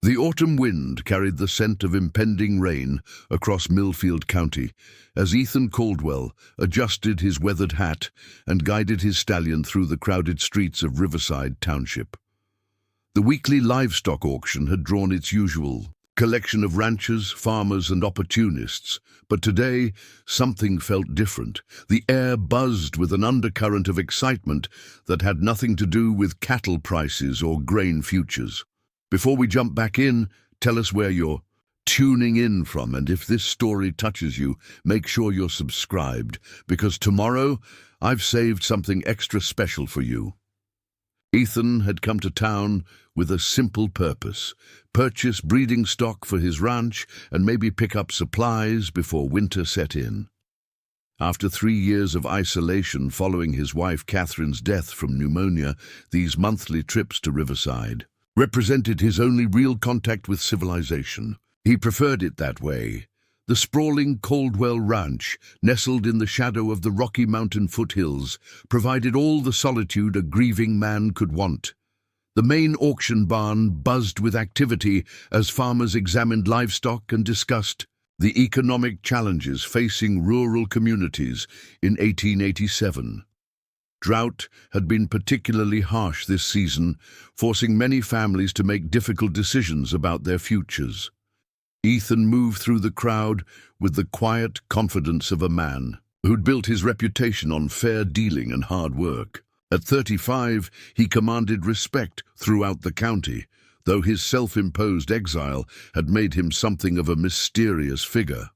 The autumn wind carried the scent of impending rain across Millfield County as Ethan Caldwell adjusted his weathered hat and guided his stallion through the crowded streets of Riverside Township. The weekly livestock auction had drawn its usual collection of ranchers, farmers, and opportunists, but today something felt different. The air buzzed with an undercurrent of excitement that had nothing to do with cattle prices or grain futures. Before we jump back in, tell us where you're tuning in from, and if this story touches you, make sure you're subscribed, because tomorrow I've saved something extra special for you. Ethan had come to town with a simple purpose: purchase breeding stock for his ranch and maybe pick up supplies before winter set in. After 3 years of isolation following his wife Catherine's death from pneumonia, these monthly trips to Riverside represented his only real contact with civilization. He preferred it that way. The sprawling Caldwell Ranch, nestled in the shadow of the Rocky Mountain foothills, provided all the solitude a grieving man could want. The main auction barn buzzed with activity as farmers examined livestock and discussed the economic challenges facing rural communities in 1887. Drought had been particularly harsh this season, forcing many families to make difficult decisions about their futures. Ethan moved through the crowd with the quiet confidence of a man who'd built his reputation on fair dealing and hard work. At 35, he commanded respect throughout the county, though his self-imposed exile had made him something of a mysterious figure.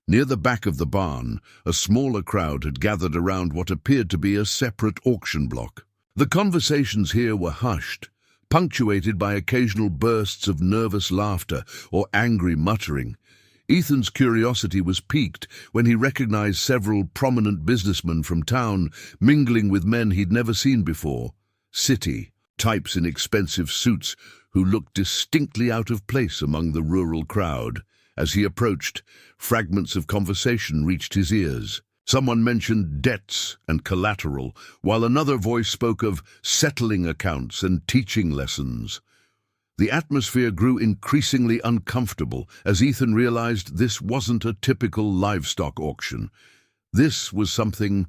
Near the back of the barn, a smaller crowd had gathered around what appeared to be a separate auction block. The conversations here were hushed, punctuated by occasional bursts of nervous laughter or angry muttering. Ethan's curiosity was piqued when he recognized several prominent businessmen from town mingling with men he'd never seen before. City types in expensive suits who looked distinctly out of place among the rural crowd. As he approached, fragments of conversation reached his ears. Someone mentioned debts and collateral, while another voice spoke of settling accounts and teaching lessons. The atmosphere grew increasingly uncomfortable as Ethan realized this wasn't a typical livestock auction. This was something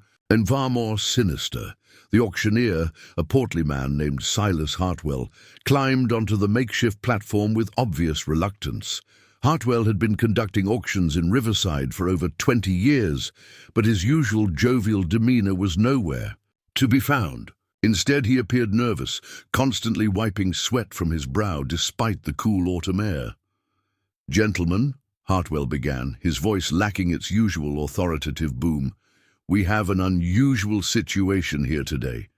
far more sinister. The auctioneer, a portly man named Silas Hartwell, climbed onto the makeshift platform with obvious reluctance. Hartwell had been conducting auctions in Riverside for over 20 years, but his usual jovial demeanor was nowhere to be found. Instead, he appeared nervous, constantly wiping sweat from his brow despite the cool autumn air. "Gentlemen," Hartwell began, his voice lacking its usual authoritative boom, "we have an unusual situation here today.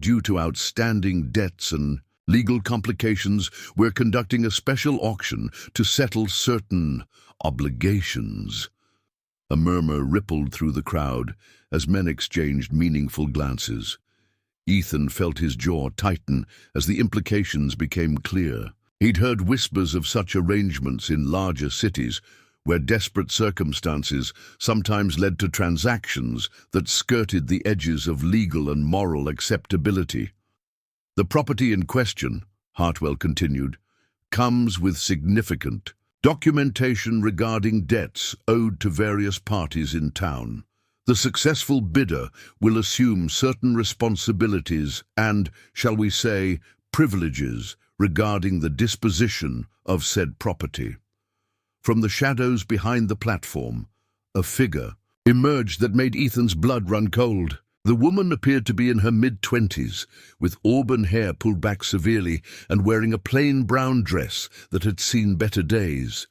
Due to outstanding debts and legal complications, we're conducting a special auction to settle certain obligations." A murmur rippled through the crowd as men exchanged meaningful glances. Ethan felt his jaw tighten as the implications became clear. He'd heard whispers of such arrangements in larger cities, where desperate circumstances sometimes led to transactions that skirted the edges of legal and moral acceptability. "The property in question," Hartwell continued, "comes with significant documentation regarding debts owed to various parties in town. The successful bidder will assume certain responsibilities and, shall we say, privileges regarding the disposition of said property." From the shadows behind the platform, a figure emerged that made Ethan's blood run cold. The woman appeared to be in her mid-20s, with auburn hair pulled back severely and wearing a plain brown dress that had seen better days.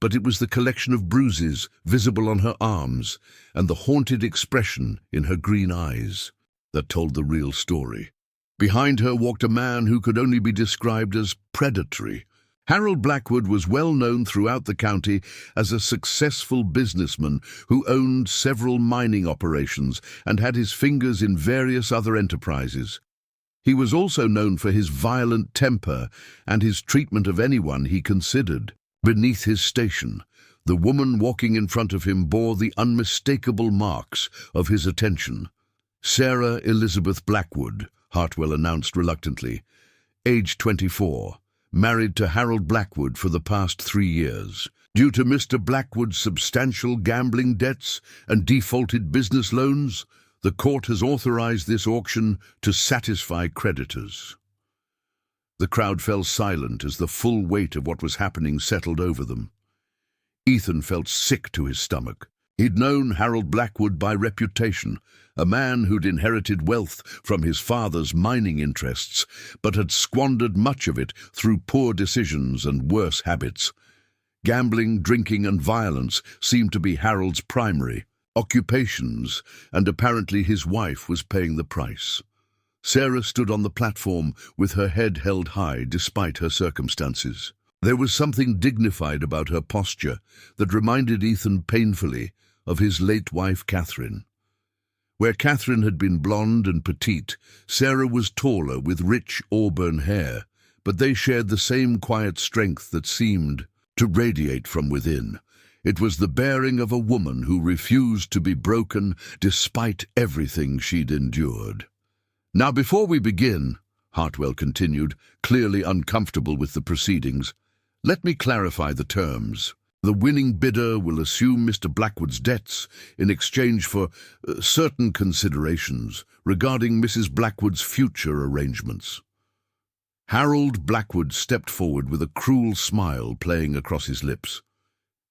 But it was the collection of bruises visible on her arms and the haunted expression in her green eyes that told the real story. Behind her walked a man who could only be described as predatory. Harold Blackwood was well known throughout the county as a successful businessman who owned several mining operations and had his fingers in various other enterprises. He was also known for his violent temper and his treatment of anyone he considered beneath his station. The woman walking in front of him bore the unmistakable marks of his attention. "Sarah Elizabeth Blackwood," Hartwell announced reluctantly, "age 24, married to Harold Blackwood for the past 3 years. Due to Mr. Blackwood's substantial gambling debts and defaulted business loans, the court has authorized this auction to satisfy creditors. The crowd fell silent as the full weight of what was happening settled over them. Ethan felt sick to his stomach. He'd known Harold Blackwood by reputation, a man who'd inherited wealth from his father's mining interests, but had squandered much of it through poor decisions and worse habits. Gambling, drinking, and violence seemed to be Harold's primary occupations, and apparently his wife was paying the price. Sarah stood on the platform with her head held high despite her circumstances. There was something dignified about her posture that reminded Ethan painfully of his late wife Catherine. Where Catherine had been blonde and petite, Sarah was taller with rich auburn hair, but they shared the same quiet strength that seemed to radiate from within. It was the bearing of a woman who refused to be broken despite everything she'd endured. "Now, before we begin," Hartwell continued, clearly uncomfortable with the proceedings, "let me clarify the terms. The winning bidder will assume Mr. Blackwood's debts in exchange for certain considerations regarding Mrs. Blackwood's future arrangements." Harold Blackwood stepped forward with a cruel smile playing across his lips.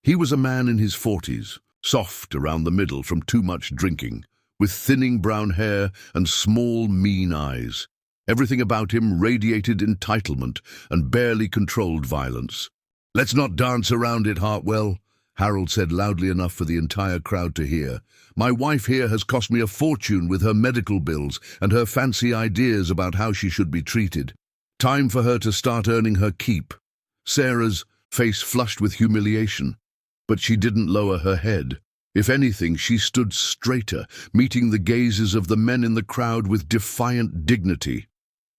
He was a man in his 40s, soft around the middle from too much drinking, with thinning brown hair and small, mean eyes. Everything about him radiated entitlement and barely controlled violence. "Let's not dance around it, Hartwell," Harold said loudly enough for the entire crowd to hear. "My wife here has cost me a fortune with her medical bills and her fancy ideas about how she should be treated. Time for her to start earning her keep." Sarah's face flushed with humiliation, but she didn't lower her head. If anything, she stood straighter, meeting the gazes of the men in the crowd with defiant dignity.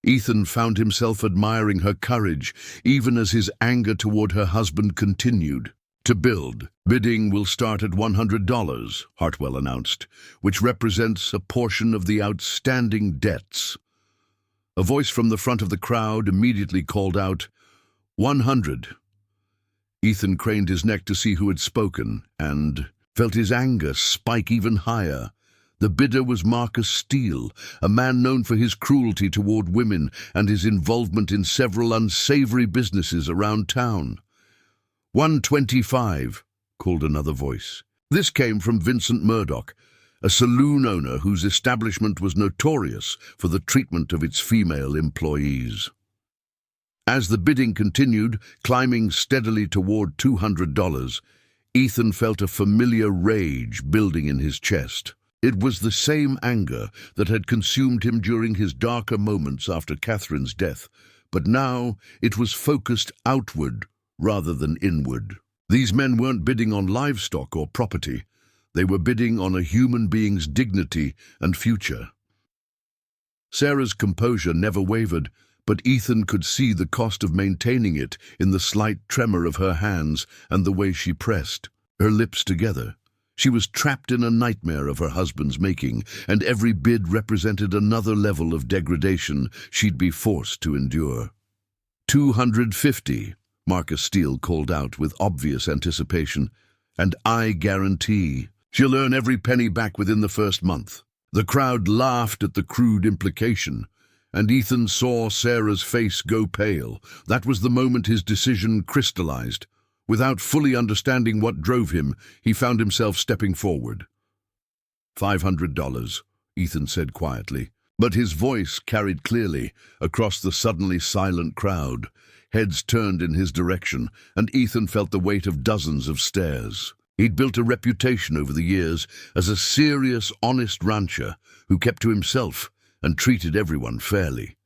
Ethan found himself admiring her courage, even as his anger toward her husband continued. "To build, bidding will start at $100, Hartwell announced, which represents a portion of the outstanding debts. A voice from the front of the crowd immediately called out, "100. Ethan craned his neck to see who had spoken, and felt his anger spike even higher. The bidder was Marcus Steele, a man known for his cruelty toward women and his involvement in several unsavory businesses around town. 125, called another voice. This came from Vincent Murdoch, a saloon owner whose establishment was notorious for the treatment of its female employees. As the bidding continued, climbing steadily toward $200, Ethan felt a familiar rage building in his chest. It was the same anger that had consumed him during his darker moments after Catherine's death, but now it was focused outward rather than inward. These men weren't bidding on livestock or property. They were bidding on a human being's dignity and future. Sarah's composure never wavered, but Ethan could see the cost of maintaining it in the slight tremor of her hands and the way she pressed, her lips together. She was trapped in a nightmare of her husband's making, and every bid represented another level of degradation she'd be forced to endure. 250, Marcus Steele called out with obvious anticipation, "and I guarantee she'll earn every penny back within the first month." The crowd laughed at the crude implication, and Ethan saw Sarah's face go pale. That was the moment his decision crystallized. Without fully understanding what drove him, he found himself stepping forward. $500, Ethan said quietly, but his voice carried clearly across the suddenly silent crowd. Heads turned in his direction, and Ethan felt the weight of dozens of stares. He'd built a reputation over the years as a serious, honest rancher who kept to himself and treated everyone fairly.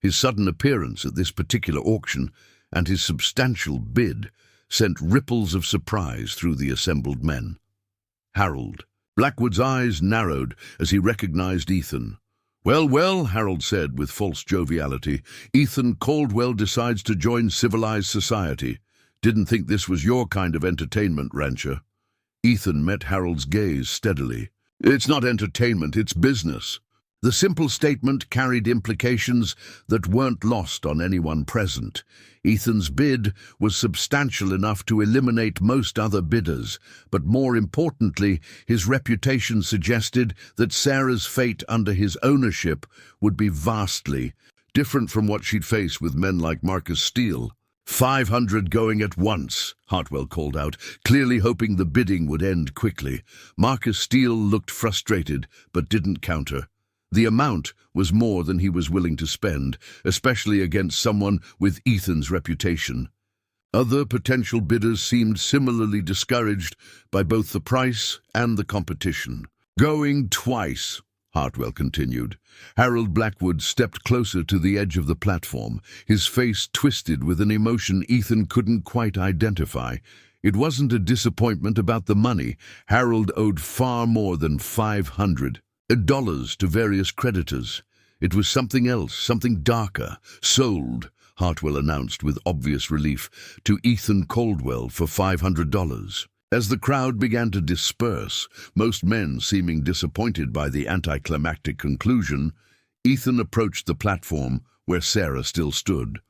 His sudden appearance at this particular auction and his substantial bid sent ripples of surprise through the assembled men. Harold. Blackwood's eyes narrowed as he recognized Ethan. "Well, well," Harold said with false joviality, "Ethan Caldwell decides to join civilized society. Didn't think this was your kind of entertainment, rancher." Ethan met Harold's gaze steadily. "It's not entertainment, it's business." The simple statement carried implications that weren't lost on anyone present. Ethan's bid was substantial enough to eliminate most other bidders, but more importantly, his reputation suggested that Sarah's fate under his ownership would be vastly different from what she'd face with men like Marcus Steele. 500 going at once, Hartwell called out, clearly hoping the bidding would end quickly. Marcus Steele looked frustrated, but didn't counter. The amount was more than he was willing to spend, especially against someone with Ethan's reputation. Other potential bidders seemed similarly discouraged by both the price and the competition. Going twice, Hartwell continued. Harold Blackwood stepped closer to the edge of the platform, his face twisted with an emotion Ethan couldn't quite identify. It wasn't a disappointment about the money. Harold owed far more than $500 to various creditors. It was something else, something darker. Sold, Hartwell announced with obvious relief, to Ethan Caldwell for $500. As the crowd began to disperse, most men seeming disappointed by the anticlimactic conclusion, Ethan approached the platform where Sarah still stood.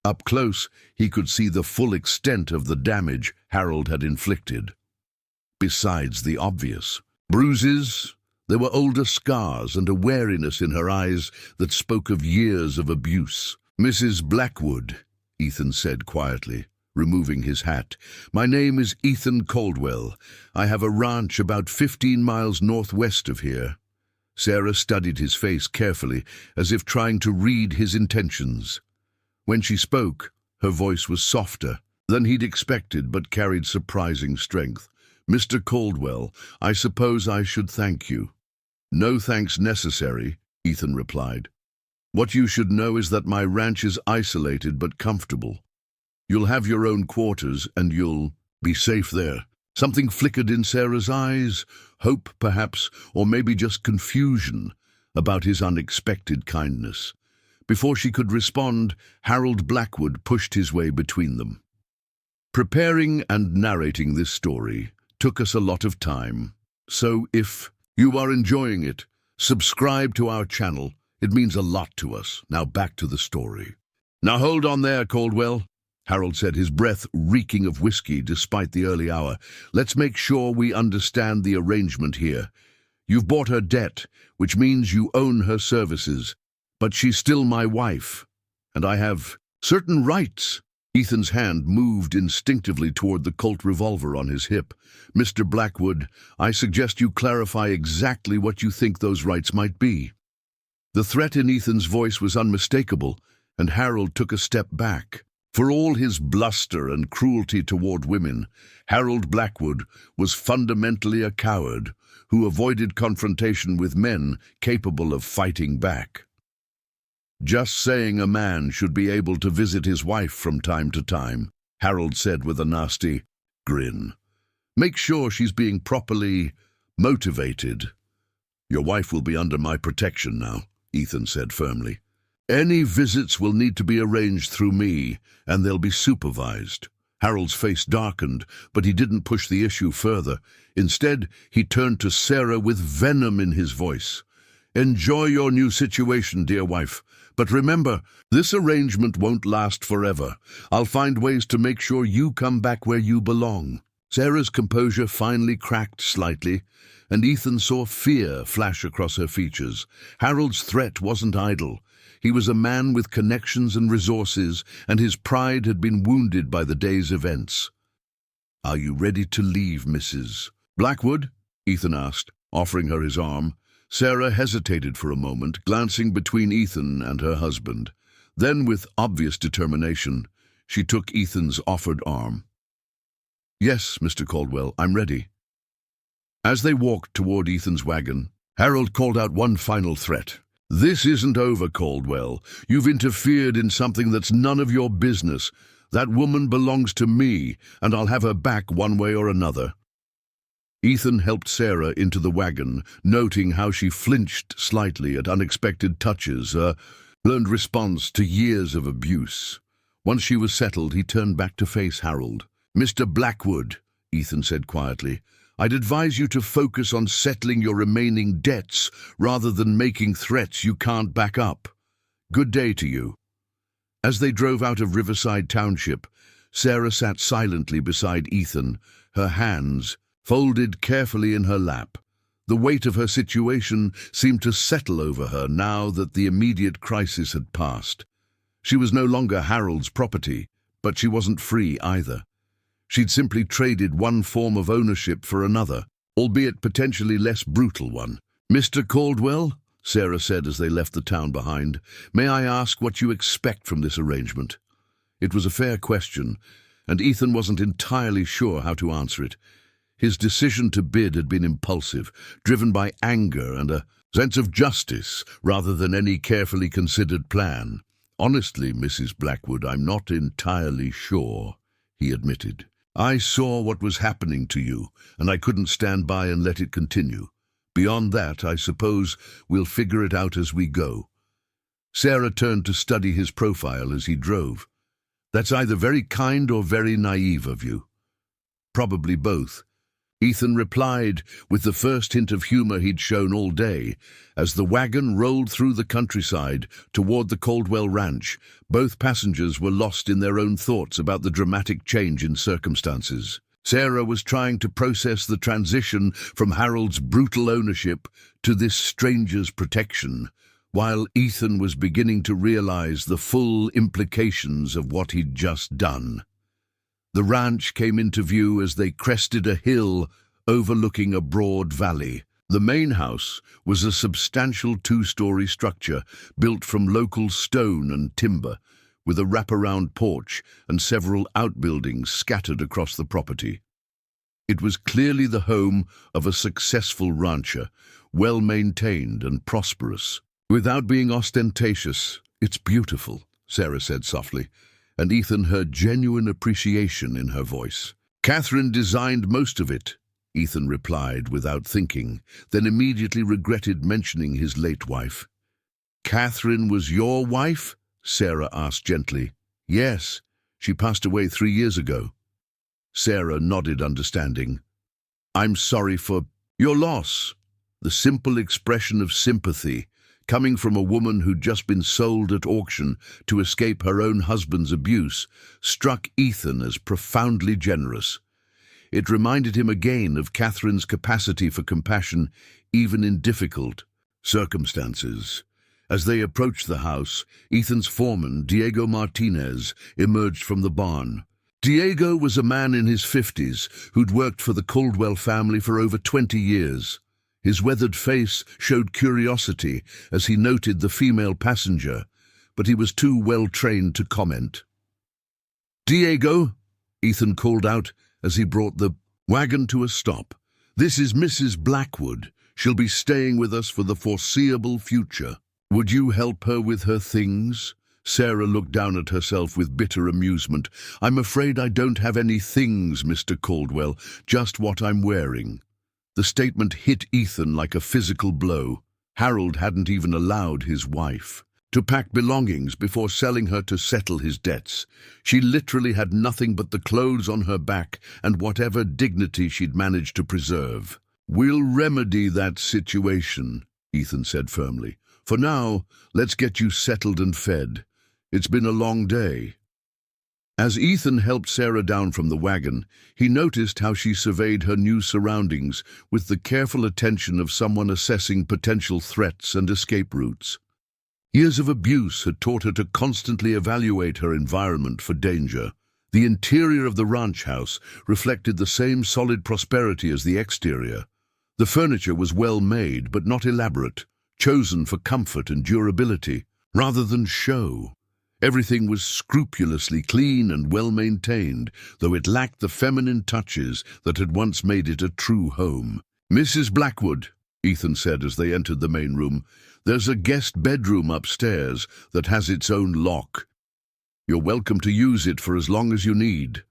Up close, he could see the full extent of the damage Harold had inflicted. Besides the obvious bruises, there were older scars and a wariness in her eyes that spoke of years of abuse. "Mrs. Blackwood," Ethan said quietly, removing his hat. "My name is Ethan Caldwell. I have a ranch about 15 miles northwest of here." Sarah studied his face carefully, as if trying to read his intentions. When she spoke, her voice was softer than he'd expected, but carried surprising strength. "Mr. Caldwell, I suppose I should thank you." "No thanks necessary," Ethan replied. "What you should know is that my ranch is isolated but comfortable. You'll have your own quarters, and you'll be safe there." Something flickered in Sarah's eyes, hope perhaps, or maybe just confusion about his unexpected kindness. Before she could respond, Harold Blackwood pushed his way between them. Preparing and narrating this story took us a lot of time, so if you are enjoying it, subscribe to our channel. It means a lot to us. Now back to the story. "Now hold on there, Caldwell," Harold said, his breath reeking of whiskey despite the early hour. "Let's make sure we understand the arrangement here. You've bought her debt, which means you own her services. But she's still my wife, and I have certain rights." Ethan's hand moved instinctively toward the Colt revolver on his hip. "Mr. Blackwood, I suggest you clarify exactly what you think those rights might be." The threat in Ethan's voice was unmistakable, and Harold took a step back. For all his bluster and cruelty toward women, Harold Blackwood was fundamentally a coward who avoided confrontation with men capable of fighting back. "Just saying a man should be able to visit his wife from time to time," Harold said with a nasty grin. "Make sure she's being properly motivated." "Your wife will be under my protection now," Ethan said firmly. "Any visits will need to be arranged through me, and they'll be supervised." Harold's face darkened, but he didn't push the issue further. Instead, he turned to Sarah with venom in his voice. "Enjoy your new situation, dear wife. But remember, this arrangement won't last forever. I'll find ways to make sure you come back where you belong." Sarah's composure finally cracked slightly, and Ethan saw fear flash across her features. Harold's threat wasn't idle. He was a man with connections and resources, and his pride had been wounded by the day's events. "Are you ready to leave, Mrs. Blackwood?" Ethan asked, offering her his arm. Sarah hesitated for a moment, glancing between Ethan and her husband. Then, with obvious determination, she took Ethan's offered arm. "Yes, Mr. Caldwell, I'm ready." As they walked toward Ethan's wagon, Harold called out one final threat. "This isn't over, Caldwell. You've interfered in something that's none of your business. That woman belongs to me, and I'll have her back one way or another." Ethan helped Sarah into the wagon, noting how she flinched slightly at unexpected touches, a learned response to years of abuse. Once she was settled, he turned back to face Harold. "Mr. Blackwood," Ethan said quietly, I'd advise you to focus on settling your remaining debts rather than making threats you can't back up. Good day to you." As they drove out of Riverside Township, Sarah sat silently beside Ethan, her hands folded carefully in her lap. The weight of her situation seemed to settle over her now that the immediate crisis had passed. She was no longer Harold's property, but she wasn't free either. She'd simply traded one form of ownership for another, albeit potentially less brutal one. "Mr. Caldwell," Sarah said as they left the town behind, "may I ask what you expect from this arrangement?" It was a fair question, and Ethan wasn't entirely sure how to answer it. His decision to bid had been impulsive, driven by anger and a sense of justice rather than any carefully considered plan. "Honestly, Mrs. Blackwood, I'm not entirely sure," he admitted. "I saw what was happening to you, and I couldn't stand by and let it continue. Beyond that, I suppose we'll figure it out as we go." Sarah turned to study his profile as he drove. "That's either very kind or very naive of you." "Probably both," Ethan replied with the first hint of humor he'd shown all day. As the wagon rolled through the countryside toward the Caldwell Ranch, both passengers were lost in their own thoughts about the dramatic change in circumstances. Sarah was trying to process the transition from Harold's brutal ownership to this stranger's protection, while Ethan was beginning to realize the full implications of what he'd just done. The ranch came into view as they crested a hill overlooking a broad valley. The main house was a substantial two-story structure built from local stone and timber, with a wraparound porch and several outbuildings scattered across the property. It was clearly the home of a successful rancher, well-maintained and prosperous. "Without being ostentatious, it's beautiful," Sarah said softly, and Ethan heard genuine appreciation in her voice. "Catherine designed most of it," Ethan replied without thinking, then immediately regretted mentioning his late wife. "Catherine was your wife?" Sarah asked gently. "Yes, she passed away 3 years ago." Sarah nodded understanding. "I'm sorry for your loss." The simple expression of sympathy, coming from a woman who'd just been sold at auction to escape her own husband's abuse, struck Ethan as profoundly generous. It reminded him again of Catherine's capacity for compassion, even in difficult circumstances. As they approached the house, Ethan's foreman, Diego Martinez, emerged from the barn. Diego was a man in his 50s who'd worked for the Caldwell family for over 20 years. His weathered face showed curiosity as he noted the female passenger, but he was too well-trained to comment. "Diego," Ethan called out as he brought the wagon to a stop. "This is Mrs. Blackwood. She'll be staying with us for the foreseeable future. Would you help her with her things?" Sarah looked down at herself with bitter amusement. "I'm afraid I don't have any things, Mr. Caldwell, just what I'm wearing." The statement hit Ethan like a physical blow. Harold hadn't even allowed his wife to pack belongings before selling her to settle his debts. She literally had nothing but the clothes on her back and whatever dignity she'd managed to preserve. "We'll remedy that situation," Ethan said firmly. "For now, let's get you settled and fed. It's been a long day." As Ethan helped Sarah down from the wagon, he noticed how she surveyed her new surroundings with the careful attention of someone assessing potential threats and escape routes. Years of abuse had taught her to constantly evaluate her environment for danger. The interior of the ranch house reflected the same solid prosperity as the exterior. The furniture was well made but not elaborate, chosen for comfort and durability rather than show. Everything was scrupulously clean and well-maintained, though it lacked the feminine touches that had once made it a true home. "Mrs. Blackwood," Ethan said as they entered the main room, "there's a guest bedroom upstairs that has its own lock. You're welcome to use it for as long as you need."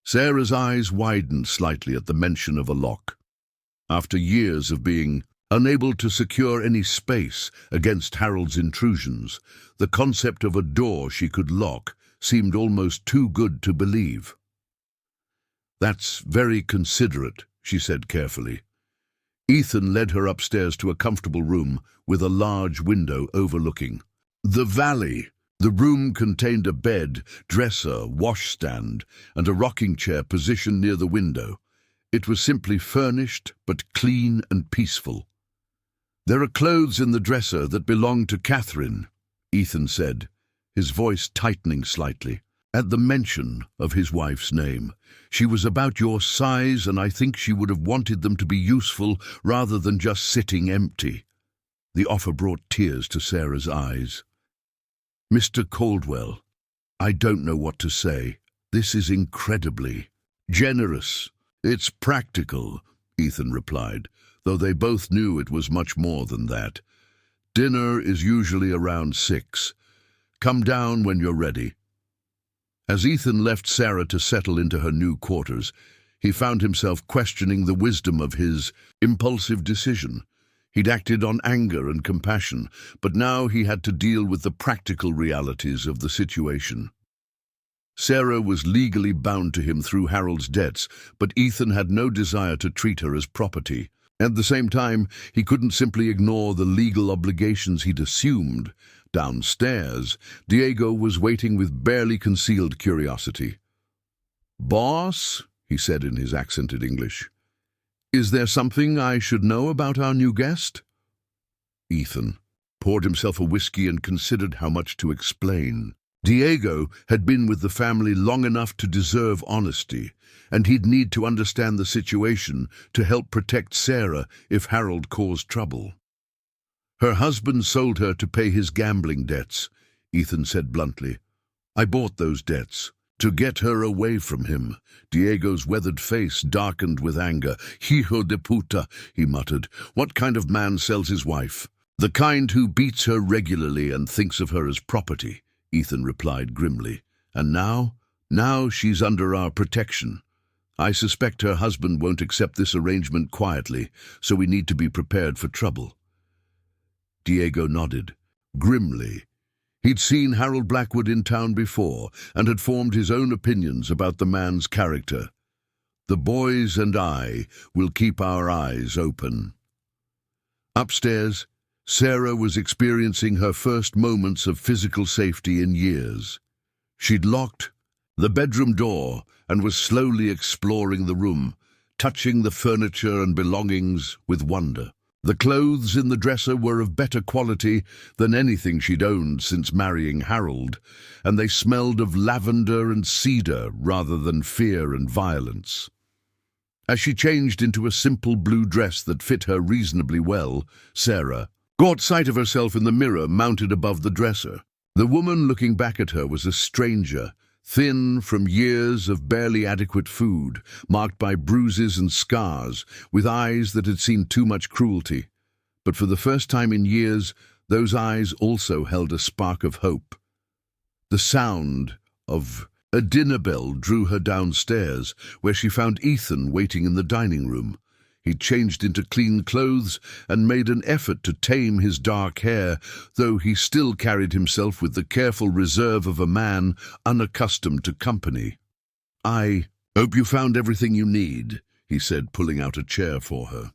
Sarah's eyes widened slightly at the mention of a lock. After years of being unable to secure any space against Harold's intrusions, the concept of a door she could lock seemed almost too good to believe. "That's very considerate," she said carefully. Ethan led her upstairs to a comfortable room with a large window overlooking the valley. The room contained a bed, dresser, washstand, and a rocking chair positioned near the window. It was simply furnished, but clean and peaceful. "There are clothes in the dresser that belong to Catherine," Ethan said, his voice tightening slightly. At the mention of his wife's name, "She was about your size, and I think she would have wanted them to be useful rather than just sitting empty." The offer brought tears to Sarah's eyes. "Mr. Caldwell, I don't know what to say. This is incredibly generous." "It's practical," Ethan replied, though they both knew it was much more than that. "Dinner is usually around 6. Come down when you're ready." As Ethan left Sarah to settle into her new quarters, he found himself questioning the wisdom of his impulsive decision. He'd acted on anger and compassion, but now he had to deal with the practical realities of the situation. Sarah was legally bound to him through Harold's debts, but Ethan had no desire to treat her as property. At the same time, he couldn't simply ignore the legal obligations he'd assumed. Downstairs, Diego was waiting with barely concealed curiosity. "Boss," he said in his accented English, "is there something I should know about our new guest?" Ethan poured himself a whiskey and considered how much to explain. Diego had been with the family long enough to deserve honesty, and he'd need to understand the situation to help protect Sarah if Harold caused trouble. "Her husband sold her to pay his gambling debts," Ethan said bluntly. "I bought those debts to get her away from him." Diego's weathered face darkened with anger. "Hijo de puta," he muttered. "What kind of man sells his wife?" "The kind who beats her regularly and thinks of her as property," Ethan replied grimly. "And now she's under our protection. I suspect her husband won't accept this arrangement quietly, so we need to be prepared for trouble." Diego nodded, grimly. He'd seen Harold Blackwood in town before and had formed his own opinions about the man's character. "The boys and I will keep our eyes open." Upstairs, Sarah was experiencing her first moments of physical safety in years. She'd locked the bedroom door and was slowly exploring the room, touching the furniture and belongings with wonder. The clothes in the dresser were of better quality than anything she'd owned since marrying Harold, and they smelled of lavender and cedar rather than fear and violence. As she changed into a simple blue dress that fit her reasonably well, Sarah caught sight of herself in the mirror mounted above the dresser. The woman looking back at her was a stranger, thin from years of barely adequate food, marked by bruises and scars, with eyes that had seen too much cruelty. But for the first time in years, those eyes also held a spark of hope. The sound of a dinner bell drew her downstairs, where she found Ethan waiting in the dining room. He changed into clean clothes and made an effort to tame his dark hair, though he still carried himself with the careful reserve of a man unaccustomed to company. "I hope you found everything you need," he said, pulling out a chair for her.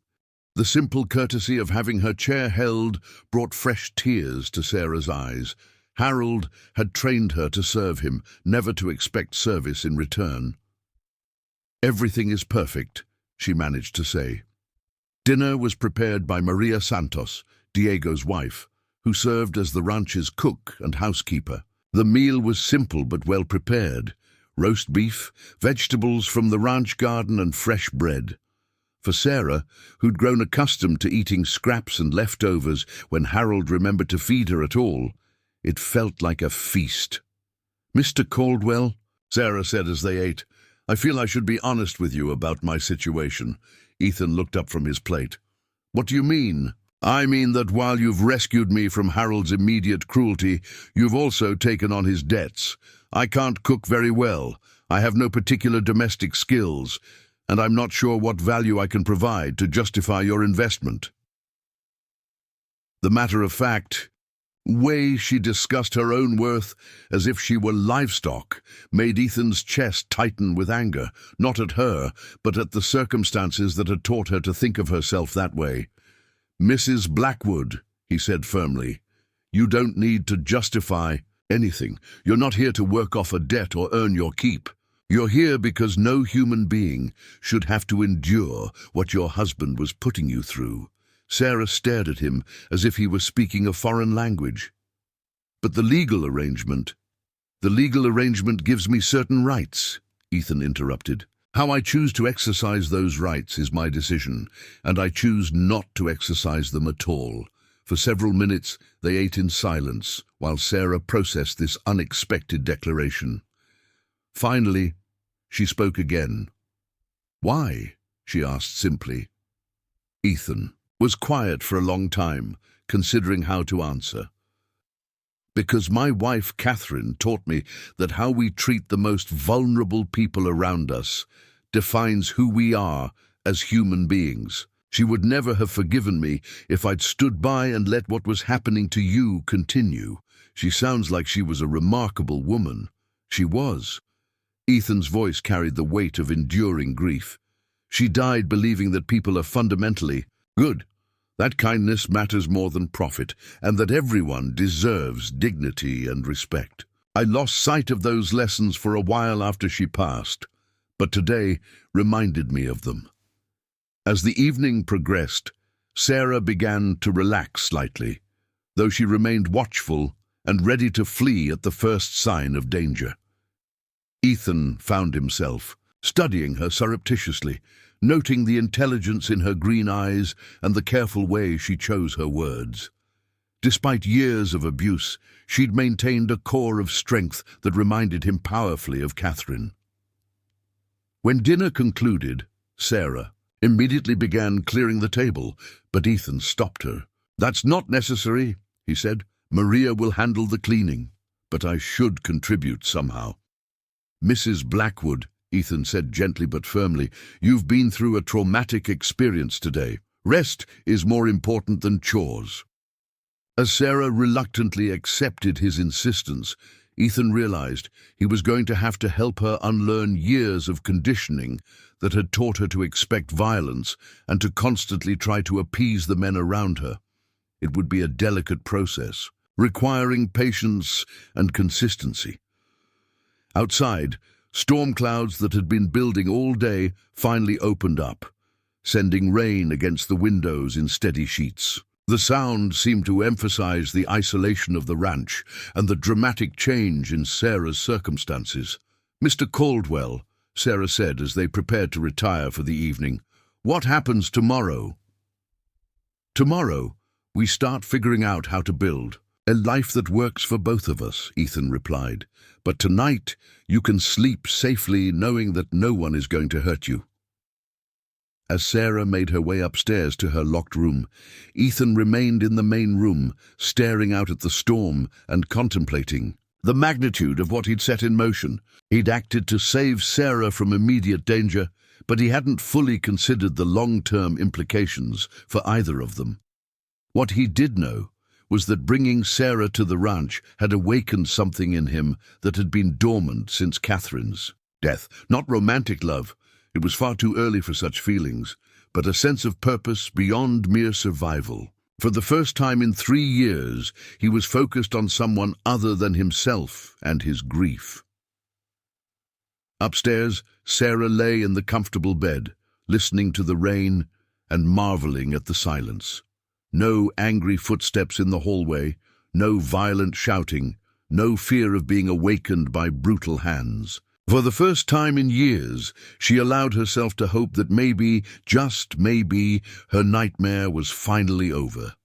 The simple courtesy of having her chair held brought fresh tears to Sarah's eyes. Harold had trained her to serve him, never to expect service in return. "Everything is perfect," she managed to say. Dinner was prepared by Maria Santos, Diego's wife, who served as the ranch's cook and housekeeper. The meal was simple but well prepared: roast beef, vegetables from the ranch garden, and fresh bread. For Sarah, who'd grown accustomed to eating scraps and leftovers when Harold remembered to feed her at all, it felt like a feast. "Mr. Caldwell," Sarah said as they ate, "I feel I should be honest with you about my situation." Ethan looked up from his plate. "What do you mean?" "I mean that while you've rescued me from Harold's immediate cruelty, you've also taken on his debts. I can't cook very well, I have no particular domestic skills, and I'm not sure what value I can provide to justify your investment. The matter of fact way she discussed her own worth as if she were livestock made Ethan's chest tighten with anger, not at her, but at the circumstances that had taught her to think of herself that way. "Mrs. Blackwood," he said firmly, "you don't need to justify anything. You're not here to work off a debt or earn your keep. You're here because no human being should have to endure what your husband was putting you through." Sarah stared at him as if he were speaking a foreign language. "But the legal arrangement gives me certain rights," Ethan interrupted. "How I choose to exercise those rights is my decision, and I choose not to exercise them at all." For several minutes they ate in silence while Sarah processed this unexpected declaration. Finally, she spoke again. "Why?" she asked simply. Ethan was quiet for a long time, considering how to answer. "Because my wife Catherine taught me that how we treat the most vulnerable people around us defines who we are as human beings. She would never have forgiven me if I'd stood by and let what was happening to you continue." She sounds like she was a remarkable woman. She was. Ethan's voice carried the weight of enduring grief. "She died believing that people are fundamentally good, that kindness matters more than profit, and that everyone deserves dignity and respect. I lost sight of those lessons for a while after she passed, but today reminded me of them." As the evening progressed, Sarah began to relax slightly, though she remained watchful and ready to flee at the first sign of danger. Ethan found himself studying her surreptitiously, noting the intelligence in her green eyes and the careful way she chose her words. Despite years of abuse, she'd maintained a core of strength that reminded him powerfully of Catherine. When dinner concluded, Sarah immediately began clearing the table, but Ethan stopped her. "That's not necessary," he said. "Maria will handle the cleaning, but I should contribute somehow." "Mrs. Blackwood," Ethan said gently but firmly, "you've been through a traumatic experience today. Rest is more important than chores." As Sarah reluctantly accepted his insistence, Ethan realized he was going to have to help her unlearn years of conditioning that had taught her to expect violence and to constantly try to appease the men around her. It would be a delicate process, requiring patience and consistency. Outside, storm clouds that had been building all day finally opened up, sending rain against the windows in steady sheets. The sound seemed to emphasize the isolation of the ranch and the dramatic change in Sarah's circumstances. "Mr. Caldwell," Sarah said as they prepared to retire for the evening, "what happens tomorrow?" "Tomorrow, we start figuring out how to build a life that works for both of us," Ethan replied. "But tonight, you can sleep safely knowing that no one is going to hurt you." As Sarah made her way upstairs to her locked room, Ethan remained in the main room, staring out at the storm and contemplating the magnitude of what he'd set in motion. He'd acted to save Sarah from immediate danger, but he hadn't fully considered the long-term implications for either of them. What he did know was that bringing Sarah to the ranch had awakened something in him that had been dormant since Catherine's death. Not romantic love, it was far too early for such feelings, but a sense of purpose beyond mere survival. For the first time in 3 years, he was focused on someone other than himself and his grief. Upstairs, Sarah lay in the comfortable bed, listening to the rain and marveling at the silence. No angry footsteps in the hallway, no violent shouting, no fear of being awakened by brutal hands. For the first time in years, she allowed herself to hope that maybe, just maybe, her nightmare was finally over.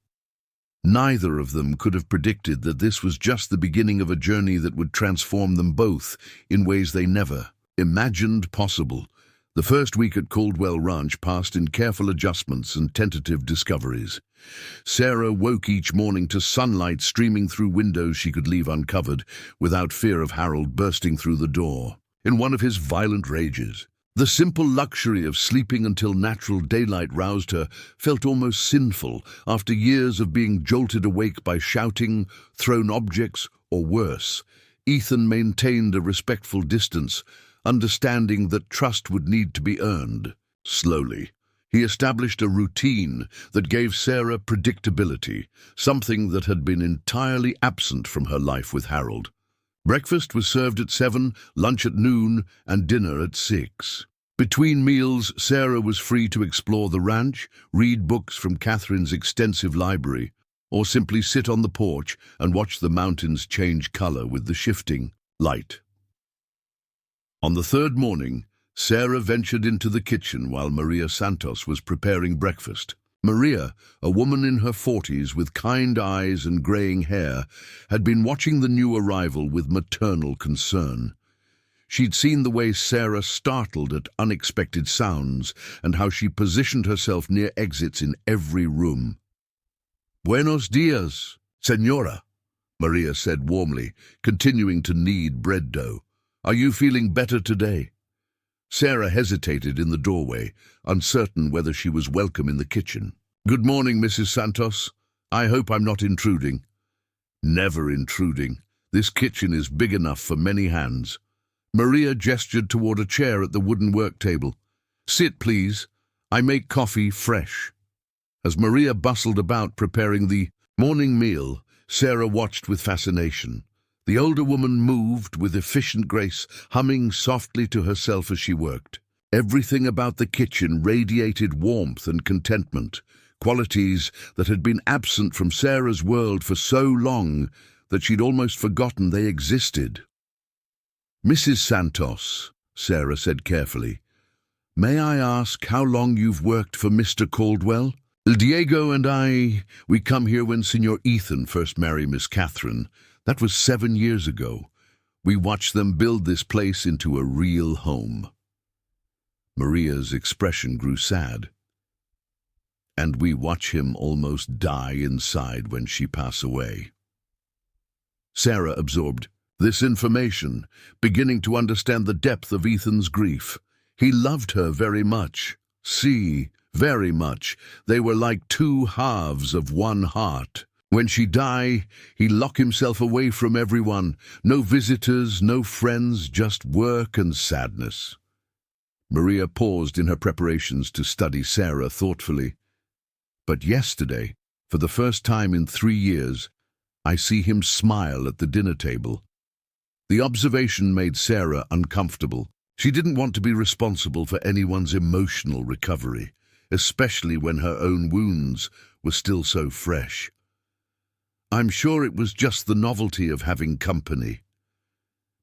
Neither of them could have predicted that this was just the beginning of a journey that would transform them both in ways they never imagined possible. The first week at Caldwell Ranch passed in careful adjustments and tentative discoveries. Sarah woke each morning to sunlight streaming through windows she could leave uncovered, without fear of Harold bursting through the door in one of his violent rages. The simple luxury of sleeping until natural daylight roused her felt almost sinful after years of being jolted awake by shouting, thrown objects, or worse. Ethan maintained a respectful distance, understanding that trust would need to be earned. Slowly, he established a routine that gave Sarah predictability, something that had been entirely absent from her life with Harold. Breakfast was served at 7, lunch at noon, and dinner at 6. Between meals, Sarah was free to explore the ranch, read books from Catherine's extensive library, or simply sit on the porch and watch the mountains change color with the shifting light. On the third morning, Sarah ventured into the kitchen while Maria Santos was preparing breakfast. Maria, a woman in her 40s with kind eyes and graying hair, had been watching the new arrival with maternal concern. She'd seen the way Sarah startled at unexpected sounds and how she positioned herself near exits in every room. "Buenos dias, señora," Maria said warmly, continuing to knead bread dough. "Are you feeling better today?" Sarah hesitated in the doorway, uncertain whether she was welcome in the kitchen. "Good morning, Mrs. Santos. I hope I'm not intruding." "Never intruding. This kitchen is big enough for many hands." Maria gestured toward a chair at the wooden work table. "Sit, please. I make coffee fresh." As Maria bustled about preparing the morning meal, Sarah watched with fascination. The older woman moved with efficient grace, humming softly to herself as she worked. Everything about the kitchen radiated warmth and contentment, qualities that had been absent from Sarah's world for so long that she'd almost forgotten they existed. "Mrs. Santos," Sarah said carefully, "may I ask how long you've worked for Mr. Caldwell? Diego and we come here when Senor Ethan first married Miss Catherine. That was 7 years ago. We watched them build this place into a real home." Maria's expression grew sad. "And we watch him almost die inside when she pass away." Sarah absorbed this information, beginning to understand the depth of Ethan's grief. He loved her very much. Very much. They were like two halves of one heart. When she died, he locked himself away from everyone. No visitors, no friends, just work and sadness. Maria paused in her preparations to study Sarah thoughtfully. "But yesterday, for the first time in 3 years, I see him smile at the dinner table." The observation made Sarah uncomfortable. She didn't want to be responsible for anyone's emotional recovery, especially when her own wounds were still so fresh. "I'm sure it was just the novelty of having company."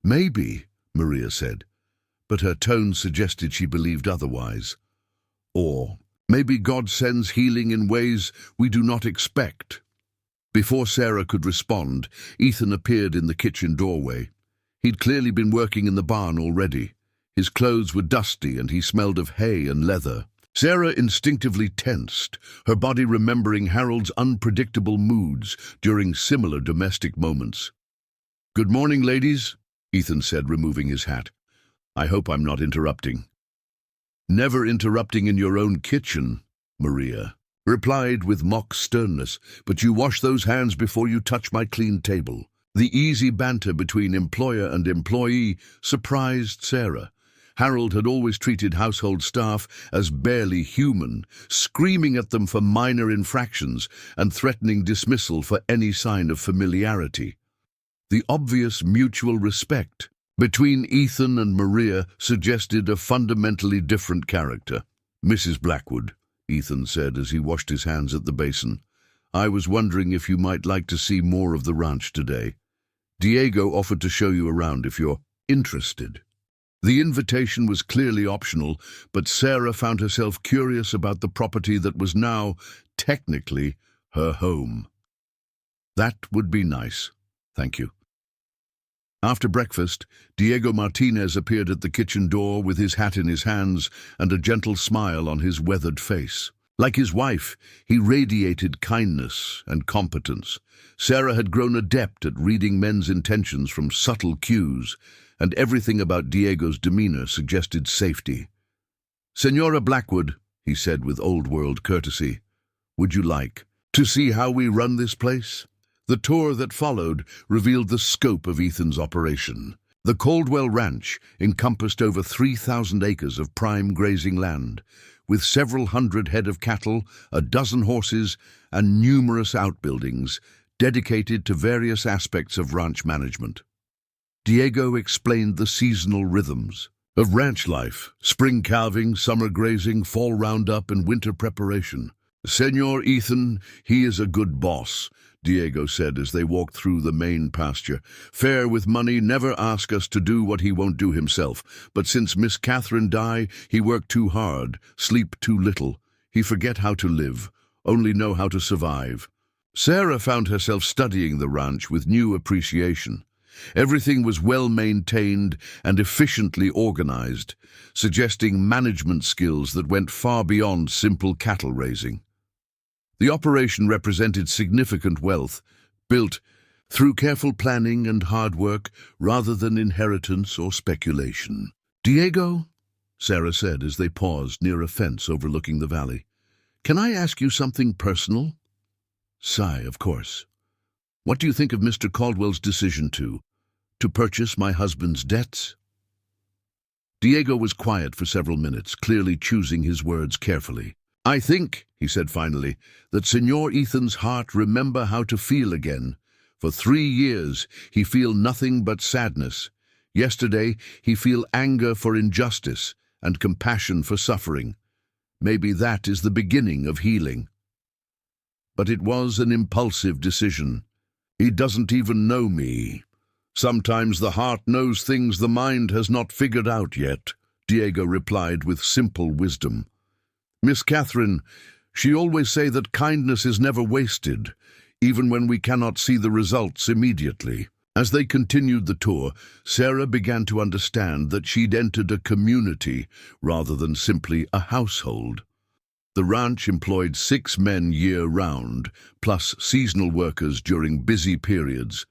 "Maybe," Maria said, but her tone suggested she believed otherwise. Or maybe God sends healing in ways we do not expect. Before Sarah could respond, Ethan appeared in the kitchen doorway. He'd clearly been working in the barn already. His clothes were dusty and he smelled of hay and leather. Sarah instinctively tensed, her body remembering Harold's unpredictable moods during similar domestic moments. "Good morning, ladies," Ethan said, removing his hat. "I hope I'm not interrupting." "Never interrupting in your own kitchen," Maria replied with mock sternness, "but you wash those hands before you touch my clean table." The easy banter between employer and employee surprised Sarah. Harold had always treated household staff as barely human, screaming at them for minor infractions and threatening dismissal for any sign of familiarity. The obvious mutual respect between Ethan and Maria suggested a fundamentally different character. "Mrs. Blackwood," Ethan said as he washed his hands at the basin, "I was wondering if you might like to see more of the ranch today. Diego offered to show you around if you're interested." The invitation was clearly optional, but Sarah found herself curious about the property that was now, technically, her home. "That would be nice. Thank you." After breakfast, Diego Martinez appeared at the kitchen door with his hat in his hands and a gentle smile on his weathered face. Like his wife, he radiated kindness and competence. Sarah had grown adept at reading men's intentions from subtle cues, and everything about Diego's demeanor suggested safety. "Senora Blackwood," he said with old-world courtesy, "would you like to see how we run this place?" The tour that followed revealed the scope of Ethan's operation. The Caldwell Ranch encompassed over 3,000 acres of prime grazing land, with several hundred head of cattle, a dozen horses, and numerous outbuildings dedicated to various aspects of ranch management. Diego explained the seasonal rhythms of ranch life: spring calving, summer grazing, fall roundup, and winter preparation. "Senor Ethan, he is a good boss," Diego said as they walked through the main pasture. "Fair with money, never ask us to do what he won't do himself. But since Miss Catherine die, he work too hard, sleep too little. He forget how to live, only know how to survive." Sarah found herself studying the ranch with new appreciation. Everything was well maintained and efficiently organized, suggesting management skills that went far beyond simple cattle raising. The operation represented significant wealth, built through careful planning and hard work rather than inheritance or speculation. "Diego," Sarah said as they paused near a fence overlooking the valley, "can I ask you something personal?" "Sigh, of course. What do you think of Mr. Caldwell's decision to purchase my husband's debts?" Diego was quiet for several minutes, clearly choosing his words carefully. "I think," he said finally, "that Senor Ethan's heart remember how to feel again. For 3 years he feel nothing but sadness. Yesterday he feel anger for injustice and compassion for suffering. Maybe that is the beginning of healing. But it was an impulsive decision. He doesn't even know me. Sometimes the heart knows things the mind has not figured out yet," Diego replied with simple wisdom. "Miss Catherine, she always say that kindness is never wasted, even when we cannot see the results immediately." As they continued the tour, Sarah began to understand that she'd entered a community rather than simply a household. The ranch employed 6 men year-round, plus seasonal workers during busy periods.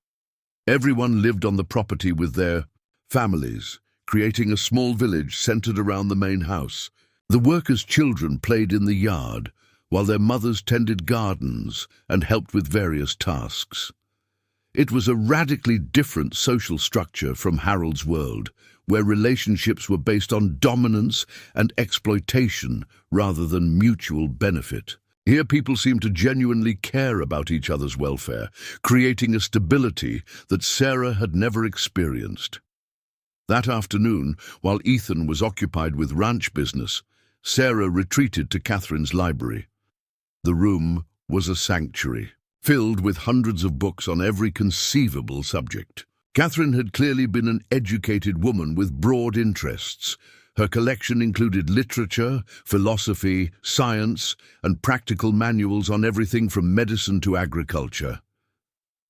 Everyone lived on the property with their families, creating a small village centered around the main house. The workers' children played in the yard, while their mothers tended gardens and helped with various tasks. It was a radically different social structure from Harold's world, where relationships were based on dominance and exploitation rather than mutual benefit. Here people seemed to genuinely care about each other's welfare, creating a stability that Sarah had never experienced. That afternoon, while Ethan was occupied with ranch business, Sarah retreated to Catherine's library. The room was a sanctuary, filled with hundreds of books on every conceivable subject. Catherine had clearly been an educated woman with broad interests. Her collection included literature, philosophy, science, and practical manuals on everything from medicine to agriculture.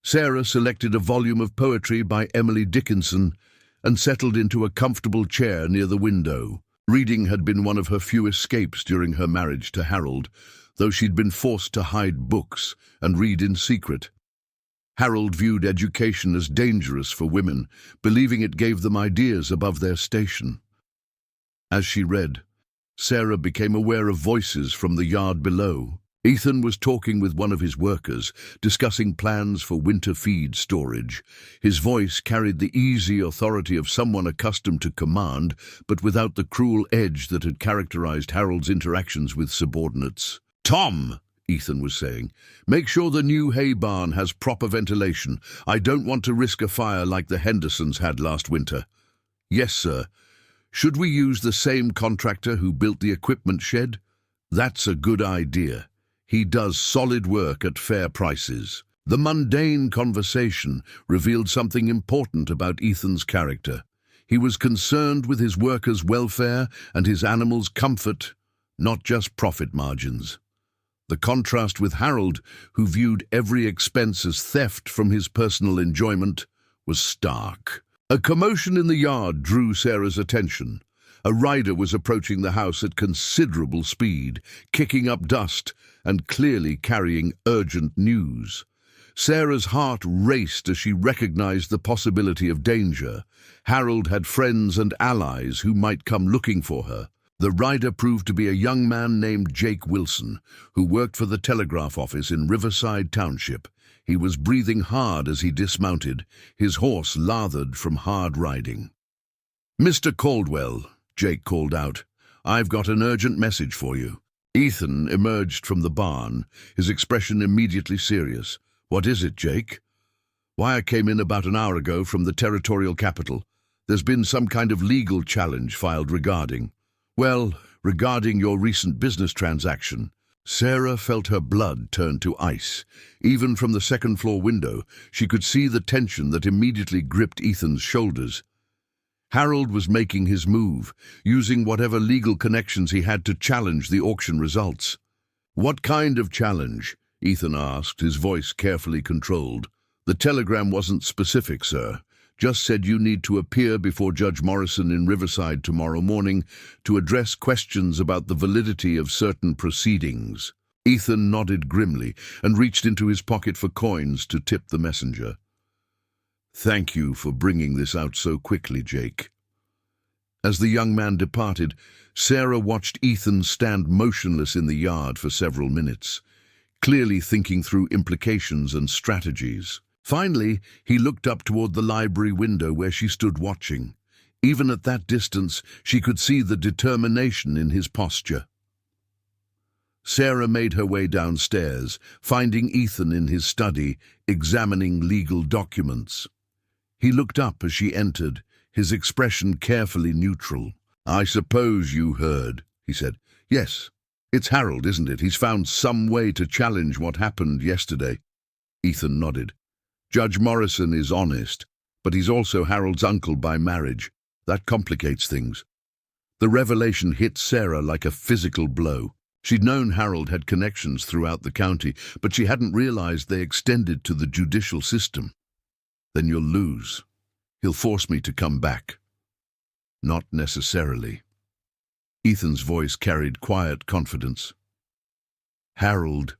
Sarah selected a volume of poetry by Emily Dickinson and settled into a comfortable chair near the window. Reading had been one of her few escapes during her marriage to Harold, though she'd been forced to hide books and read in secret. Harold viewed education as dangerous for women, believing it gave them ideas above their station. As she read, Sarah became aware of voices from the yard below. Ethan was talking with one of his workers, discussing plans for winter feed storage. His voice carried the easy authority of someone accustomed to command, but without the cruel edge that had characterized Harold's interactions with subordinates. "Tom," Ethan was saying, "make sure the new hay barn has proper ventilation. I don't want to risk a fire like the Hendersons had last winter." "Yes, sir. Should we use the same contractor who built the equipment shed?" "That's a good idea. He does solid work at fair prices." The mundane conversation revealed something important about Ethan's character. He was concerned with his workers' welfare and his animals' comfort, not just profit margins. The contrast with Harold, who viewed every expense as theft from his personal enjoyment, was stark. A commotion in the yard drew Sarah's attention. A rider was approaching the house at considerable speed, kicking up dust and clearly carrying urgent news. Sarah's heart raced as she recognized the possibility of danger. Harold had friends and allies who might come looking for her. The rider proved to be a young man named Jake Wilson, who worked for the telegraph office in Riverside Township. He was breathing hard as he dismounted, his horse lathered from hard riding. "Mr. Caldwell," Jake called out, "I've got an urgent message for you." Ethan emerged from the barn, his expression immediately serious. "What is it, Jake?" "Wire came in about an hour ago from the territorial capital. There's been some kind of legal challenge filed regarding your recent business transaction." Sarah felt her blood turn to ice. Even from the second-floor window, she could see the tension that immediately gripped Ethan's shoulders. Harold was making his move, using whatever legal connections he had to challenge the auction results. "What kind of challenge?" Ethan asked, his voice carefully controlled. "The telegram wasn't specific, sir. Just said you need to appear before Judge Morrison in Riverside tomorrow morning to address questions about the validity of certain proceedings." Ethan nodded grimly and reached into his pocket for coins to tip the messenger. "Thank you for bringing this out so quickly, Jake." As the young man departed, Sarah watched Ethan stand motionless in the yard for several minutes, clearly thinking through implications and strategies. Finally, he looked up toward the library window where she stood watching. Even at that distance, she could see the determination in his posture. Sarah made her way downstairs, finding Ethan in his study, examining legal documents. He looked up as she entered, his expression carefully neutral. "I suppose you heard," he said. "Yes. It's Harold, isn't it? He's found some way to challenge what happened yesterday." Ethan nodded. "Judge Morrison is honest, but he's also Harold's uncle by marriage. That complicates things." The revelation hit Sarah like a physical blow. She'd known Harold had connections throughout the county, but she hadn't realized they extended to the judicial system. "Then you'll lose. He'll force me to come back." "Not necessarily." Ethan's voice carried quiet confidence. "Harold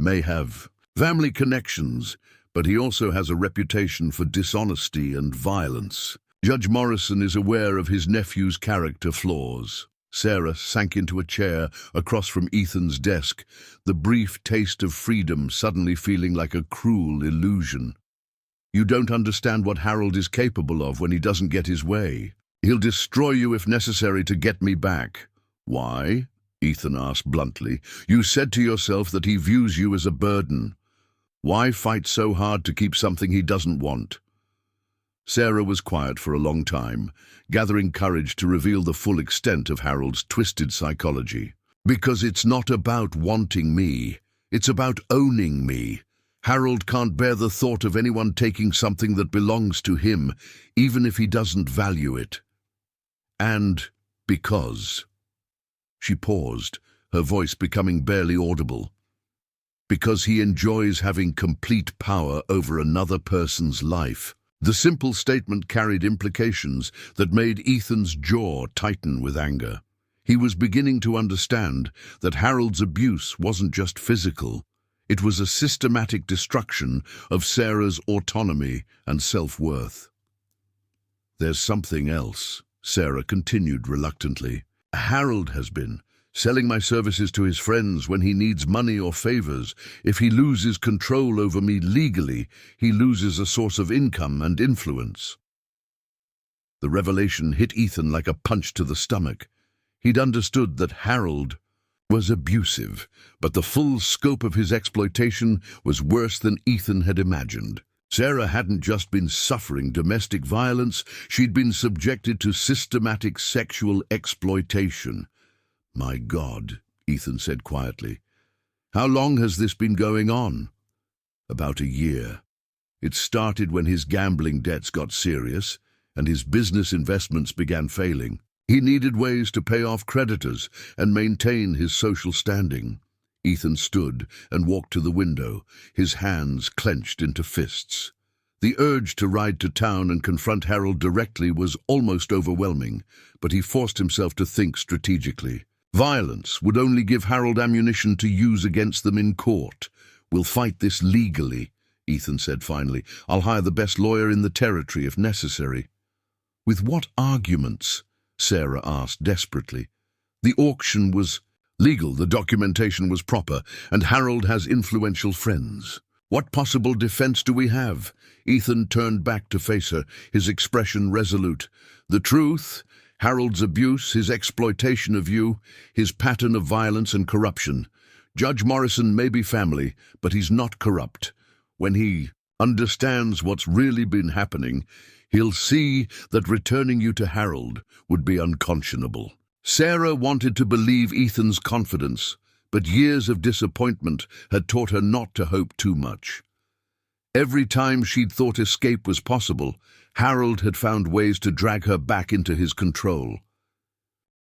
may have family connections, but he also has a reputation for dishonesty and violence. Judge Morrison is aware of his nephew's character flaws." Sarah sank into a chair across from Ethan's desk, the brief taste of freedom suddenly feeling like a cruel illusion. "You don't understand what Harold is capable of when he doesn't get his way. He'll destroy you if necessary to get me back." "Why?" Ethan asked bluntly. "You said to yourself that he views you as a burden. Why fight so hard to keep something he doesn't want?" Sarah was quiet for a long time, gathering courage to reveal the full extent of Harold's twisted psychology. "Because it's not about wanting me. It's about owning me. Harold can't bear the thought of anyone taking something that belongs to him, even if he doesn't value it. And because..." She paused, her voice becoming barely audible. "Because he enjoys having complete power over another person's life." The simple statement carried implications that made Ethan's jaw tighten with anger. He was beginning to understand that Harold's abuse wasn't just physical. It was a systematic destruction of Sarah's autonomy and self-worth. "There's something else," Sarah continued reluctantly. "Harold has been selling my services to his friends when he needs money or favors. If he loses control over me legally, he loses a source of income and influence." The revelation hit Ethan like a punch to the stomach. He'd understood that Harold was abusive, but the full scope of his exploitation was worse than Ethan had imagined. Sarah hadn't just been suffering domestic violence, she'd been subjected to systematic sexual exploitation. "My God," Ethan said quietly. "How long has this been going on?" "About a year. It started when his gambling debts got serious and his business investments began failing. He needed ways to pay off creditors and maintain his social standing." Ethan stood and walked to the window, his hands clenched into fists. The urge to ride to town and confront Harold directly was almost overwhelming, but he forced himself to think strategically. Violence would only give Harold ammunition to use against them in court. "We'll fight this legally," Ethan said finally. "I'll hire the best lawyer in the territory if necessary." "With what arguments?" Sarah asked desperately. The auction was legal, the documentation was proper, and Harold has influential friends. What possible defense do we have? Ethan turned back to face her, his expression resolute. The truth, Harold's abuse, his exploitation of you, his pattern of violence and corruption. Judge Morrison may be family, but he's not corrupt. When he understands what's really been happening, he'll see that returning you to Harold would be unconscionable. Sarah wanted to believe Ethan's confidence, but years of disappointment had taught her not to hope too much. Every time she'd thought escape was possible, Harold had found ways to drag her back into his control.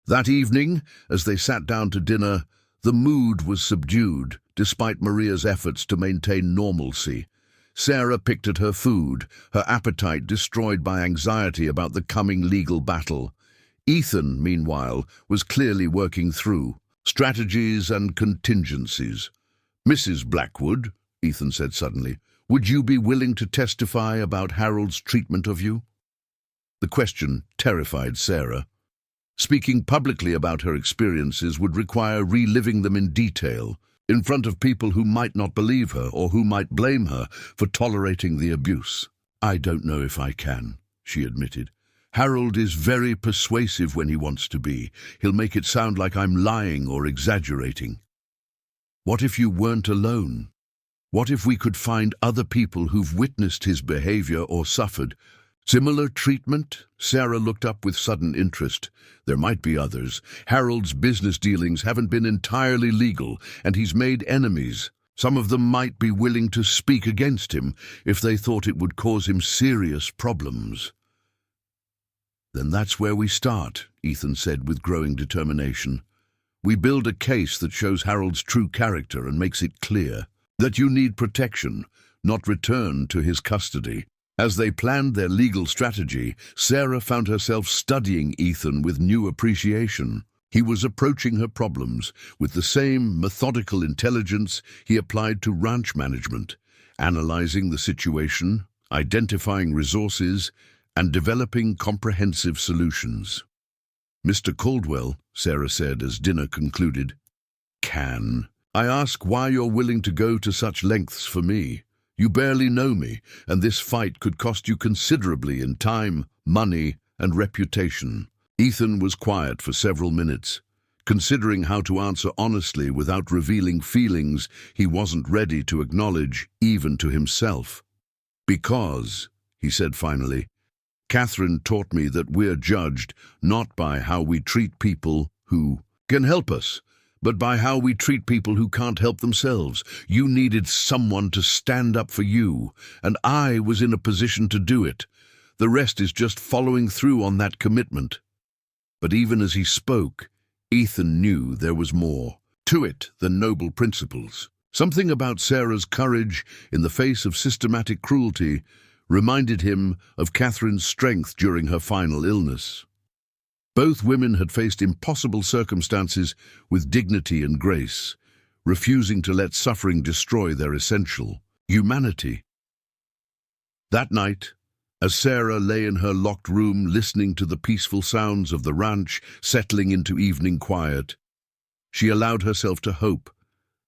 That evening, as they sat down to dinner, the mood was subdued, despite Maria's efforts to maintain normalcy. Sarah picked at her food, her appetite destroyed by anxiety about the coming legal battle. Ethan, meanwhile, was clearly working through strategies and contingencies. "Mrs. Blackwood," Ethan said suddenly, "would you be willing to testify about Harold's treatment of you?" The question terrified Sarah. Speaking publicly about her experiences would require reliving them in detail, in front of people who might not believe her or who might blame her for tolerating the abuse. "I don't know if I can," she admitted. "Harold is very persuasive when he wants to be. He'll make it sound like I'm lying or exaggerating." "What if you weren't alone? What if we could find other people who've witnessed his behavior or suffered similar treatment?" Sarah looked up with sudden interest. "There might be others. Harold's business dealings haven't been entirely legal, and he's made enemies. Some of them might be willing to speak against him if they thought it would cause him serious problems." "Then that's where we start," Ethan said with growing determination. "We build a case that shows Harold's true character and makes it clear that you need protection, not return to his custody." As they planned their legal strategy, Sarah found herself studying Ethan with new appreciation. He was approaching her problems with the same methodical intelligence he applied to ranch management, analyzing the situation, identifying resources, and developing comprehensive solutions. "Mr. Caldwell," Sarah said as dinner concluded, I ask why you're willing to go to such lengths for me? You barely know me, and this fight could cost you considerably in time, money, and reputation." Ethan was quiet for several minutes, considering how to answer honestly without revealing feelings he wasn't ready to acknowledge, even to himself. "Because," he said finally, "Catherine taught me that we're judged not by how we treat people who can help us, but by how we treat people who can't help themselves. You needed someone to stand up for you, and I was in a position to do it. The rest is just following through on that commitment." But even as he spoke, Ethan knew there was more to it than noble principles. Something about Sarah's courage in the face of systematic cruelty reminded him of Catherine's strength during her final illness. Both women had faced impossible circumstances with dignity and grace, refusing to let suffering destroy their essential humanity. That night, as Sarah lay in her locked room listening to the peaceful sounds of the ranch settling into evening quiet, she allowed herself to hope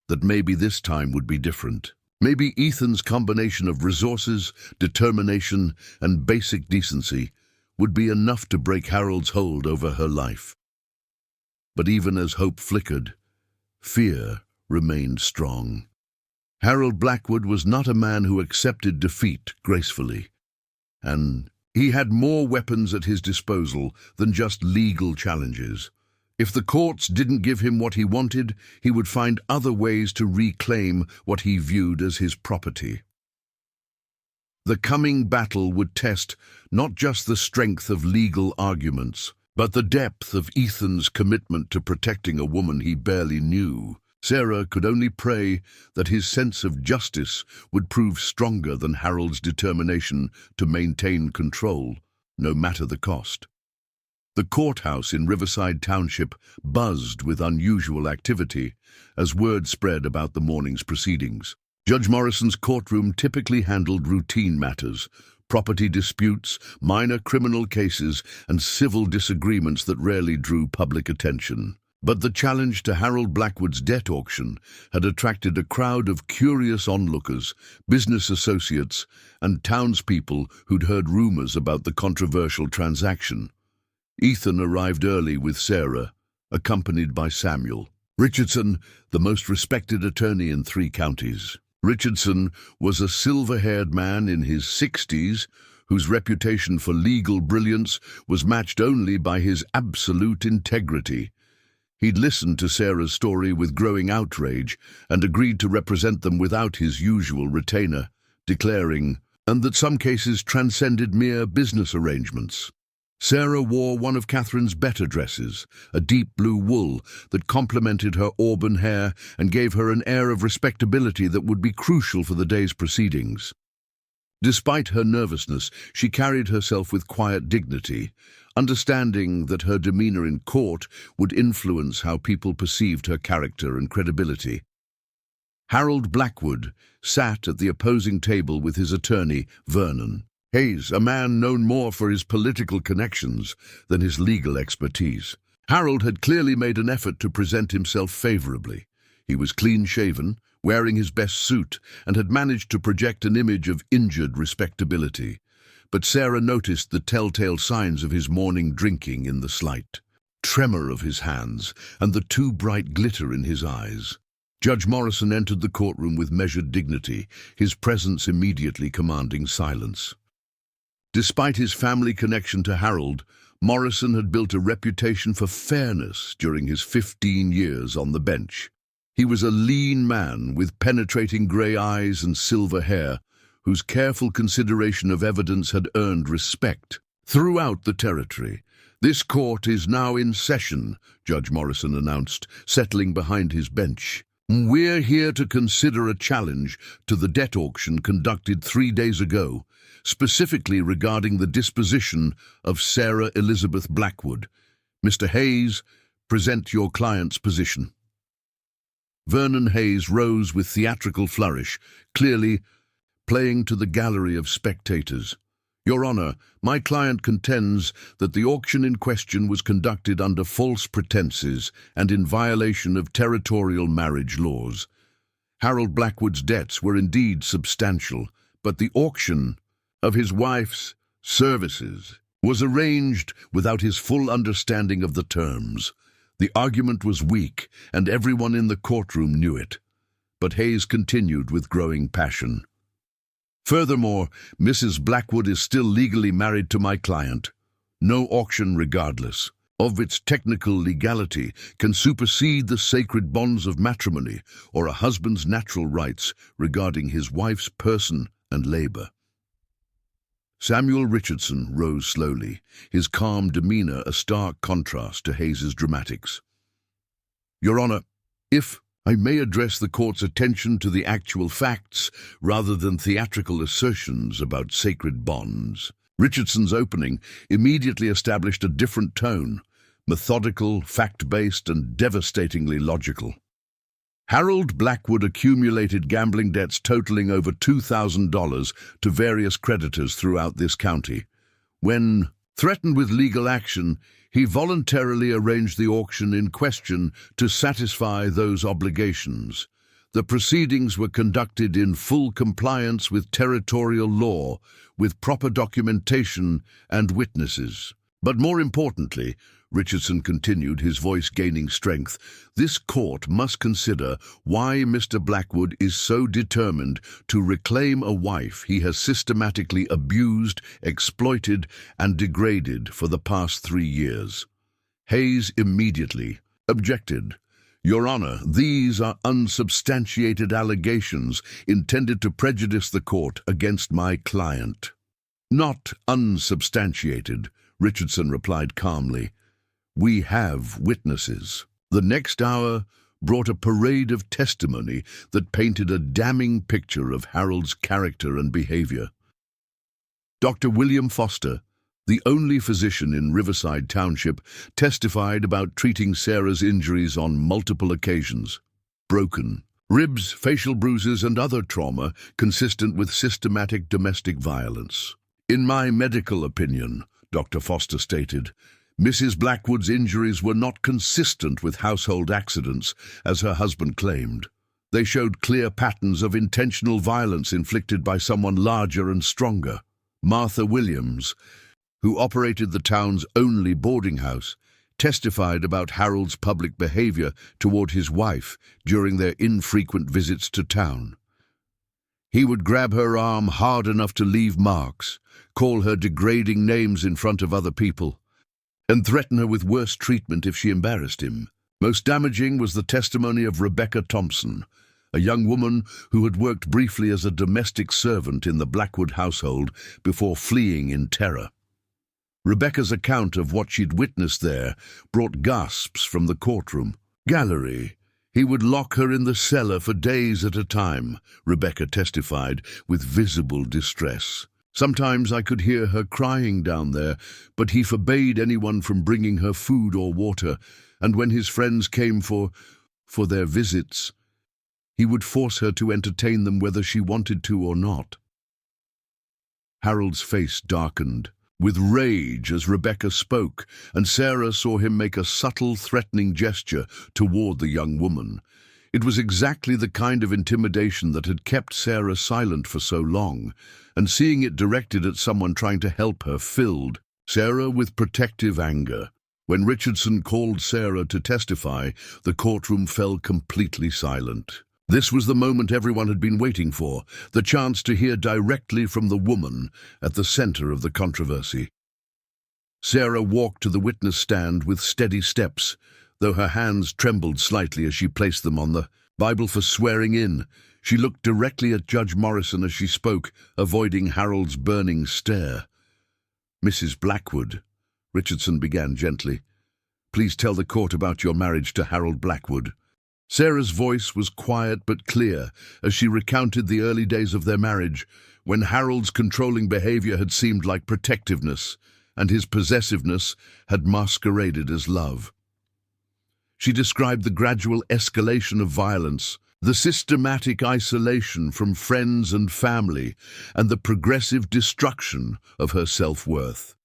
that maybe this time would be different. Maybe Ethan's combination of resources, determination, and basic decency would be enough to break Harold's hold over her life. But even as hope flickered, fear remained strong. Harold Blackwood was not a man who accepted defeat gracefully, and he had more weapons at his disposal than just legal challenges. If the courts didn't give him what he wanted, he would find other ways to reclaim what he viewed as his property. The coming battle would test not just the strength of legal arguments, but the depth of Ethan's commitment to protecting a woman he barely knew. Sarah could only pray that his sense of justice would prove stronger than Harold's determination to maintain control, no matter the cost. The courthouse in Riverside Township buzzed with unusual activity as word spread about the morning's proceedings. Judge Morrison's courtroom typically handled routine matters, property disputes, minor criminal cases, and civil disagreements that rarely drew public attention. But the challenge to Harold Blackwood's debt auction had attracted a crowd of curious onlookers, business associates, and townspeople who'd heard rumors about the controversial transaction. Ethan arrived early with Sarah, accompanied by Samuel Richardson, the most respected attorney in 3 counties. Richardson was a silver-haired man in his 60s whose reputation for legal brilliance was matched only by his absolute integrity. He'd listened to Sarah's story with growing outrage and agreed to represent them without his usual retainer, declaring, and that some cases transcended mere business arrangements. Sarah wore one of Catherine's better dresses, a deep blue wool that complemented her auburn hair and gave her an air of respectability that would be crucial for the day's proceedings. Despite her nervousness, she carried herself with quiet dignity, understanding that her demeanor in court would influence how people perceived her character and credibility. Harold Blackwood sat at the opposing table with his attorney, Vernon Hayes, a man known more for his political connections than his legal expertise. Harold had clearly made an effort to present himself favorably. He was clean-shaven, wearing his best suit, and had managed to project an image of injured respectability. But Sarah noticed the telltale signs of his morning drinking in the slight tremor of his hands and the too bright glitter in his eyes. Judge Morrison entered the courtroom with measured dignity, his presence immediately commanding silence. Despite his family connection to Harold, Morrison had built a reputation for fairness during his 15 years on the bench. He was a lean man with penetrating grey eyes and silver hair, whose careful consideration of evidence had earned respect throughout the territory. "This court is now in session," Judge Morrison announced, settling behind his bench. "We're here to consider a challenge to the debt auction conducted 3 days ago, specifically regarding the disposition of Sarah Elizabeth Blackwood. Mr. Hayes, present your client's position." Vernon Hayes rose with theatrical flourish, clearly playing to the gallery of spectators. "Your Honor, my client contends that the auction in question was conducted under false pretenses and in violation of territorial marriage laws. Harold Blackwood's debts were indeed substantial, but the auction of his wife's services was arranged without his full understanding of the terms. The argument was weak, and everyone in the courtroom knew it. But Hayes continued with growing passion. "Furthermore, Mrs. Blackwood is still legally married to my client. No auction, regardless of its technical legality, can supersede the sacred bonds of matrimony or a husband's natural rights regarding his wife's person and labor." Samuel Richardson rose slowly, his calm demeanor a stark contrast to Hayes's dramatics. "Your Honor, if I may address the court's attention to the actual facts rather than theatrical assertions about sacred bonds." Richardson's opening immediately established a different tone, methodical, fact-based, and devastatingly logical. Harold Blackwood accumulated gambling debts totaling over $2,000 to various creditors throughout this county. When threatened with legal action, he voluntarily arranged the auction in question to satisfy those obligations. The proceedings were conducted in full compliance with territorial law, with proper documentation and witnesses. But more importantly, Richardson continued, his voice gaining strength, this court must consider why Mr. Blackwood is so determined to reclaim a wife he has systematically abused, exploited, and degraded for the past 3 years. Hayes immediately objected. "Your Honor, these are unsubstantiated allegations intended to prejudice the court against my client." "Not unsubstantiated," Richardson replied calmly. "We have witnesses." The next hour brought a parade of testimony that painted a damning picture of Harold's character and behavior. Dr. William Foster, the only physician in Riverside Township, testified about treating Sarah's injuries on multiple occasions. Broken ribs, facial bruises, and other trauma consistent with systematic domestic violence. "In my medical opinion," Dr. Foster stated, Mrs. Blackwood's injuries were not consistent with household accidents, as her husband claimed. They showed clear patterns of intentional violence inflicted by someone larger and stronger. Martha Williams, who operated the town's only boarding house, testified about Harold's public behavior toward his wife during their infrequent visits to town. He would grab her arm hard enough to leave marks, call her degrading names in front of other people, and threaten her with worse treatment if she embarrassed him. Most damaging was the testimony of Rebecca Thompson, a young woman who had worked briefly as a domestic servant in the Blackwood household before fleeing in terror. Rebecca's account of what she'd witnessed there brought gasps from the courtroom. Gallery. He would lock her in the cellar for days at a time, Rebecca testified, with visible distress. Sometimes I could hear her crying down there, but he forbade anyone from bringing her food or water, and when his friends came for their visits, he would force her to entertain them whether she wanted to or not. Harold's face darkened with rage as Rebecca spoke, and Sarah saw him make a subtle, threatening gesture toward the young woman. It was exactly the kind of intimidation that had kept Sarah silent for so long, and seeing it directed at someone trying to help her filled Sarah with protective anger. When Richardson called Sarah to testify, the courtroom fell completely silent. This was the moment everyone had been waiting for, the chance to hear directly from the woman at the center of the controversy. Sarah walked to the witness stand with steady steps, though her hands trembled slightly as she placed them on the Bible for swearing in. She looked directly at Judge Morrison as she spoke, avoiding Harold's burning stare. "Mrs. Blackwood," Richardson began gently, "please tell the court about your marriage to Harold Blackwood." Sarah's voice was quiet but clear as she recounted the early days of their marriage, when Harold's controlling behavior had seemed like protectiveness, and his possessiveness had masqueraded as love. She described the gradual escalation of violence, the systematic isolation from friends and family, and the progressive destruction of her self-worth.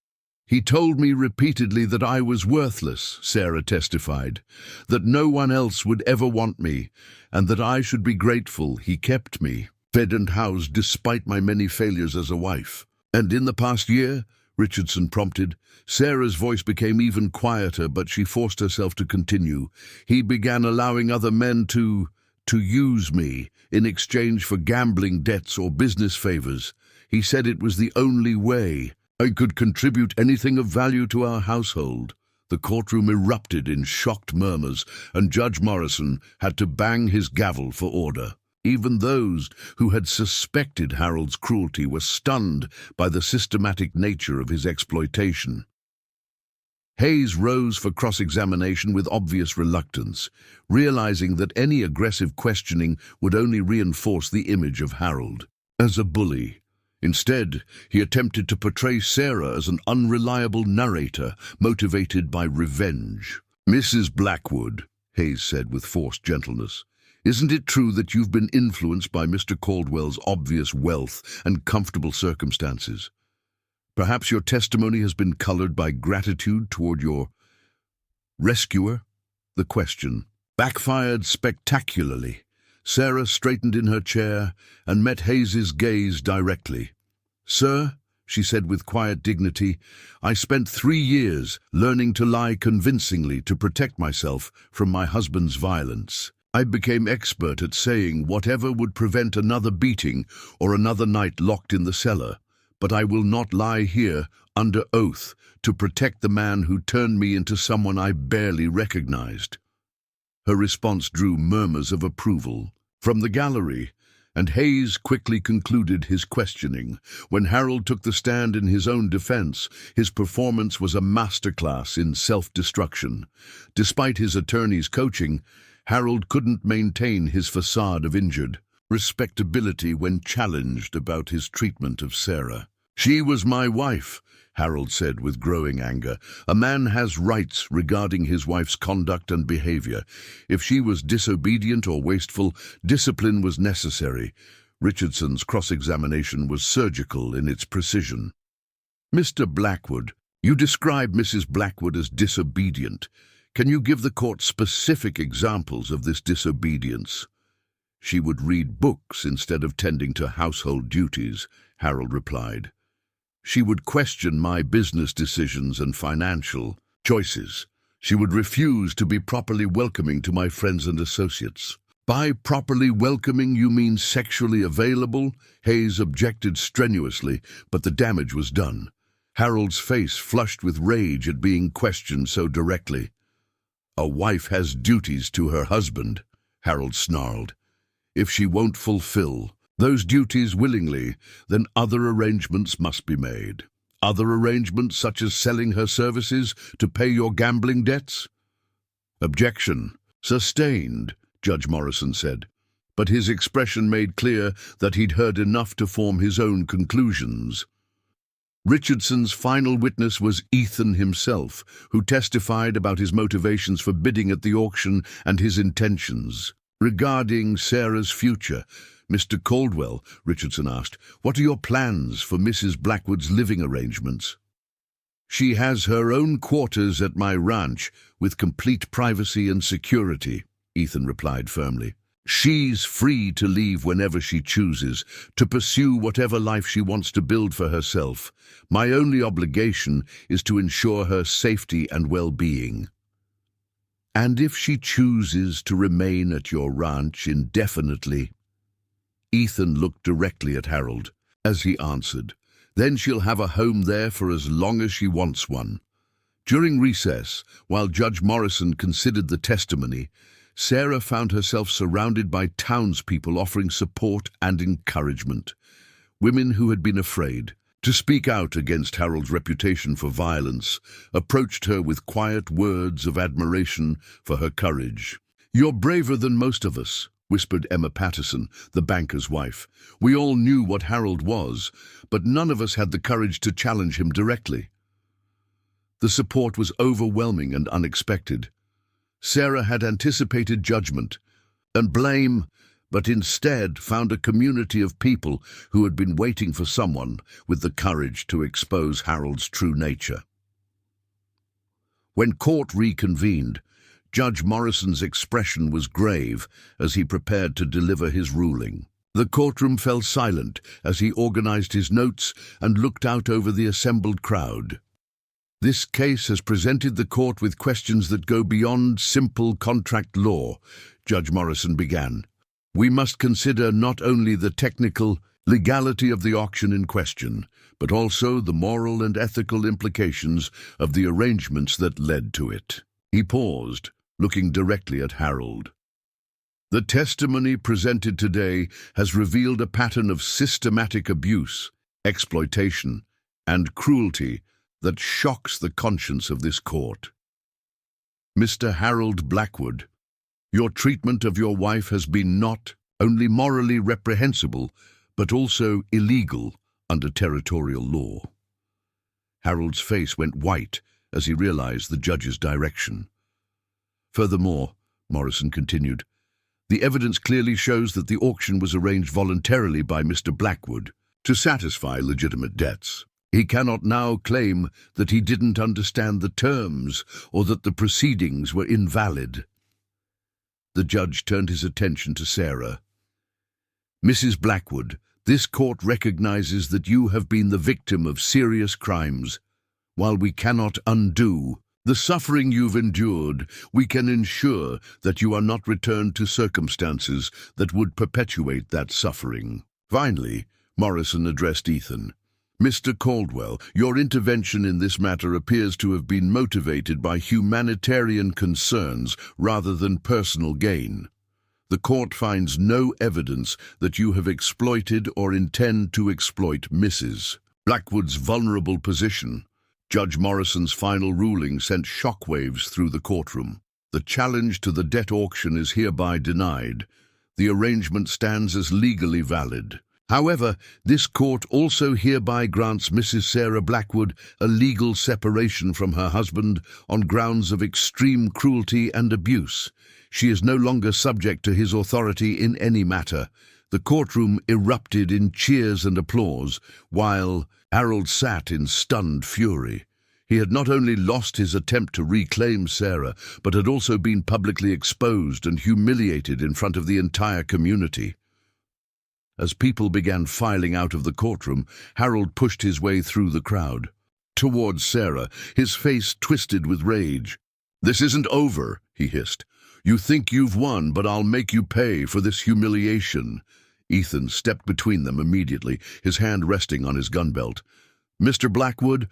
"He told me repeatedly that I was worthless," Sarah testified, "that no one else would ever want me, and that I should be grateful he kept me, fed and housed despite my many failures as a wife." "And in the past year," Richardson prompted. Sarah's voice became even quieter, but she forced herself to continue. "He began allowing other men to use me in exchange for gambling debts or business favors. He said it was the only way I could contribute anything of value to our household." The courtroom erupted in shocked murmurs, and Judge Morrison had to bang his gavel for order. Even those who had suspected Harold's cruelty were stunned by the systematic nature of his exploitation. Hayes rose for cross-examination with obvious reluctance, realizing that any aggressive questioning would only reinforce the image of Harold as a bully. Instead, he attempted to portray Sarah as an unreliable narrator motivated by revenge. "Mrs. Blackwood," Hayes said with forced gentleness, "isn't it true that you've been influenced by Mr. Caldwell's obvious wealth and comfortable circumstances? Perhaps your testimony has been colored by gratitude toward your rescuer?" The question backfired spectacularly. Sarah straightened in her chair and met Hayes's gaze directly. "Sir," she said with quiet dignity, "I spent 3 years learning to lie convincingly to protect myself from my husband's violence. I became expert at saying whatever would prevent another beating or another night locked in the cellar, but I will not lie here under oath to protect the man who turned me into someone I barely recognized." Her response drew murmurs of approval from the gallery, and Hayes quickly concluded his questioning. When Harold took the stand in his own defense, his performance was a masterclass in self-destruction. Despite his attorney's coaching, Harold couldn't maintain his facade of injured respectability when challenged about his treatment of Sarah. "She was my wife," Harold said with growing anger. "A man has rights regarding his wife's conduct and behavior. If she was disobedient or wasteful, discipline was necessary." Richardson's cross-examination was surgical in its precision. "Mr. Blackwood, You describe Mrs. Blackwood as disobedient. Can you give the court specific examples of this disobedience? She would read books instead of tending to household duties, Harold replied. She would question my business decisions and financial choices. She would refuse to be properly welcoming to my friends and associates. By properly welcoming, you mean sexually available? Hayes objected strenuously, but the damage was done. Harold's face flushed with rage at being questioned so directly. A wife has duties to her husband, Harold snarled. If she won't fulfill those duties willingly, then other arrangements must be made. Other arrangements such as selling her services to pay your gambling debts? Objection. Sustained, Judge Morrison said, but his expression made clear that he'd heard enough to form his own conclusions. Richardson's final witness was Ethan himself, who testified about his motivations for bidding at the auction and his intentions. Regarding Sarah's future, Mr. Caldwell, Richardson asked, what are your plans for Mrs. Blackwood's living arrangements? She has her own quarters at my ranch, with complete privacy and security, Ethan replied firmly. She's free to leave whenever she chooses, to pursue whatever life she wants to build for herself. My only obligation is to ensure her safety and well-being. And if she chooses to remain at your ranch indefinitely? Ethan looked directly at Harold as he answered, then she'll have a home there for as long as she wants one. During recess, while Judge Morrison considered the testimony, Sarah found herself surrounded by townspeople offering support and encouragement. Women who had been afraid to speak out against Harold's reputation for violence approached her with quiet words of admiration for her courage. You're braver than most of us, whispered Emma Patterson, the banker's wife. We all knew what Harold was, but none of us had the courage to challenge him directly. The support was overwhelming and unexpected. Sarah had anticipated judgment and blame, but instead found a community of people who had been waiting for someone with the courage to expose Harold's true nature. When court reconvened, Judge Morrison's expression was grave as he prepared to deliver his ruling. The courtroom fell silent as he organized his notes and looked out over the assembled crowd. This case has presented the court with questions that go beyond simple contract law, Judge Morrison began. We must consider not only the technical legality of the auction in question, but also the moral and ethical implications of the arrangements that led to it. He paused, looking directly at Harold. The testimony presented today has revealed a pattern of systematic abuse, exploitation, and cruelty that shocks the conscience of this court. Mr. Harold Blackwood, your treatment of your wife has been not only morally reprehensible, but also illegal under territorial law. Harold's face went white as he realized the judge's direction. Furthermore, Morrison continued, the evidence clearly shows that the auction was arranged voluntarily by Mr. Blackwood to satisfy legitimate debts. He cannot now claim that he didn't understand the terms or that the proceedings were invalid. The judge turned his attention to Sarah. Mrs. Blackwood, this court recognizes that you have been the victim of serious crimes. While we cannot undo the suffering you've endured, we can ensure that you are not returned to circumstances that would perpetuate that suffering. Finally, Morrison addressed Ethan. Mr. Caldwell, your intervention in this matter appears to have been motivated by humanitarian concerns rather than personal gain. The court finds no evidence that you have exploited or intend to exploit Mrs. Blackwood's vulnerable position. Judge Morrison's final ruling sent shockwaves through the courtroom. The challenge to the debt auction is hereby denied. The arrangement stands as legally valid. However, this court also hereby grants Mrs. Sarah Blackwood a legal separation from her husband on grounds of extreme cruelty and abuse. She is no longer subject to his authority in any matter. The courtroom erupted in cheers and applause, while Harold sat in stunned fury. He had not only lost his attempt to reclaim Sarah, but had also been publicly exposed and humiliated in front of the entire community. As people began filing out of the courtroom, Harold pushed his way through the crowd. Towards Sarah, his face twisted with rage. "This isn't over," he hissed. "You think you've won, but I'll make you pay for this humiliation." Ethan stepped between them immediately, his hand resting on his gun belt. "Mr. Blackwood,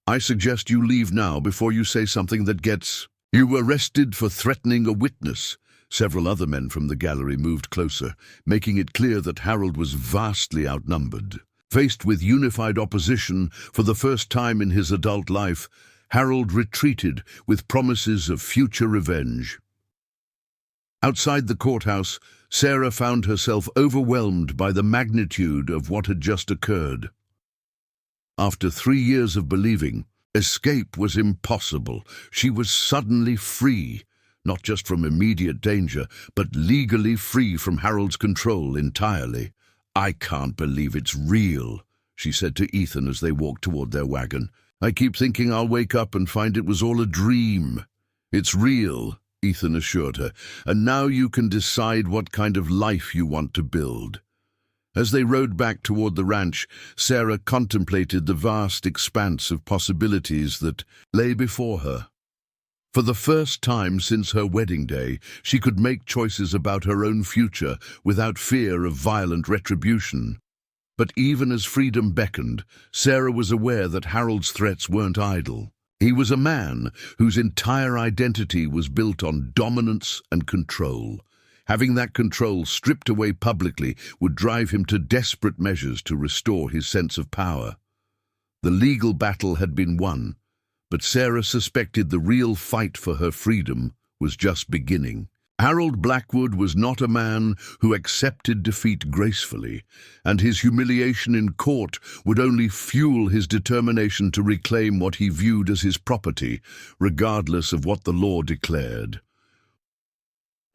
I suggest you leave now before you say something that gets you arrested for threatening a witness." Several other men from the gallery moved closer, making it clear that Harold was vastly outnumbered. Faced with unified opposition for the first time in his adult life, Harold retreated with promises of future revenge. Outside the courthouse, Sarah found herself overwhelmed by the magnitude of what had just occurred. After 3 years of believing escape was impossible, she was suddenly free, not just from immediate danger, but legally free from Harold's control entirely. "I can't believe it's real," she said to Ethan as they walked toward their wagon. "I keep thinking I'll wake up and find it was all a dream." "It's real," Ethan assured her, "and now you can decide what kind of life you want to build." As they rode back toward the ranch, Sarah contemplated the vast expanse of possibilities that lay before her. For the first time since her wedding day, she could make choices about her own future without fear of violent retribution. But even as freedom beckoned, Sarah was aware that Harold's threats weren't idle. He was a man whose entire identity was built on dominance and control. Having that control stripped away publicly would drive him to desperate measures to restore his sense of power. The legal battle had been won, but Sarah suspected the real fight for her freedom was just beginning. Harold Blackwood was not a man who accepted defeat gracefully, and his humiliation in court would only fuel his determination to reclaim what he viewed as his property, regardless of what the law declared.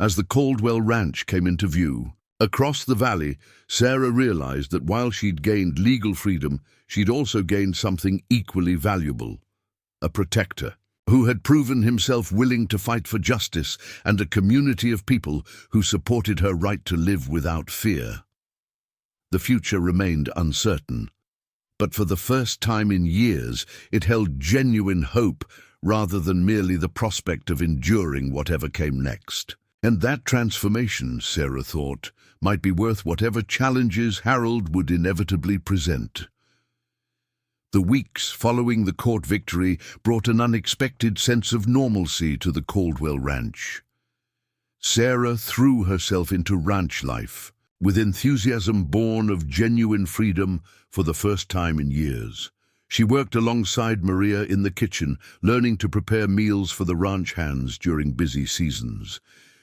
As the Caldwell Ranch came into view, across the valley, Sarah realized that while she'd gained legal freedom, she'd also gained something equally valuable: a protector who had proven himself willing to fight for justice, and a community of people who supported her right to live without fear. The future remained uncertain, but for the first time in years, it held genuine hope rather than merely the prospect of enduring whatever came next. And that transformation, Sarah thought, might be worth whatever challenges Harold would inevitably present. The weeks following the court victory brought an unexpected sense of normalcy to the Caldwell Ranch. Sarah threw herself into ranch life, with enthusiasm born of genuine freedom for the first time in years. She worked alongside Maria in the kitchen, learning to prepare meals for the ranch hands during busy seasons.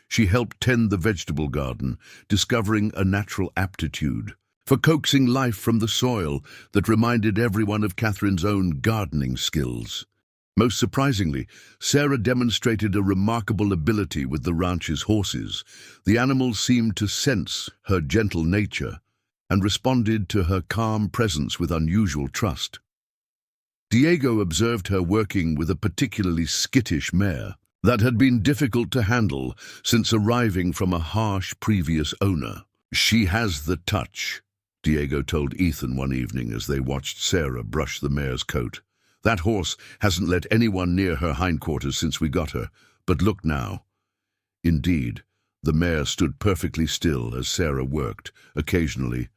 She helped tend the vegetable garden, discovering a natural aptitude for coaxing life from the soil that reminded everyone of Catherine's own gardening skills. Most surprisingly, Sarah demonstrated a remarkable ability with the ranch's horses. The animals seemed to sense her gentle nature and responded to her calm presence with unusual trust. Diego observed her working with a particularly skittish mare that had been difficult to handle since arriving from a harsh previous owner. "She has the touch," Diego told Ethan one evening as they watched Sarah brush the mare's coat. "That horse hasn't let anyone near her hindquarters since we got her, but look now." Indeed, the mare stood perfectly still as Sarah worked, occasionally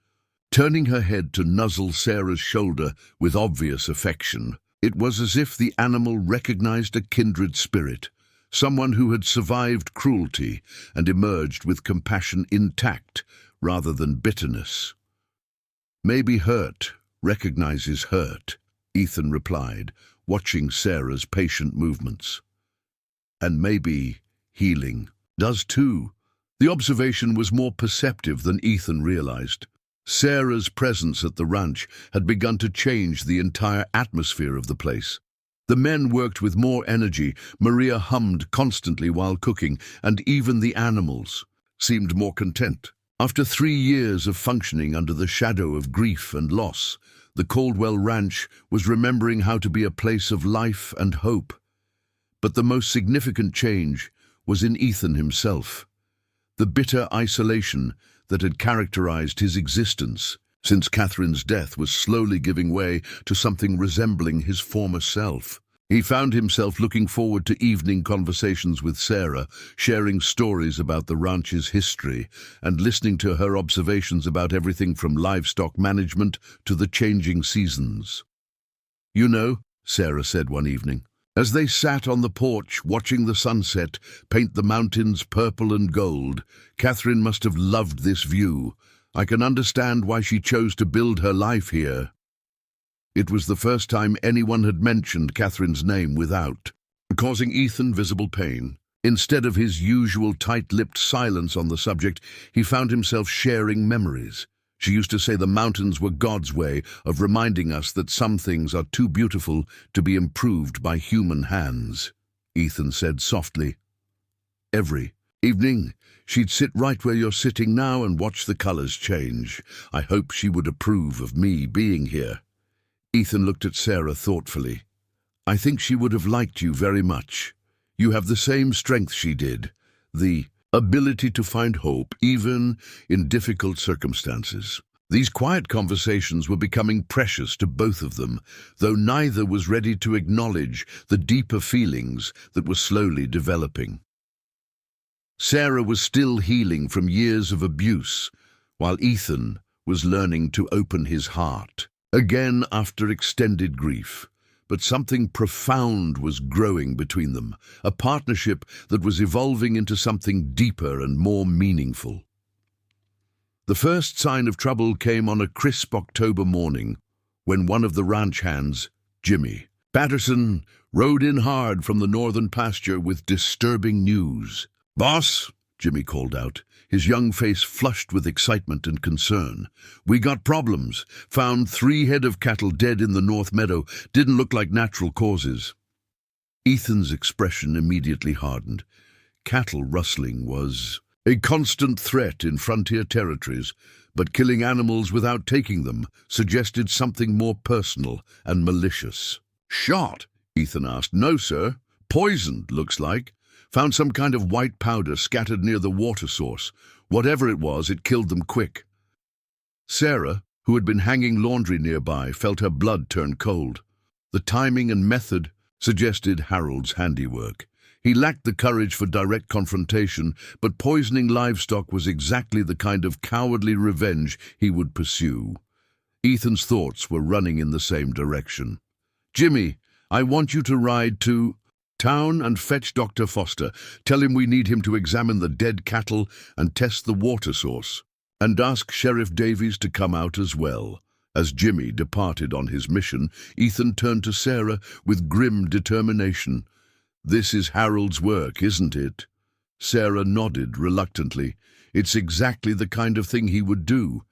turning her head to nuzzle Sarah's shoulder with obvious affection. It was as if the animal recognized a kindred spirit, someone who had survived cruelty and emerged with compassion intact rather than bitterness. "Maybe hurt recognizes hurt," Ethan replied, watching Sarah's patient movements. "And maybe healing does too." The observation was more perceptive than Ethan realized. Sarah's presence at the ranch had begun to change the entire atmosphere of the place. The men worked with more energy, Maria hummed constantly while cooking, and even the animals seemed more content. After 3 years of functioning under the shadow of grief and loss, the Caldwell Ranch was remembering how to be a place of life and hope. But the most significant change was in Ethan himself. The bitter isolation that had characterized his existence since Catherine's death was slowly giving way to something resembling his former self. He found himself looking forward to evening conversations with Sarah, sharing stories about the ranch's history and listening to her observations about everything from livestock management to the changing seasons. "You know," Sarah said one evening, as they sat on the porch watching the sunset paint the mountains purple and gold, "Catherine must have loved this view. I can understand why she chose to build her life here." It was the first time anyone had mentioned Catherine's name without, causing Ethan visible pain. Instead of his usual tight-lipped silence on the subject, he found himself sharing memories. "She used to say the mountains were God's way of reminding us that some things are too beautiful to be improved by human hands," Ethan said softly. "Every evening, she'd sit right where you're sitting now and watch the colors change. I hope she would approve of me being here." Ethan looked at Sarah thoughtfully. "I think she would have liked you very much. You have the same strength she did, the ability to find hope even in difficult circumstances." These quiet conversations were becoming precious to both of them, though neither was ready to acknowledge the deeper feelings that were slowly developing. Sarah was still healing from years of abuse, while Ethan was learning to open his heart again after extended grief. But something profound was growing between them, a partnership that was evolving into something deeper and more meaningful. The first sign of trouble came on a crisp October morning when one of the ranch hands, Jimmy Patterson, rode in hard from the northern pasture with disturbing news. "Boss," Jimmy called out, his young face flushed with excitement and concern. "We got problems. Found 3 head of cattle dead in the North Meadow. Didn't look like natural causes." Ethan's expression immediately hardened. Cattle rustling was a constant threat in frontier territories, but killing animals without taking them suggested something more personal and malicious. "Shot?" Ethan asked. "No, sir. Poisoned, looks like. Found some kind of white powder scattered near the water source. Whatever it was, it killed them quick." Sarah, who had been hanging laundry nearby, felt her blood turn cold. The timing and method suggested Harold's handiwork. He lacked the courage for direct confrontation, but poisoning livestock was exactly the kind of cowardly revenge he would pursue. Ethan's thoughts were running in the same direction. "Jimmy, I want you to ride to town and fetch Dr. Foster. Tell him we need him to examine the dead cattle and test the water source. And ask Sheriff Davies to come out as well." As Jimmy departed on his mission, Ethan turned to Sarah with grim determination. "This is Harold's work, isn't it?" Sarah nodded reluctantly. "It's exactly the kind of thing he would do.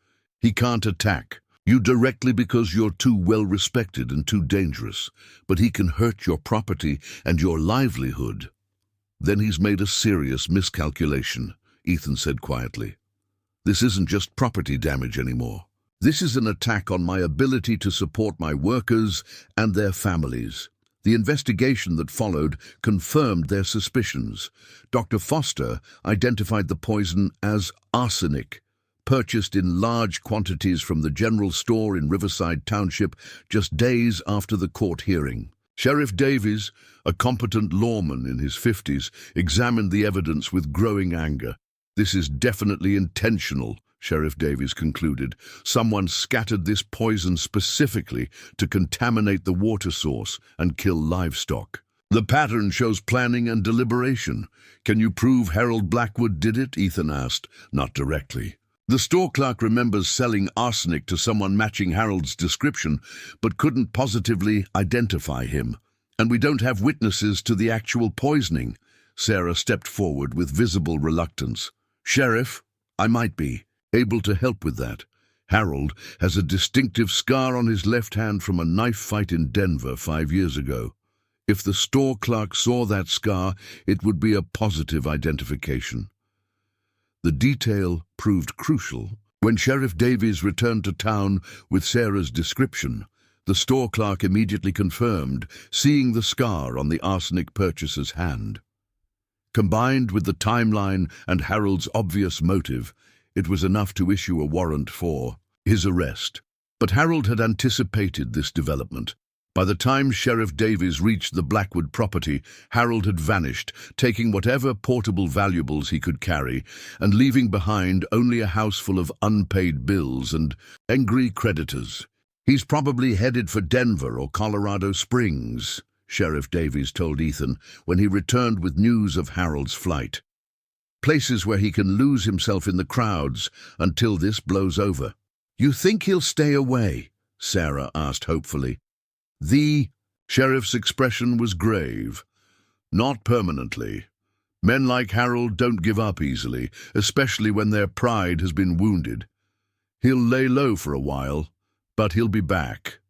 He can't attack you directly because you're too well respected and too dangerous, but he can hurt your property and your livelihood." "Then he's made a serious miscalculation," Ethan said quietly. "This isn't just property damage anymore. This is an attack on my ability to support my workers and their families." The investigation that followed confirmed their suspicions. Dr. Foster identified the poison as arsenic, purchased in large quantities from the general store in Riverside Township just days after the court hearing. Sheriff Davies, a competent lawman in his 50s, examined the evidence with growing anger. "This is definitely intentional," Sheriff Davies concluded. "Someone scattered this poison specifically to contaminate the water source and kill livestock. The pattern shows planning and deliberation." "Can you prove Harold Blackwood did it?" Ethan asked. "Not directly. The store clerk remembers selling arsenic to someone matching Harold's description, but couldn't positively identify him. And we don't have witnesses to the actual poisoning." Sarah stepped forward with visible reluctance. "Sheriff, I might be able to help with that. Harold has a distinctive scar on his left hand from a knife fight in Denver 5 years ago. If the store clerk saw that scar, it would be a positive identification." The detail proved crucial. When Sheriff Davies returned to town with Sarah's description, the store clerk immediately confirmed, seeing the scar on the arsenic purchaser's hand. Combined with the timeline and Harold's obvious motive, it was enough to issue a warrant for his arrest. But Harold had anticipated this development. By the time Sheriff Davies reached the Blackwood property, Harold had vanished, taking whatever portable valuables he could carry, and leaving behind only a house full of unpaid bills and angry creditors. "He's probably headed for Denver or Colorado Springs," Sheriff Davies told Ethan when he returned with news of Harold's flight. "Places where he can lose himself in the crowds until this blows over." "You think he'll stay away?" Sarah asked hopefully. The sheriff's expression was grave. "Not permanently. Men like Harold don't give up easily, especially when their pride has been wounded. He'll lay low for a while, but he'll be back."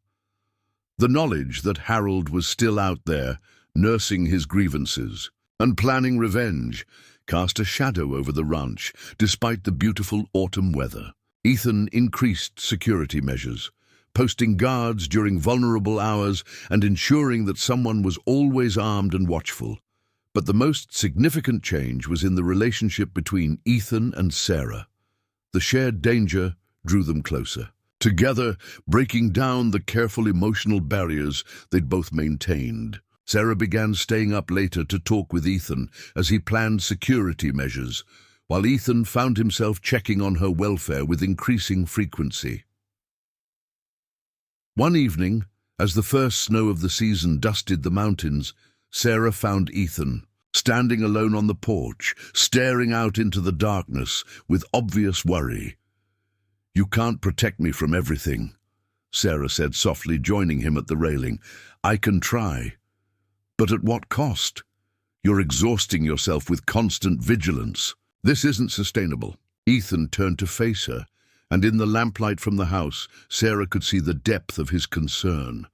The knowledge that Harold was still out there, nursing his grievances and planning revenge, cast a shadow over the ranch, despite the beautiful autumn weather. Ethan increased security measures, posting guards during vulnerable hours and ensuring that someone was always armed and watchful. But the most significant change was in the relationship between Ethan and Sarah. The shared danger drew them closer, together breaking down the careful emotional barriers they'd both maintained. Sarah began staying up later to talk with Ethan as he planned security measures, while Ethan found himself checking on her welfare with increasing frequency. One evening, as the first snow of the season dusted the mountains, Sarah found Ethan, standing alone on the porch, staring out into the darkness with obvious worry. "You can't protect me from everything," Sarah said softly, joining him at the railing. "I can try. But at what cost? You're exhausting yourself with constant vigilance. This isn't sustainable." Ethan turned to face her, and in the lamplight from the house, Sarah could see the depth of his concern.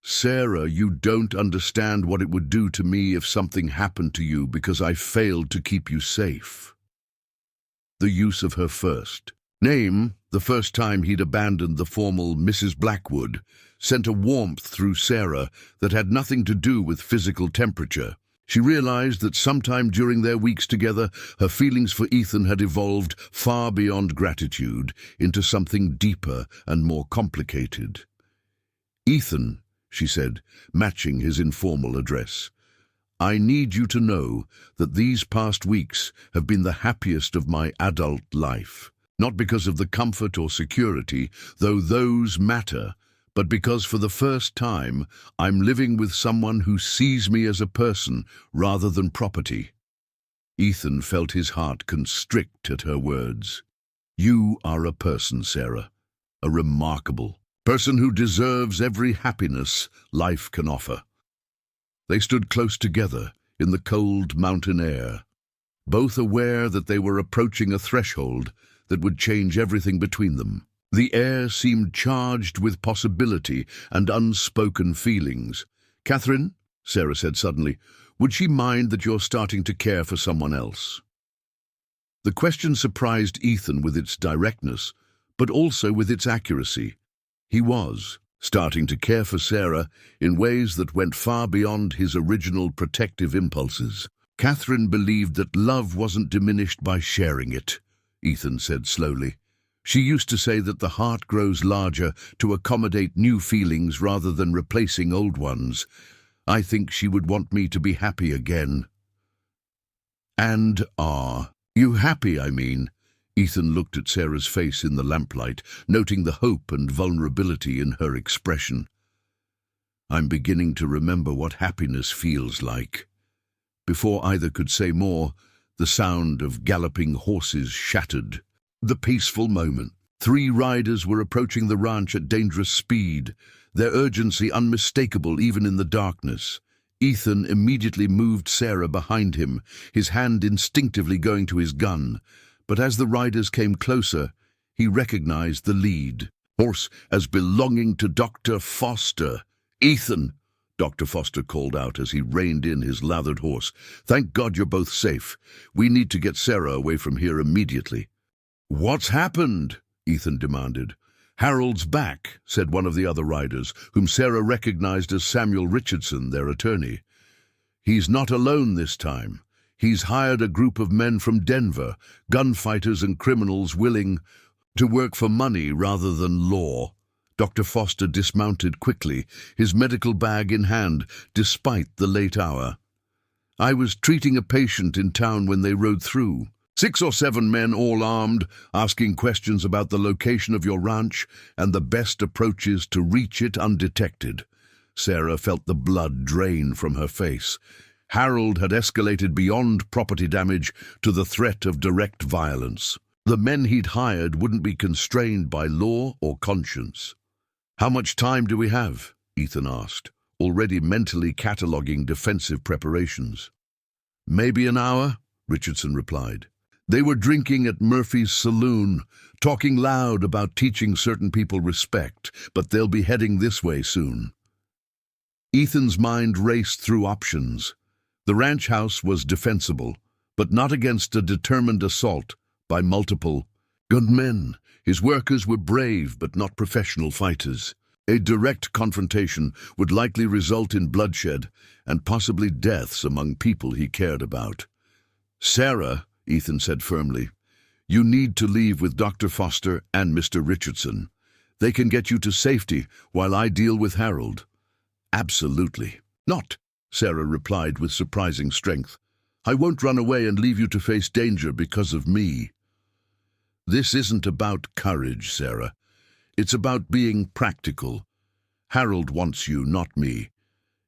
"Sarah, you don't understand what it would do to me if something happened to you because I failed to keep you safe." The use of her first name, the first time he'd abandoned the formal Mrs. Blackwood, sent a warmth through Sarah that had nothing to do with physical temperature. She realized that sometime during their weeks together, her feelings for Ethan had evolved far beyond gratitude into something deeper and more complicated. "Ethan," she said, matching his informal address, "I need you to know that these past weeks have been the happiest of my adult life. Not because of the comfort or security, though those matter, but because for the first time I'm living with someone who sees me as a person rather than property." Ethan felt his heart constrict at her words. "You are a person, Sarah, a remarkable person who deserves every happiness life can offer." They stood close together in the cold mountain air, both aware that they were approaching a threshold that would change everything between them. The air seemed charged with possibility and unspoken feelings. "Catherine," Sarah said suddenly, "would she mind that you're starting to care for someone else?" The question surprised Ethan with its directness, but also with its accuracy. He was starting to care for Sarah in ways that went far beyond his original protective impulses. "Catherine believed that love wasn't diminished by sharing it," Ethan said slowly. "She used to say that the heart grows larger to accommodate new feelings rather than replacing old ones. I think she would want me to be happy again." "And are you happy, I mean?" Ethan looked at Sarah's face in the lamplight, noting the hope and vulnerability in her expression. "I'm beginning to remember what happiness feels like." Before either could say more, the sound of galloping horses shattered the peaceful moment. 3 riders were approaching the ranch at dangerous speed, their urgency unmistakable even in the darkness. Ethan immediately moved Sarah behind him, his hand instinctively going to his gun. But as the riders came closer, he recognized the lead horse as belonging to Dr. Foster. "Ethan, Dr. Foster called out as he reined in his lathered horse. "Thank God you're both safe. We need to get Sarah away from here immediately." "What's happened?" Ethan demanded. "Harold's back," said one of the other riders, whom Sarah recognized as Samuel Richardson, their attorney. "He's not alone this time. He's hired a group of men from Denver, gunfighters and criminals willing to work for money rather than law." Dr. Foster dismounted quickly, his medical bag in hand, despite the late hour. "I was treating a patient in town when they rode through. 6 or 7 men, all armed, asking questions about the location of your ranch and the best approaches to reach it undetected." Sarah felt the blood drain from her face. Harold had escalated beyond property damage to the threat of direct violence. The men he'd hired wouldn't be constrained by law or conscience. "How much time do we have?" Ethan asked, already mentally cataloguing defensive preparations. "Maybe an hour," Richardson replied. "They were drinking at Murphy's saloon, talking loud about teaching certain people respect, but they'll be heading this way soon." Ethan's mind raced through options. The ranch house was defensible, but not against a determined assault by multiple gunmen. His workers were brave but not professional fighters. A direct confrontation would likely result in bloodshed and possibly deaths among people he cared about. "Sarah," Ethan said firmly, "you need to leave with Dr. Foster and Mr. Richardson. They can get you to safety while I deal with Harold." "Absolutely not," Sarah replied with surprising strength. "I won't run away and leave you to face danger because of me." "This isn't about courage, Sarah. It's about being practical. Harold wants you, not me.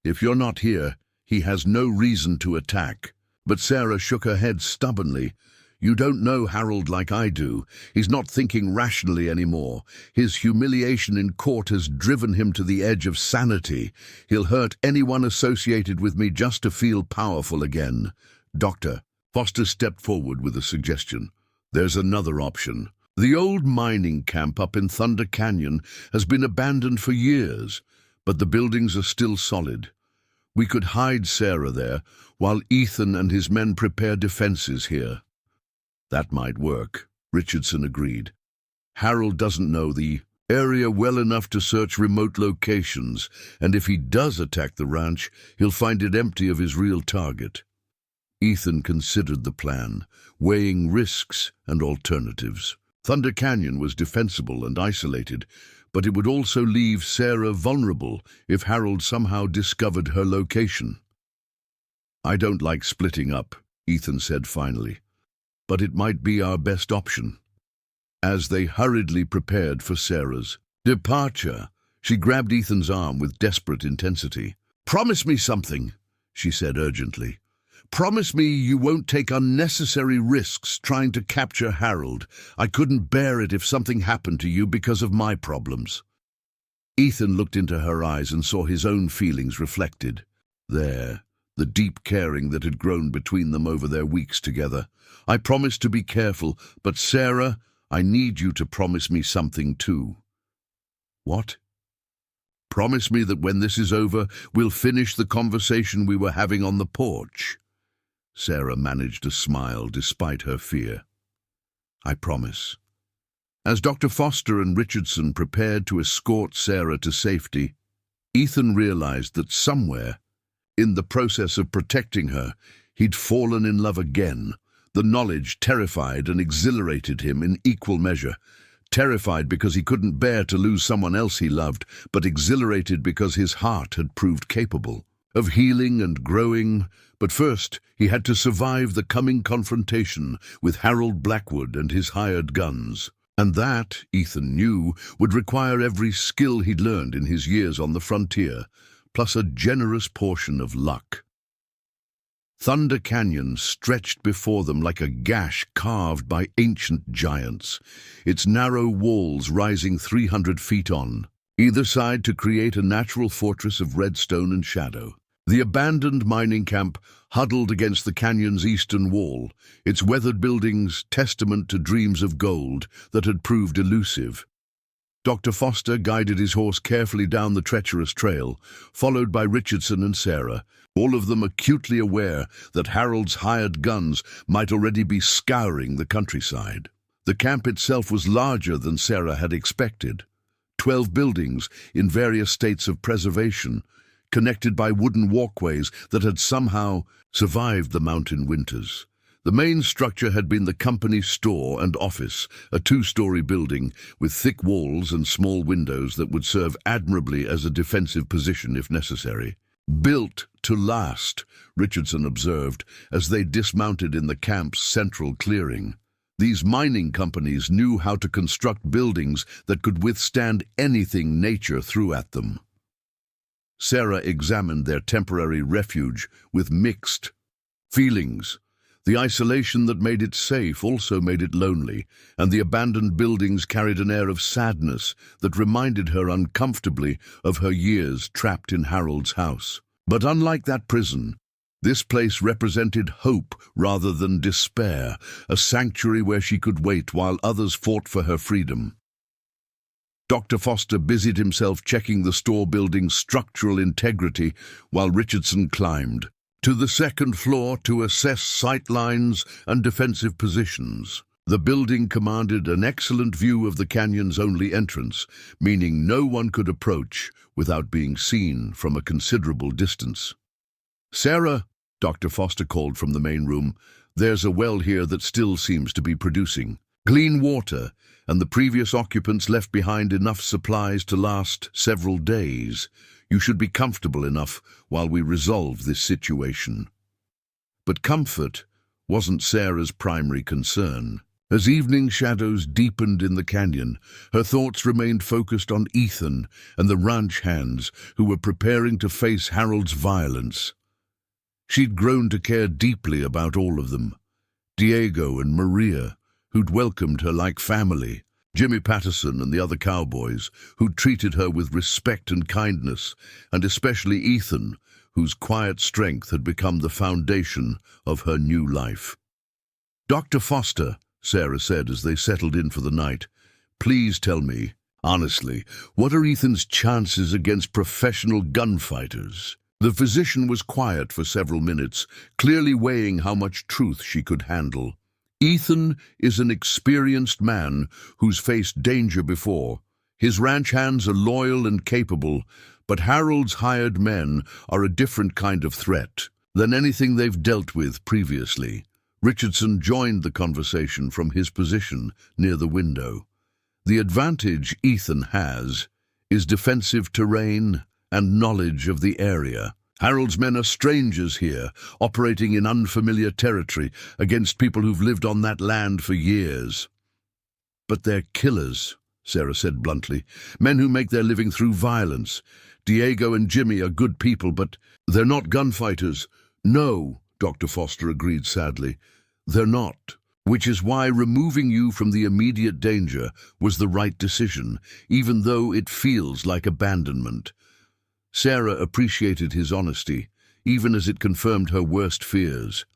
If you're not here, he has no reason to attack." But Sarah shook her head stubbornly. "You don't know Harold like I do. He's not thinking rationally anymore. His humiliation in court has driven him to the edge of sanity. He'll hurt anyone associated with me just to feel powerful again." "Doctor," Foster stepped forward with a suggestion. "There's another option. The old mining camp up in Thunder Canyon has been abandoned for years, but the buildings are still solid. We could hide Sarah there while Ethan and his men prepare defenses here." "That might work," Richardson agreed. "Harold doesn't know the area well enough to search remote locations, and if he does attack the ranch, he'll find it empty of his real target." Ethan considered the plan, weighing risks and alternatives. Thunder Canyon was defensible and isolated, but it would also leave Sarah vulnerable if Harold somehow discovered her location. "I don't like splitting up," Ethan said finally, "but it might be our best option." As they hurriedly prepared for Sarah's departure, she grabbed Ethan's arm with desperate intensity. "Promise me something," she said urgently. "Promise me you won't take unnecessary risks trying to capture Harold. I couldn't bear it if something happened to you because of my problems." Ethan looked into her eyes and saw his own feelings reflected. There, the deep caring that had grown between them over their weeks together. "I promise to be careful, but Sarah, I need you to promise me something too." "What?" "Promise me that when this is over, we'll finish the conversation we were having on the porch." Sarah managed a smile despite her fear. "I promise." As Dr. Foster and Richardson prepared to escort Sarah to safety, Ethan realized that somewhere, in the process of protecting her, he'd fallen in love again. The knowledge terrified and exhilarated him in equal measure. Terrified because he couldn't bear to lose someone else he loved, but exhilarated because his heart had proved capable of healing and growing. But first, he had to survive the coming confrontation with Harold Blackwood and his hired guns. And that, Ethan knew, would require every skill he'd learned in his years on the frontier, plus a generous portion of luck. Thunder Canyon stretched before them like a gash carved by ancient giants, its narrow walls rising 300 feet on either side to create a natural fortress of redstone and shadow. The abandoned mining camp huddled against the canyon's eastern wall, its weathered buildings testament to dreams of gold that had proved elusive. Dr. Foster guided his horse carefully down the treacherous trail, followed by Richardson and Sarah, all of them acutely aware that Harold's hired guns might already be scouring the countryside. The camp itself was larger than Sarah had expected. 12 buildings in various states of preservation, connected by wooden walkways that had somehow survived the mountain winters. The main structure had been the company store and office, a 2-story building with thick walls and small windows that would serve admirably as a defensive position if necessary. "Built to last," Richardson observed as they dismounted in the camp's central clearing. These mining companies knew how to construct buildings that could withstand anything nature threw at them. Sarah examined their temporary refuge with mixed feelings. The isolation that made it safe also made it lonely, and the abandoned buildings carried an air of sadness that reminded her uncomfortably of her years trapped in Harold's house. But unlike that prison, this place represented hope rather than despair, a sanctuary where she could wait while others fought for her freedom. Dr. Foster busied himself checking the store building's structural integrity while Richardson climbed to the second floor to assess sight lines and defensive positions. The building commanded an excellent view of the canyon's only entrance, meaning no one could approach without being seen from a considerable distance. "Sarah," Dr. Foster called from the main room, "there's a well here that still seems to be producing clean water, and the previous occupants left behind enough supplies to last several days. You should be comfortable enough while we resolve this situation." But comfort wasn't Sarah's primary concern. As evening shadows deepened in the canyon, her thoughts remained focused on Ethan and the ranch hands who were preparing to face Harold's violence. She'd grown to care deeply about all of them. Diego and Maria, who'd welcomed her like family, Jimmy Patterson and the other cowboys, who'd treated her with respect and kindness, and especially Ethan, whose quiet strength had become the foundation of her new life. "Dr. Foster," Sarah said as they settled in for the night, "please tell me, honestly, what are Ethan's chances against professional gunfighters?" The physician was quiet for several minutes, clearly weighing how much truth she could handle. "Ethan is an experienced man who's faced danger before. His ranch hands are loyal and capable, but Harold's hired men are a different kind of threat than anything they've dealt with previously." Richardson joined the conversation from his position near the window. "The advantage Ethan has is defensive terrain and knowledge of the area. Harold's men are strangers here, operating in unfamiliar territory against people who've lived on that land for years." "But they're killers," Sarah said bluntly. "Men who make their living through violence. Diego and Jimmy are good people, but they're not gunfighters." "No," Dr. Foster agreed sadly, "they're not. Which is why removing you from the immediate danger was the right decision, even though it feels like abandonment." Sarah appreciated his honesty, even as it confirmed her worst fears.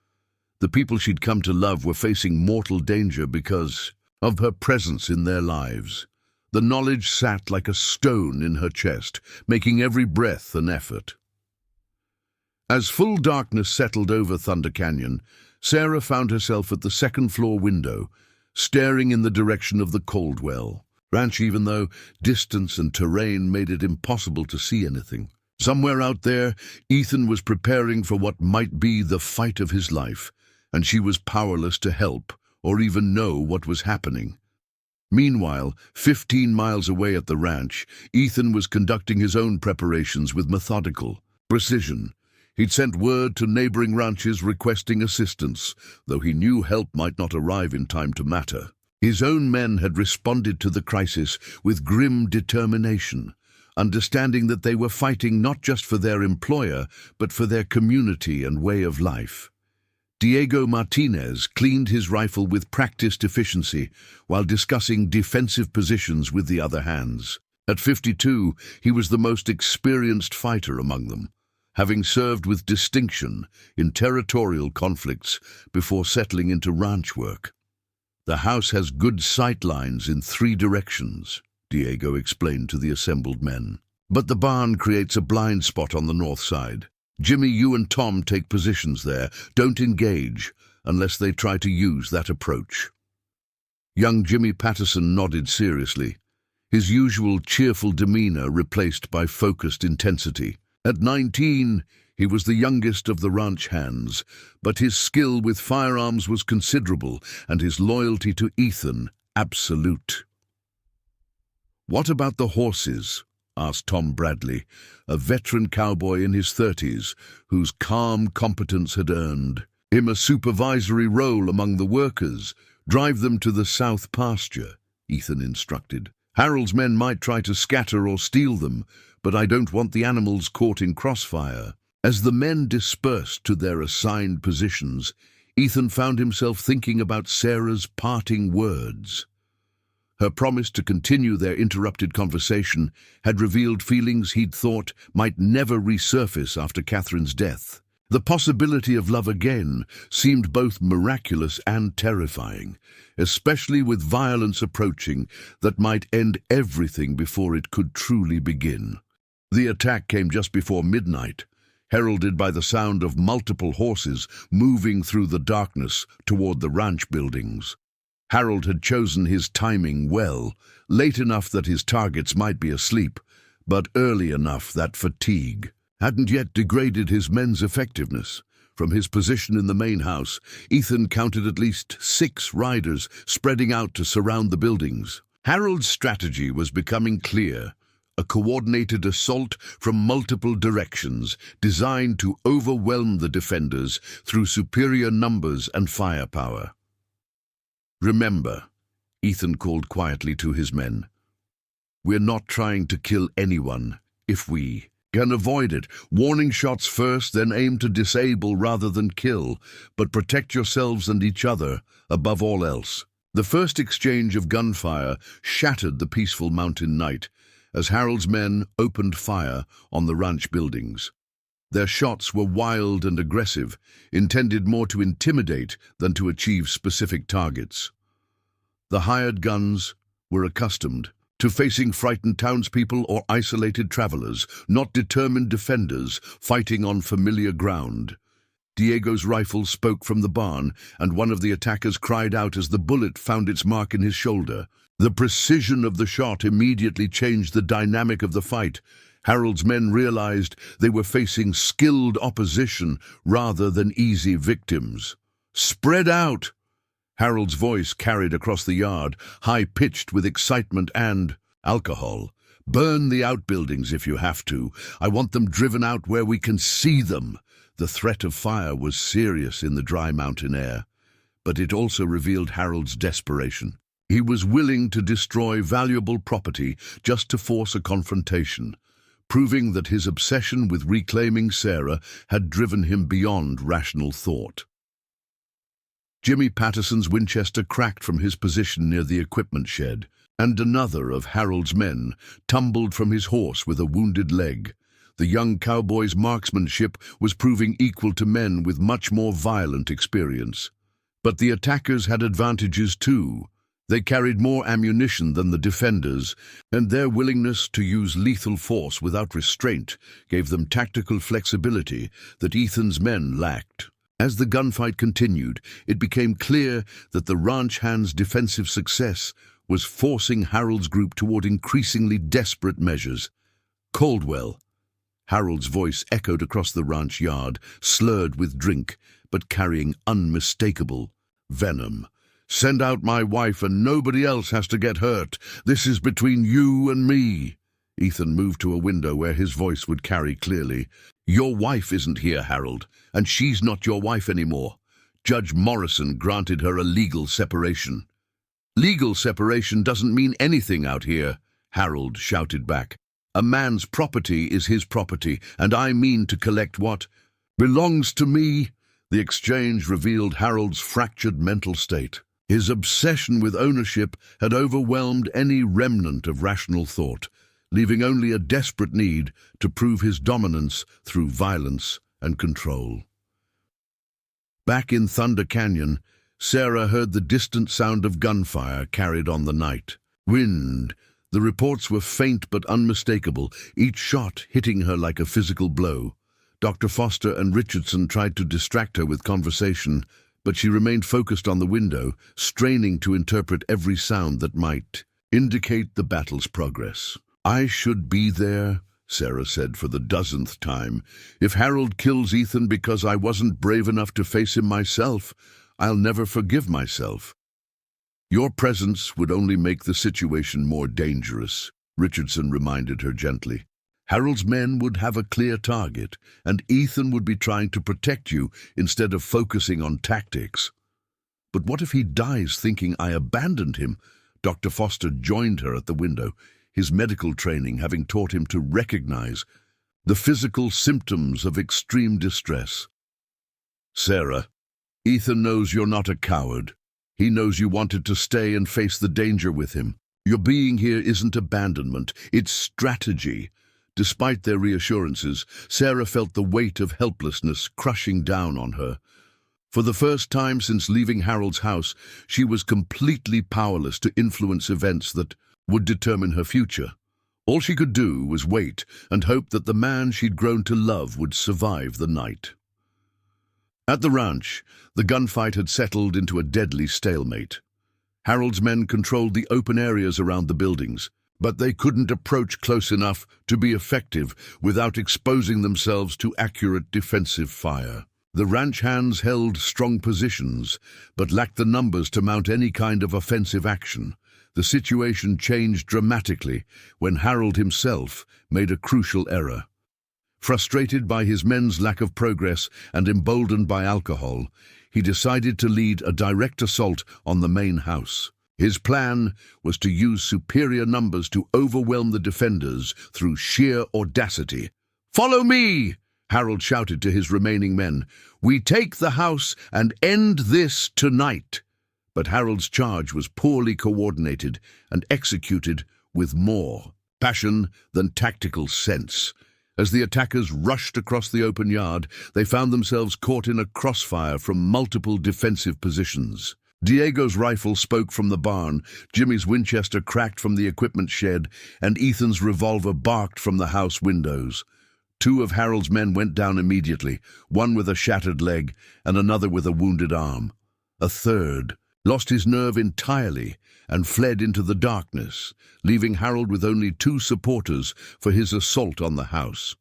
The people she'd come to love were facing mortal danger because of her presence in their lives. The knowledge sat like a stone in her chest, making every breath an effort. As full darkness settled over Thunder Canyon, Sarah found herself at the second-floor window, staring in the direction of the Caldwell Ranch, even though distance and terrain made it impossible to see anything. Somewhere out there, Ethan was preparing for what might be the fight of his life, and she was powerless to help or even know what was happening. Meanwhile, 15 miles away at the ranch, Ethan was conducting his own preparations with methodical precision. He'd sent word to neighboring ranches requesting assistance, though he knew help might not arrive in time to matter. His own men had responded to the crisis with grim determination, understanding that they were fighting not just for their employer, but for their community and way of life. Diego Martinez cleaned his rifle with practiced efficiency while discussing defensive positions with the other hands. At 52, he was the most experienced fighter among them, having served with distinction in territorial conflicts before settling into ranch work. "The house has good sight lines in 3 directions," Diego explained to the assembled men. "But the barn creates a blind spot on the north side. Jimmy, you and Tom take positions there. Don't engage unless they try to use that approach." Young Jimmy Patterson nodded seriously, his usual cheerful demeanor replaced by focused intensity. At 19, he was the youngest of the ranch hands, but his skill with firearms was considerable and his loyalty to Ethan absolute. "What about the horses?" asked Tom Bradley, a veteran cowboy in his 30s, whose calm competence had earned him a supervisory role among the workers. "Drive them to the south pasture," Ethan instructed. "Harold's men might try to scatter or steal them, but I don't want the animals caught in crossfire." As the men dispersed to their assigned positions, Ethan found himself thinking about Sarah's parting words. Her promise to continue their interrupted conversation had revealed feelings he'd thought might never resurface after Catherine's death. The possibility of love again seemed both miraculous and terrifying, especially with violence approaching that might end everything before it could truly begin. The attack came just before midnight, heralded by the sound of multiple horses moving through the darkness toward the ranch buildings. Harold had chosen his timing well, late enough that his targets might be asleep, but early enough that fatigue hadn't yet degraded his men's effectiveness. From his position in the main house, Ethan counted at least 6 riders spreading out to surround the buildings. Harold's strategy was becoming clear, a coordinated assault from multiple directions designed to overwhelm the defenders through superior numbers and firepower. "Remember," Ethan called quietly to his men, "we're not trying to kill anyone. If we can avoid it, warning shots first, then aim to disable rather than kill, but protect yourselves and each other above all else." The first exchange of gunfire shattered the peaceful mountain night as Harold's men opened fire on the ranch buildings. Their shots were wild and aggressive, intended more to intimidate than to achieve specific targets. The hired guns were accustomed to facing frightened townspeople or isolated travelers, not determined defenders fighting on familiar ground. Diego's rifle spoke from the barn, and one of the attackers cried out as the bullet found its mark in his shoulder. The precision of the shot immediately changed the dynamic of the fight. Harold's men realized they were facing skilled opposition rather than easy victims. "Spread out!" Harold's voice carried across the yard, high-pitched with excitement and alcohol. "Burn the outbuildings if you have to. I want them driven out where we can see them." The threat of fire was serious in the dry mountain air, but it also revealed Harold's desperation. He was willing to destroy valuable property just to force a confrontation, proving that his obsession with reclaiming Sarah had driven him beyond rational thought. Jimmy Patterson's Winchester cracked from his position near the equipment shed, and another of Harold's men tumbled from his horse with a wounded leg. The young cowboy's marksmanship was proving equal to men with much more violent experience. But the attackers had advantages too. They carried more ammunition than the defenders, and their willingness to use lethal force without restraint gave them tactical flexibility that Ethan's men lacked. As the gunfight continued, it became clear that the ranch hand's defensive success was forcing Harold's group toward increasingly desperate measures. "Caldwell!" Harold's voice echoed across the ranch yard, slurred with drink, but carrying unmistakable venom. "Send out my wife and nobody else has to get hurt. This is between you and me." Ethan moved to a window where his voice would carry clearly. "Your wife isn't here, Harold, and she's not your wife anymore. Judge Morrison granted her a legal separation." "Legal separation doesn't mean anything out here," Harold shouted back. "A man's property is his property, and I mean to collect what belongs to me." The exchange revealed Harold's fractured mental state. His obsession with ownership had overwhelmed any remnant of rational thought, leaving only a desperate need to prove his dominance through violence and control. Back in Thunder Canyon, Sarah heard the distant sound of gunfire carried on the night. Wind, The reports were faint but unmistakable, each shot hitting her like a physical blow. Dr. Foster and Richardson tried to distract her with conversation, but she remained focused on the window, straining to interpret every sound that might indicate the battle's progress. "I should be there," Sarah said for the dozenth time. "If Harold kills Ethan because I wasn't brave enough to face him myself, I'll never forgive myself." "Your presence would only make the situation more dangerous," Richardson reminded her gently. "Harold's men would have a clear target, and Ethan would be trying to protect you instead of focusing on tactics." "But what if he dies thinking I abandoned him?" Dr. Foster joined her at the window, his medical training having taught him to recognize the physical symptoms of extreme distress. "Sarah, Ethan knows you're not a coward. He knows you wanted to stay and face the danger with him. Your being here isn't abandonment, it's strategy." Despite their reassurances, Sarah felt the weight of helplessness crushing down on her. For the first time since leaving Harold's house, she was completely powerless to influence events that would determine her future. All she could do was wait and hope that the man she'd grown to love would survive the night. At the ranch, the gunfight had settled into a deadly stalemate. Harold's men controlled the open areas around the buildings, but they couldn't approach close enough to be effective without exposing themselves to accurate defensive fire. The ranch hands held strong positions, but lacked the numbers to mount any kind of offensive action. The situation changed dramatically when Harold himself made a crucial error. Frustrated by his men's lack of progress and emboldened by alcohol, he decided to lead a direct assault on the main house. His plan was to use superior numbers to overwhelm the defenders through sheer audacity. "Follow me!" Harold shouted to his remaining men. "We take the house and end this tonight." But Harold's charge was poorly coordinated and executed with more passion than tactical sense. As the attackers rushed across the open yard, they found themselves caught in a crossfire from multiple defensive positions. Diego's rifle spoke from the barn, Jimmy's Winchester cracked from the equipment shed, and Ethan's revolver barked from the house windows. Two of Harold's men went down immediately, one with a shattered leg and another with a wounded arm. A third lost his nerve entirely and fled into the darkness, leaving Harold with only 2 supporters for his assault on the house.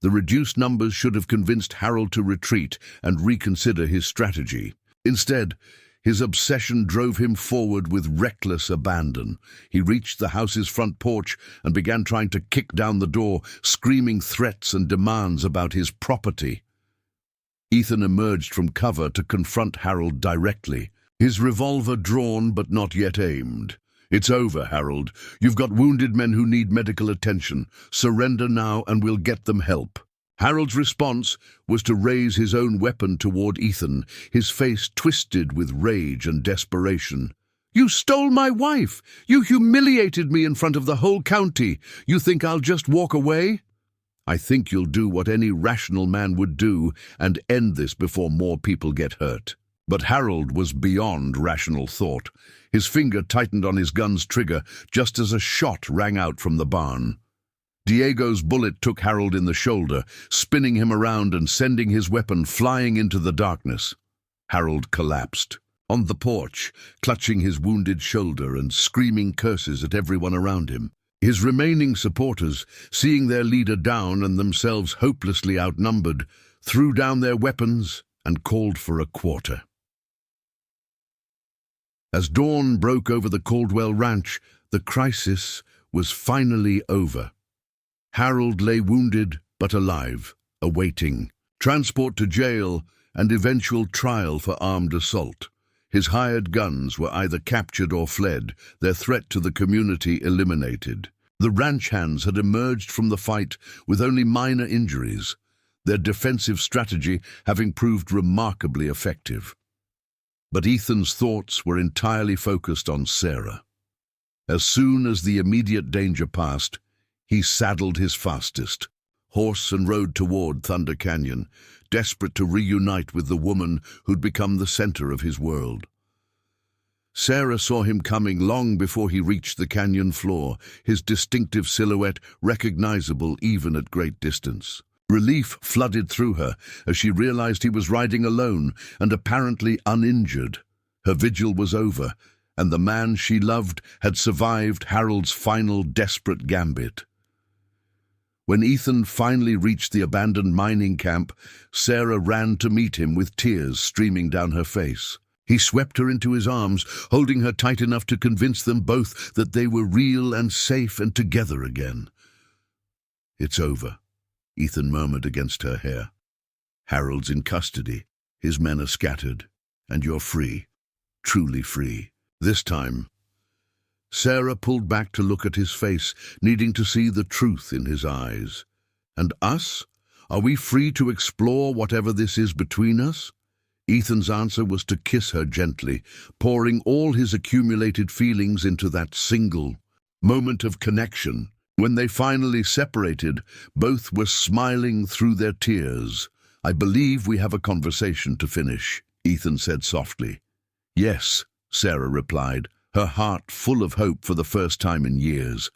The reduced numbers should have convinced Harold to retreat and reconsider his strategy. Instead, his obsession drove him forward with reckless abandon. He reached the house's front porch and began trying to kick down the door, screaming threats and demands about his property. Ethan emerged from cover to confront Harold directly, his revolver drawn but not yet aimed. "It's over, Harold. You've got wounded men who need medical attention. Surrender now and we'll get them help." Harold's response was to raise his own weapon toward Ethan, his face twisted with rage and desperation. "You stole my wife! You humiliated me in front of the whole county! You think I'll just walk away?" "I think you'll do what any rational man would do and end this before more people get hurt." But Harold was beyond rational thought. His finger tightened on his gun's trigger just as a shot rang out from the barn. Diego's bullet took Harold in the shoulder, spinning him around and sending his weapon flying into the darkness. Harold collapsed on the porch, clutching his wounded shoulder and screaming curses at everyone around him. His remaining supporters, seeing their leader down and themselves hopelessly outnumbered, threw down their weapons and called for a quarter. As dawn broke over the Caldwell Ranch, the crisis was finally over. Harold lay wounded but alive, awaiting transport to jail and eventual trial for armed assault. His hired guns were either captured or fled, their threat to the community eliminated. The ranch hands had emerged from the fight with only minor injuries, their defensive strategy having proved remarkably effective. But Ethan's thoughts were entirely focused on Sarah. As soon as the immediate danger passed, he saddled his fastest horse and rode toward Thunder Canyon, desperate to reunite with the woman who'd become the center of his world. Sarah saw him coming long before he reached the canyon floor, his distinctive silhouette recognizable even at great distance. Relief flooded through her as she realized he was riding alone and apparently uninjured. Her vigil was over, and the man she loved had survived Harold's final desperate gambit. When Ethan finally reached the abandoned mining camp, Sarah ran to meet him with tears streaming down her face. He swept her into his arms, holding her tight enough to convince them both that they were real and safe and together again. "It's over," Ethan murmured against her hair. "Harold's in custody, his men are scattered, and you're free, truly free. This time." Sarah pulled back to look at his face, needing to see the truth in his eyes. "And us? Are we free to explore whatever this is between us?" Ethan's answer was to kiss her gently, pouring all his accumulated feelings into that single moment of connection. When they finally separated, both were smiling through their tears. "I believe we have a conversation to finish," Ethan said softly. "Yes," Sarah replied, her heart full of hope for the first time in years.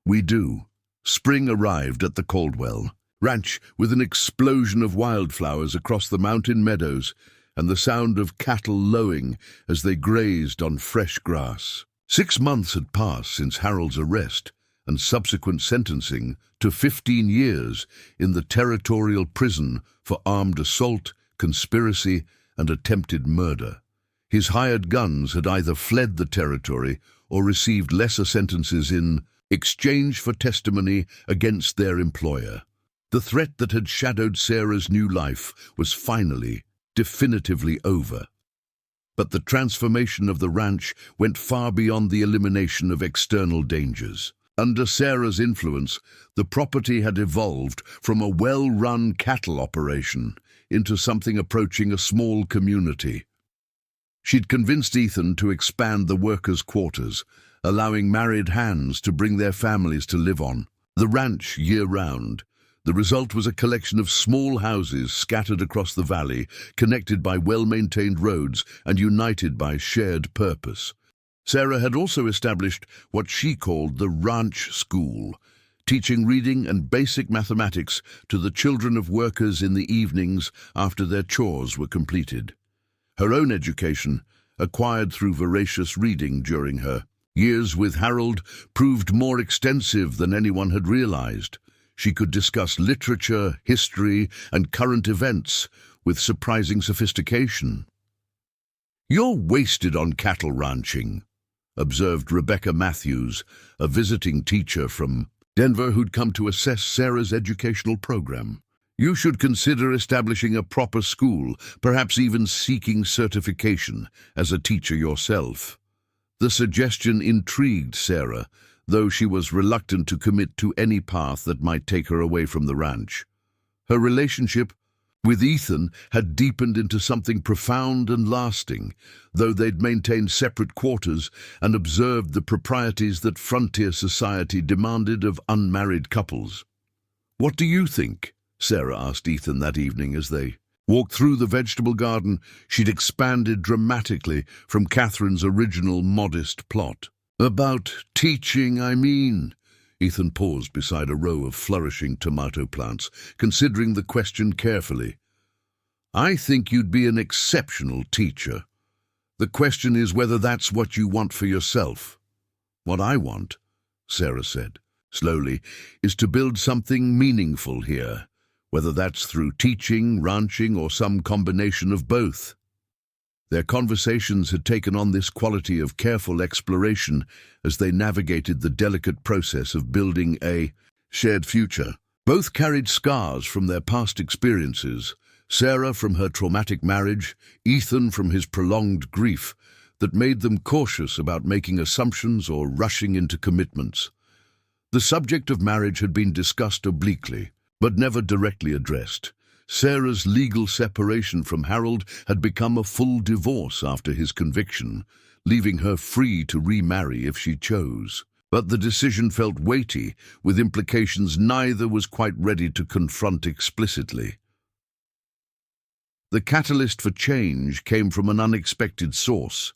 "We do." Spring arrived at the Caldwell ranch with an explosion of wildflowers across the mountain meadows and the sound of cattle lowing as they grazed on fresh grass. 6 months had passed since Harold's arrest and subsequent sentencing to 15 years in the territorial prison for armed assault, conspiracy, and attempted murder. His hired guns had either fled the territory or received lesser sentences in exchange for testimony against their employer. The threat that had shadowed Sarah's new life was finally, definitively over. But the transformation of the ranch went far beyond the elimination of external dangers. Under Sarah's influence, the property had evolved from a well-run cattle operation into something approaching a small community. She'd convinced Ethan to expand the workers' quarters, allowing married hands to bring their families to live on the ranch year-round. The result was a collection of small houses scattered across the valley, connected by well-maintained roads and united by shared purpose. Sarah had also established what she called the ranch school, teaching reading and basic mathematics to the children of workers in the evenings after their chores were completed. Her own education, acquired through voracious reading during her years with Harold, proved more extensive than anyone had realized. She could discuss literature, history, and current events with surprising sophistication. "You're wasted on cattle ranching," observed Rebecca Matthews, a visiting teacher from Denver who'd come to assess Sarah's educational program. "You should consider establishing a proper school, perhaps even seeking certification as a teacher yourself." The suggestion intrigued Sarah, though she was reluctant to commit to any path that might take her away from the ranch. Her relationship with Ethan had deepened into something profound and lasting, though they'd maintained separate quarters and observed the proprieties that frontier society demanded of unmarried couples. "What do you think?" Sarah asked Ethan that evening as they walked through the vegetable garden she'd expanded dramatically from Catherine's original modest plot. "About teaching, I mean." Ethan paused beside a row of flourishing tomato plants, considering the question carefully. "I think you'd be an exceptional teacher. The question is whether that's what you want for yourself." "What I want," Sarah said slowly, "is to build something meaningful here, whether that's through teaching, ranching, or some combination of both." Their conversations had taken on this quality of careful exploration as they navigated the delicate process of building a shared future. Both carried scars from their past experiences, Sarah from her traumatic marriage, Ethan from his prolonged grief, that made them cautious about making assumptions or rushing into commitments. The subject of marriage had been discussed obliquely, but never directly addressed. Sarah's legal separation from Harold had become a full divorce after his conviction, leaving her free to remarry if she chose. But the decision felt weighty, with implications neither was quite ready to confront explicitly. The catalyst for change came from an unexpected source.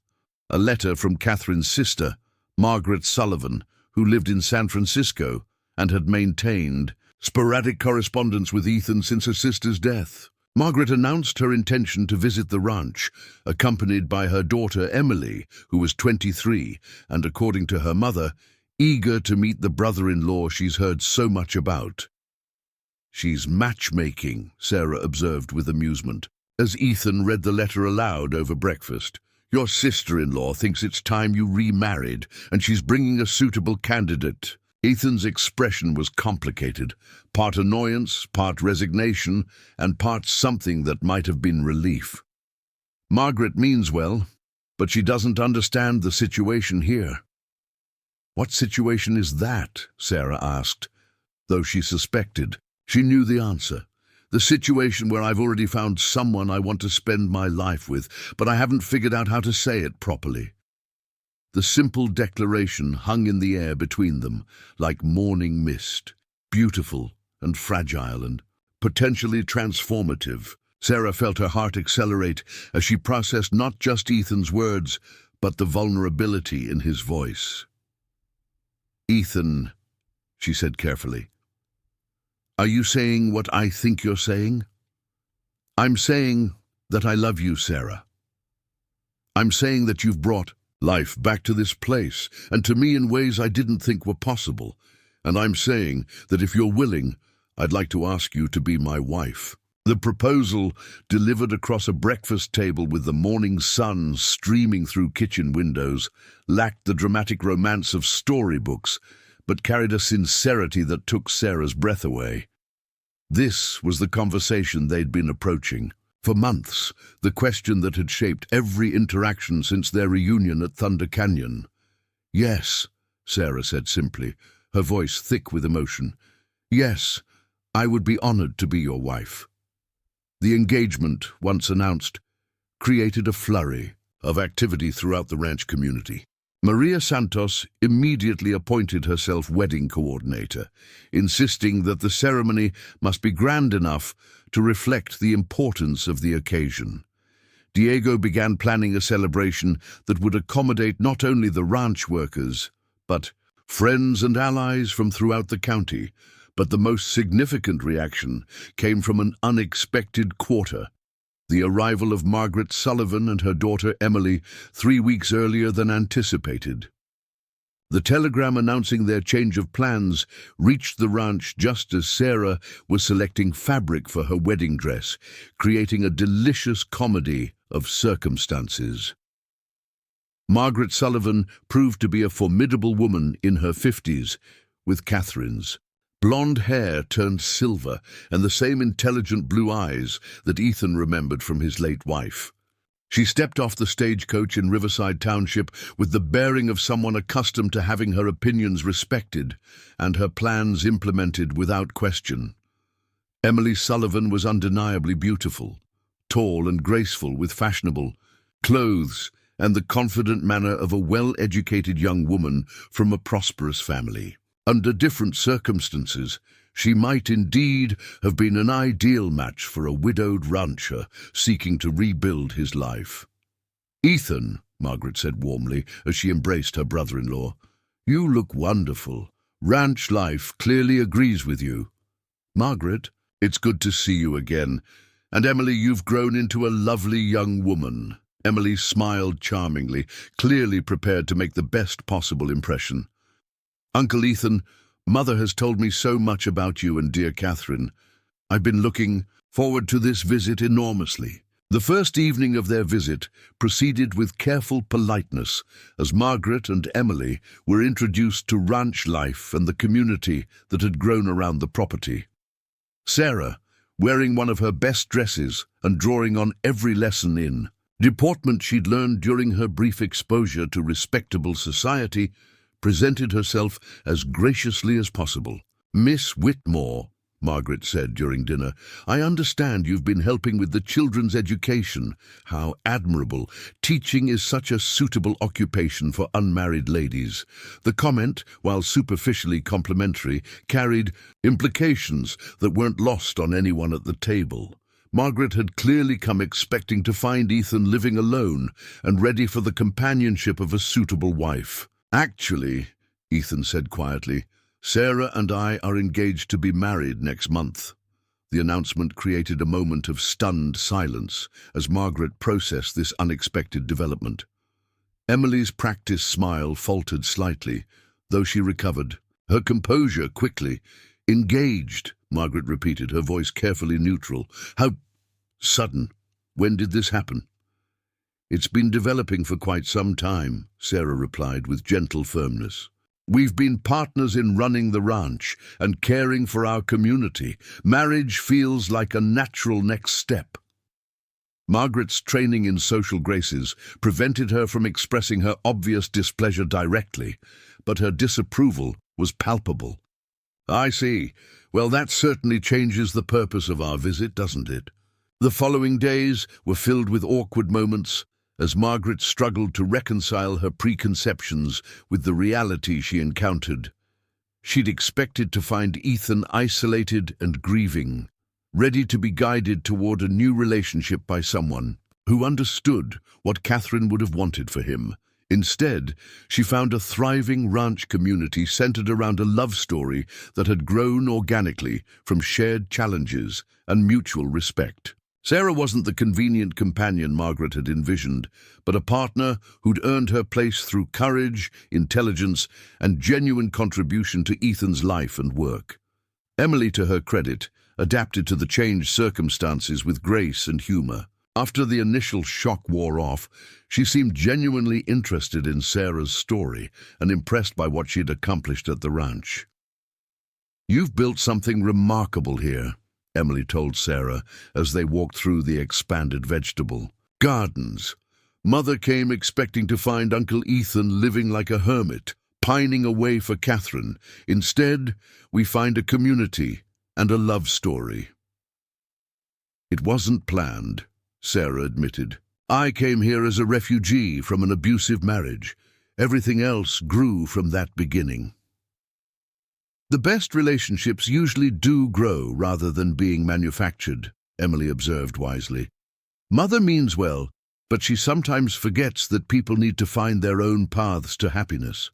A letter from Catherine's sister, Margaret Sullivan, who lived in San Francisco and had maintained sporadic correspondence with Ethan since her sister's death. Margaret announced her intention to visit the ranch, accompanied by her daughter Emily, who was 23, and according to her mother, eager to meet the brother-in-law she's heard so much about. "She's matchmaking," Sarah observed with amusement, as Ethan read the letter aloud over breakfast. "Your sister-in-law thinks it's time you remarried, and she's bringing a suitable candidate." Ethan's expression was complicated, part annoyance, part resignation, and part something that might have been relief. "Margaret means well, but she doesn't understand the situation here." "What situation is that?" Sarah asked, though she suspected. She knew the answer. "The situation where I've already found someone I want to spend my life with, but I haven't figured out how to say it properly." The simple declaration hung in the air between them, like morning mist, beautiful and fragile and potentially transformative. Sarah felt her heart accelerate as she processed not just Ethan's words, but the vulnerability in his voice. "Ethan," she said carefully, "are you saying what I think you're saying?" "I'm saying that I love you, Sarah. I'm saying that you've brought life back to this place, and to me in ways I didn't think were possible. And I'm saying that if you're willing, I'd like to ask you to be my wife." The proposal, delivered across a breakfast table with the morning sun streaming through kitchen windows, lacked the dramatic romance of storybooks, but carried a sincerity that took Sarah's breath away. This was the conversation they'd been approaching. For months, the question that had shaped every interaction since their reunion at Thunder Canyon. "Yes," Sarah said simply, her voice thick with emotion. "Yes, I would be honored to be your wife." The engagement, once announced, created a flurry of activity throughout the ranch community. Maria Santos immediately appointed herself wedding coordinator, insisting that the ceremony must be grand enough to reflect the importance of the occasion. Diego began planning a celebration that would accommodate not only the ranch workers, but friends and allies from throughout the county. But the most significant reaction came from an unexpected quarter: the arrival of Margaret Sullivan and her daughter Emily 3 weeks earlier than anticipated. The telegram announcing their change of plans reached the ranch just as Sarah was selecting fabric for her wedding dress, creating a delicious comedy of circumstances. Margaret Sullivan proved to be a formidable woman in her 50s, with Catherine's blonde hair turned silver and the same intelligent blue eyes that Ethan remembered from his late wife. She stepped off the stagecoach in Riverside Township with the bearing of someone accustomed to having her opinions respected and her plans implemented without question. Emily Sullivan was undeniably beautiful, tall and graceful, with fashionable clothes and the confident manner of a well-educated young woman from a prosperous family. Under different circumstances, she might indeed have been an ideal match for a widowed rancher seeking to rebuild his life. "Ethan," Margaret said warmly as she embraced her brother-in-law, "you look wonderful. Ranch life clearly agrees with you." "Margaret, it's good to see you again. And Emily, you've grown into a lovely young woman." Emily smiled charmingly, clearly prepared to make the best possible impression. "Uncle Ethan, Mother has told me so much about you and dear Catherine. I've been looking forward to this visit enormously." The first evening of their visit proceeded with careful politeness as Margaret and Emily were introduced to ranch life and the community that had grown around the property. Sarah, wearing one of her best dresses and drawing on every lesson in deportment she'd learned during her brief exposure to respectable society, presented herself as graciously as possible. "Miss Whitmore," Margaret said during dinner, "I understand you've been helping with the children's education. How admirable. Teaching is such a suitable occupation for unmarried ladies." The comment, while superficially complimentary, carried implications that weren't lost on anyone at the table. Margaret had clearly come expecting to find Ethan living alone and ready for the companionship of a suitable wife. "Actually," Ethan said quietly, "Sarah and I are engaged to be married next month." The announcement created a moment of stunned silence as Margaret processed this unexpected development. Emily's practiced smile faltered slightly, though she recovered her composure quickly. "Engaged," Margaret repeated, her voice carefully neutral. "How sudden? When did this happen?" "It's been developing for quite some time," Sarah replied with gentle firmness. "We've been partners in running the ranch and caring for our community. Marriage feels like a natural next step." Margaret's training in social graces prevented her from expressing her obvious displeasure directly, but her disapproval was palpable. "I see. Well, that certainly changes the purpose of our visit, doesn't it?" The following days were filled with awkward moments as Margaret struggled to reconcile her preconceptions with the reality she encountered. She'd expected to find Ethan isolated and grieving, ready to be guided toward a new relationship by someone who understood what Catherine would have wanted for him. Instead, she found a thriving ranch community centered around a love story that had grown organically from shared challenges and mutual respect. Sarah wasn't the convenient companion Margaret had envisioned, but a partner who'd earned her place through courage, intelligence, and genuine contribution to Ethan's life and work. Emily, to her credit, adapted to the changed circumstances with grace and humor. After the initial shock wore off, she seemed genuinely interested in Sarah's story and impressed by what she'd accomplished at the ranch. "You've built something remarkable here," Emily told Sarah as they walked through the expanded vegetable gardens. "Mother came expecting to find Uncle Ethan living like a hermit, pining away for Catherine. Instead, we find a community and a love story." "It wasn't planned," Sarah admitted. "I came here as a refugee from an abusive marriage. Everything else grew from that beginning." "The best relationships usually do grow rather than being manufactured," Emily observed wisely. "Mother means well, but she sometimes forgets that people need to find their own paths to happiness."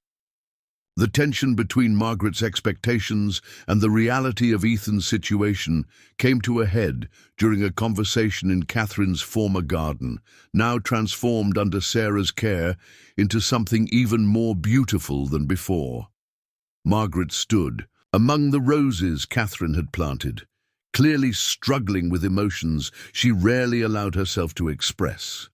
The tension between Margaret's expectations and the reality of Ethan's situation came to a head during a conversation in Catherine's former garden, now transformed under Sarah's care into something even more beautiful than before. Margaret stood among the roses Catherine had planted, clearly struggling with emotions she rarely allowed herself to express.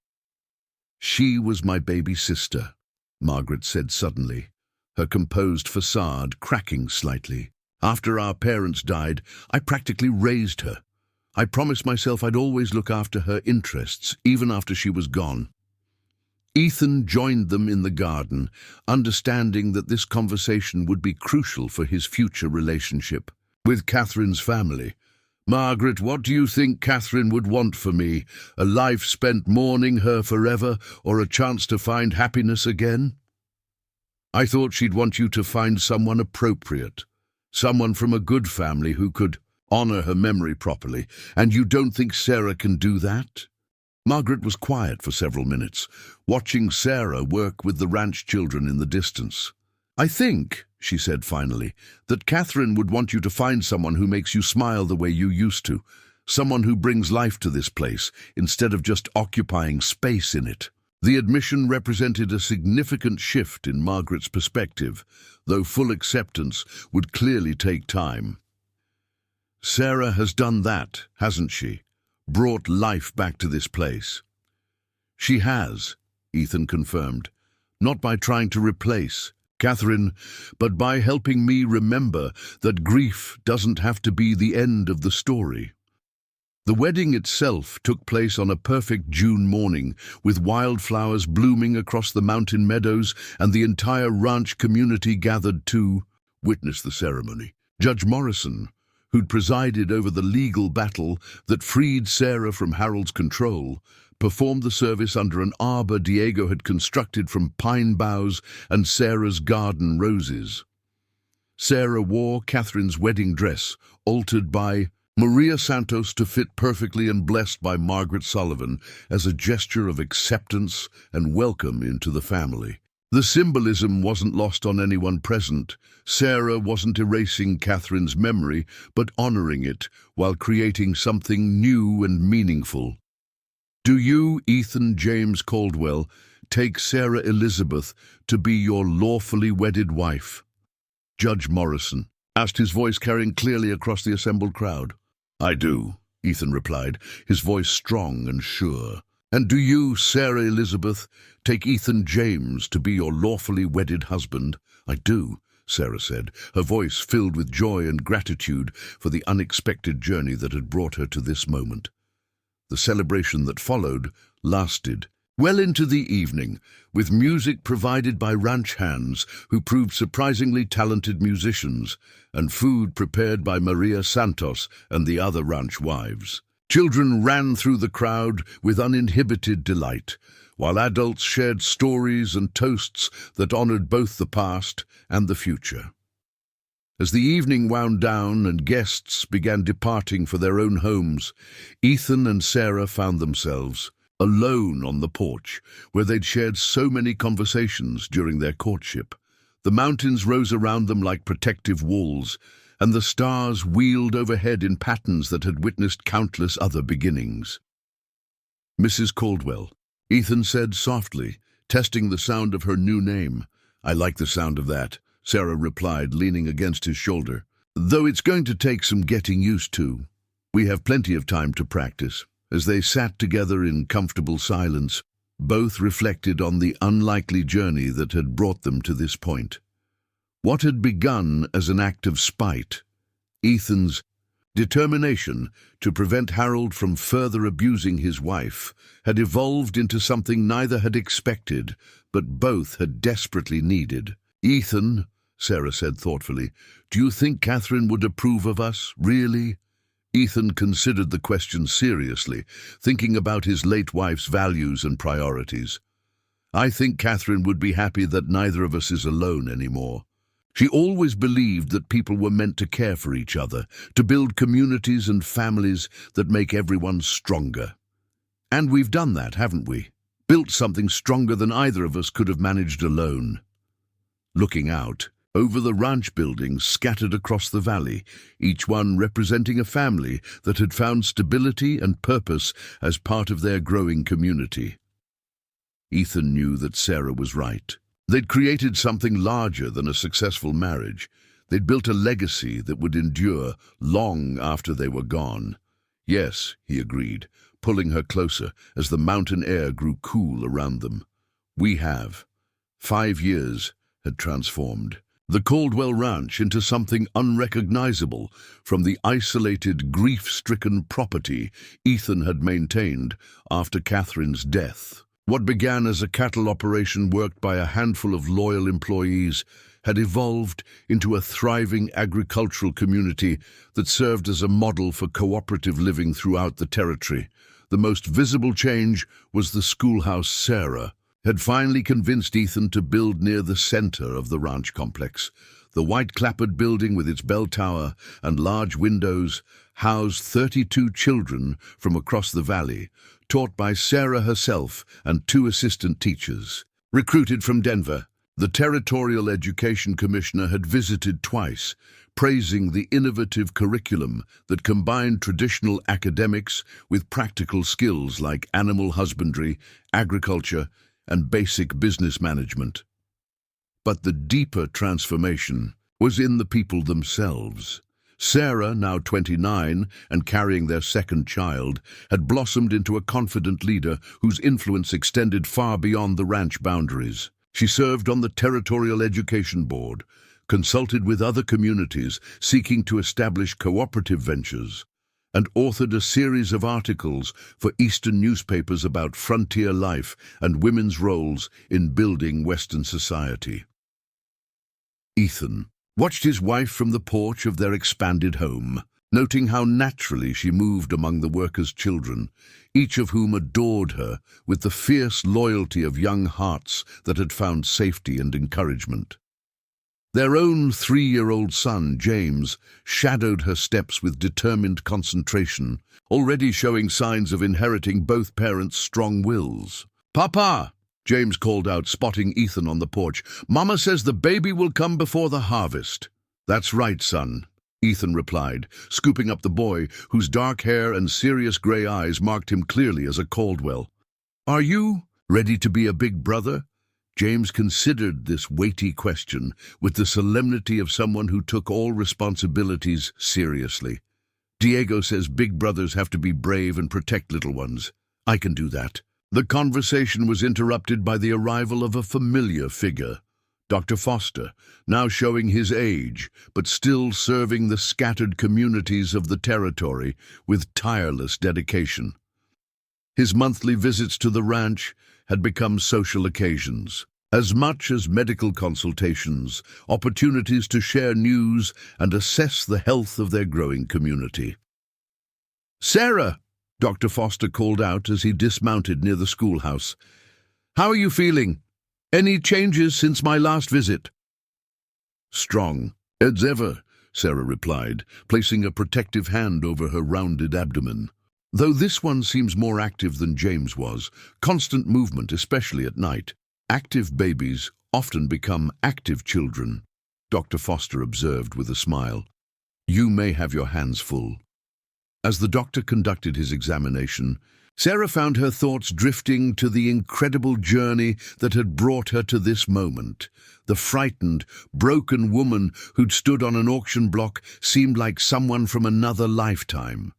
"She was my baby sister," Margaret said suddenly, her composed facade cracking slightly. "After our parents died, I practically raised her. I promised myself I'd always look after her interests, even after she was gone." Ethan joined them in the garden, understanding that this conversation would be crucial for his future relationship with Catherine's family. "Margaret, what do you think Catherine would want for me? A life spent mourning her forever, or a chance to find happiness again?" "I thought she'd want you to find someone appropriate, someone from a good family who could honor her memory properly. And you don't think Sarah can do that?" Margaret was quiet for several minutes, watching Sarah work with the ranch children in the distance. "I think," she said finally, "that Catherine would want you to find someone who makes you smile the way you used to, someone who brings life to this place instead of just occupying space in it." The admission represented a significant shift in Margaret's perspective, though full acceptance would clearly take time. "Sarah has done that, hasn't she? Brought life back to this place." "She has," Ethan confirmed, "not by trying to replace Catherine, but by helping me remember that grief doesn't have to be the end of the story." The wedding itself took place on a perfect June morning, with wildflowers blooming across the mountain meadows and the entire ranch community gathered to witness the ceremony. Judge Morrison, who'd presided over the legal battle that freed Sarah from Harold's control, performed the service under an arbor Diego had constructed from pine boughs and Sarah's garden roses. Sarah wore Catherine's wedding dress, altered by Maria Santos to fit perfectly and blessed by Margaret Sullivan as a gesture of acceptance and welcome into the family. The symbolism wasn't lost on anyone present. Sarah wasn't erasing Catherine's memory, but honoring it while creating something new and meaningful. Do you, Ethan James Caldwell, take Sarah Elizabeth to be your lawfully wedded wife? Judge Morrison asked, his voice carrying clearly across the assembled crowd. I do, Ethan replied, his voice strong and sure. And do you, Sarah Elizabeth, take Ethan James to be your lawfully wedded husband? I do, Sarah said, her voice filled with joy and gratitude for the unexpected journey that had brought her to this moment. The celebration that followed lasted well into the evening, with music provided by ranch hands who proved surprisingly talented musicians, and food prepared by Maria Santos and the other ranch wives. Children ran through the crowd with uninhibited delight, while adults shared stories and toasts that honored both the past and the future. As the evening wound down and guests began departing for their own homes, Ethan and Sarah found themselves alone on the porch, where they'd shared so many conversations during their courtship. The mountains rose around them like protective walls, and the stars wheeled overhead in patterns that had witnessed countless other beginnings. Mrs. Caldwell, Ethan said softly, testing the sound of her new name. I like the sound of that, Sarah replied, leaning against his shoulder. Though it's going to take some getting used to. We have plenty of time to practice. As they sat together in comfortable silence, both reflected on the unlikely journey that had brought them to this point. What had begun as an act of spite, Ethan's determination to prevent Harold from further abusing his wife, had evolved into something neither had expected, but both had desperately needed. Ethan, Sarah said thoughtfully, do you think Catherine would approve of us, really? Ethan considered the question seriously, thinking about his late wife's values and priorities. I think Catherine would be happy that neither of us is alone anymore. She always believed that people were meant to care for each other, to build communities and families that make everyone stronger. And we've done that, haven't we? Built something stronger than either of us could have managed alone. Looking out, over the ranch buildings scattered across the valley, each one representing a family that had found stability and purpose as part of their growing community. Ethan knew that Sarah was right. They'd created something larger than a successful marriage. They'd built a legacy that would endure long after they were gone. Yes, he agreed, pulling her closer as the mountain air grew cool around them. We have. 5 years had transformed the Caldwell Ranch into something unrecognizable from the isolated, grief-stricken property Ethan had maintained after Catherine's death. What began as a cattle operation worked by a handful of loyal employees had evolved into a thriving agricultural community that served as a model for cooperative living throughout the territory. The most visible change was the schoolhouse Sarah had finally convinced Ethan to build near the center of the ranch complex. The white-clappered building with its bell tower and large windows housed 32 children from across the valley, taught by Sarah herself and 2 assistant teachers. Recruited from Denver, the Territorial Education Commissioner had visited twice, praising the innovative curriculum that combined traditional academics with practical skills like animal husbandry, agriculture, and basic business management. But the deeper transformation was in the people themselves. Sarah, now 29 and carrying their second child, had blossomed into a confident leader whose influence extended far beyond the ranch boundaries. She served on the Territorial Education Board, consulted with other communities seeking to establish cooperative ventures, and authored a series of articles for Eastern newspapers about frontier life and women's roles in building Western society. Ethan watched his wife from the porch of their expanded home, noting how naturally she moved among the workers' children, each of whom adored her with the fierce loyalty of young hearts that had found safety and encouragement. Their own 3-year-old son, James, shadowed her steps with determined concentration, already showing signs of inheriting both parents' strong wills. "Papa!" James called out, spotting Ethan on the porch. "Mama says the baby will come before the harvest." "That's right, son," Ethan replied, scooping up the boy, whose dark hair and serious grey eyes marked him clearly as a Caldwell. "Are you ready to be a big brother?" James considered this weighty question with the solemnity of someone who took all responsibilities seriously. "Diego says big brothers have to be brave and protect little ones. I can do that." The conversation was interrupted by the arrival of a familiar figure, Dr. Foster, now showing his age, but still serving the scattered communities of the territory with tireless dedication. His monthly visits to the ranch had become social occasions, as much as medical consultations, opportunities to share news and assess the health of their growing community. "Sarah!" Dr. Foster called out as he dismounted near the schoolhouse. "How are you feeling? Any changes since my last visit?" "Strong as ever," Sarah replied, placing a protective hand over her rounded abdomen. "Though this one seems more active than James was, constant movement, especially at night. Active babies often become active children," Dr. Foster observed with a smile. "You may have your hands full." As the doctor conducted his examination, Sarah found her thoughts drifting to the incredible journey that had brought her to this moment. The frightened, broken woman who'd stood on an auction block seemed like someone from another lifetime.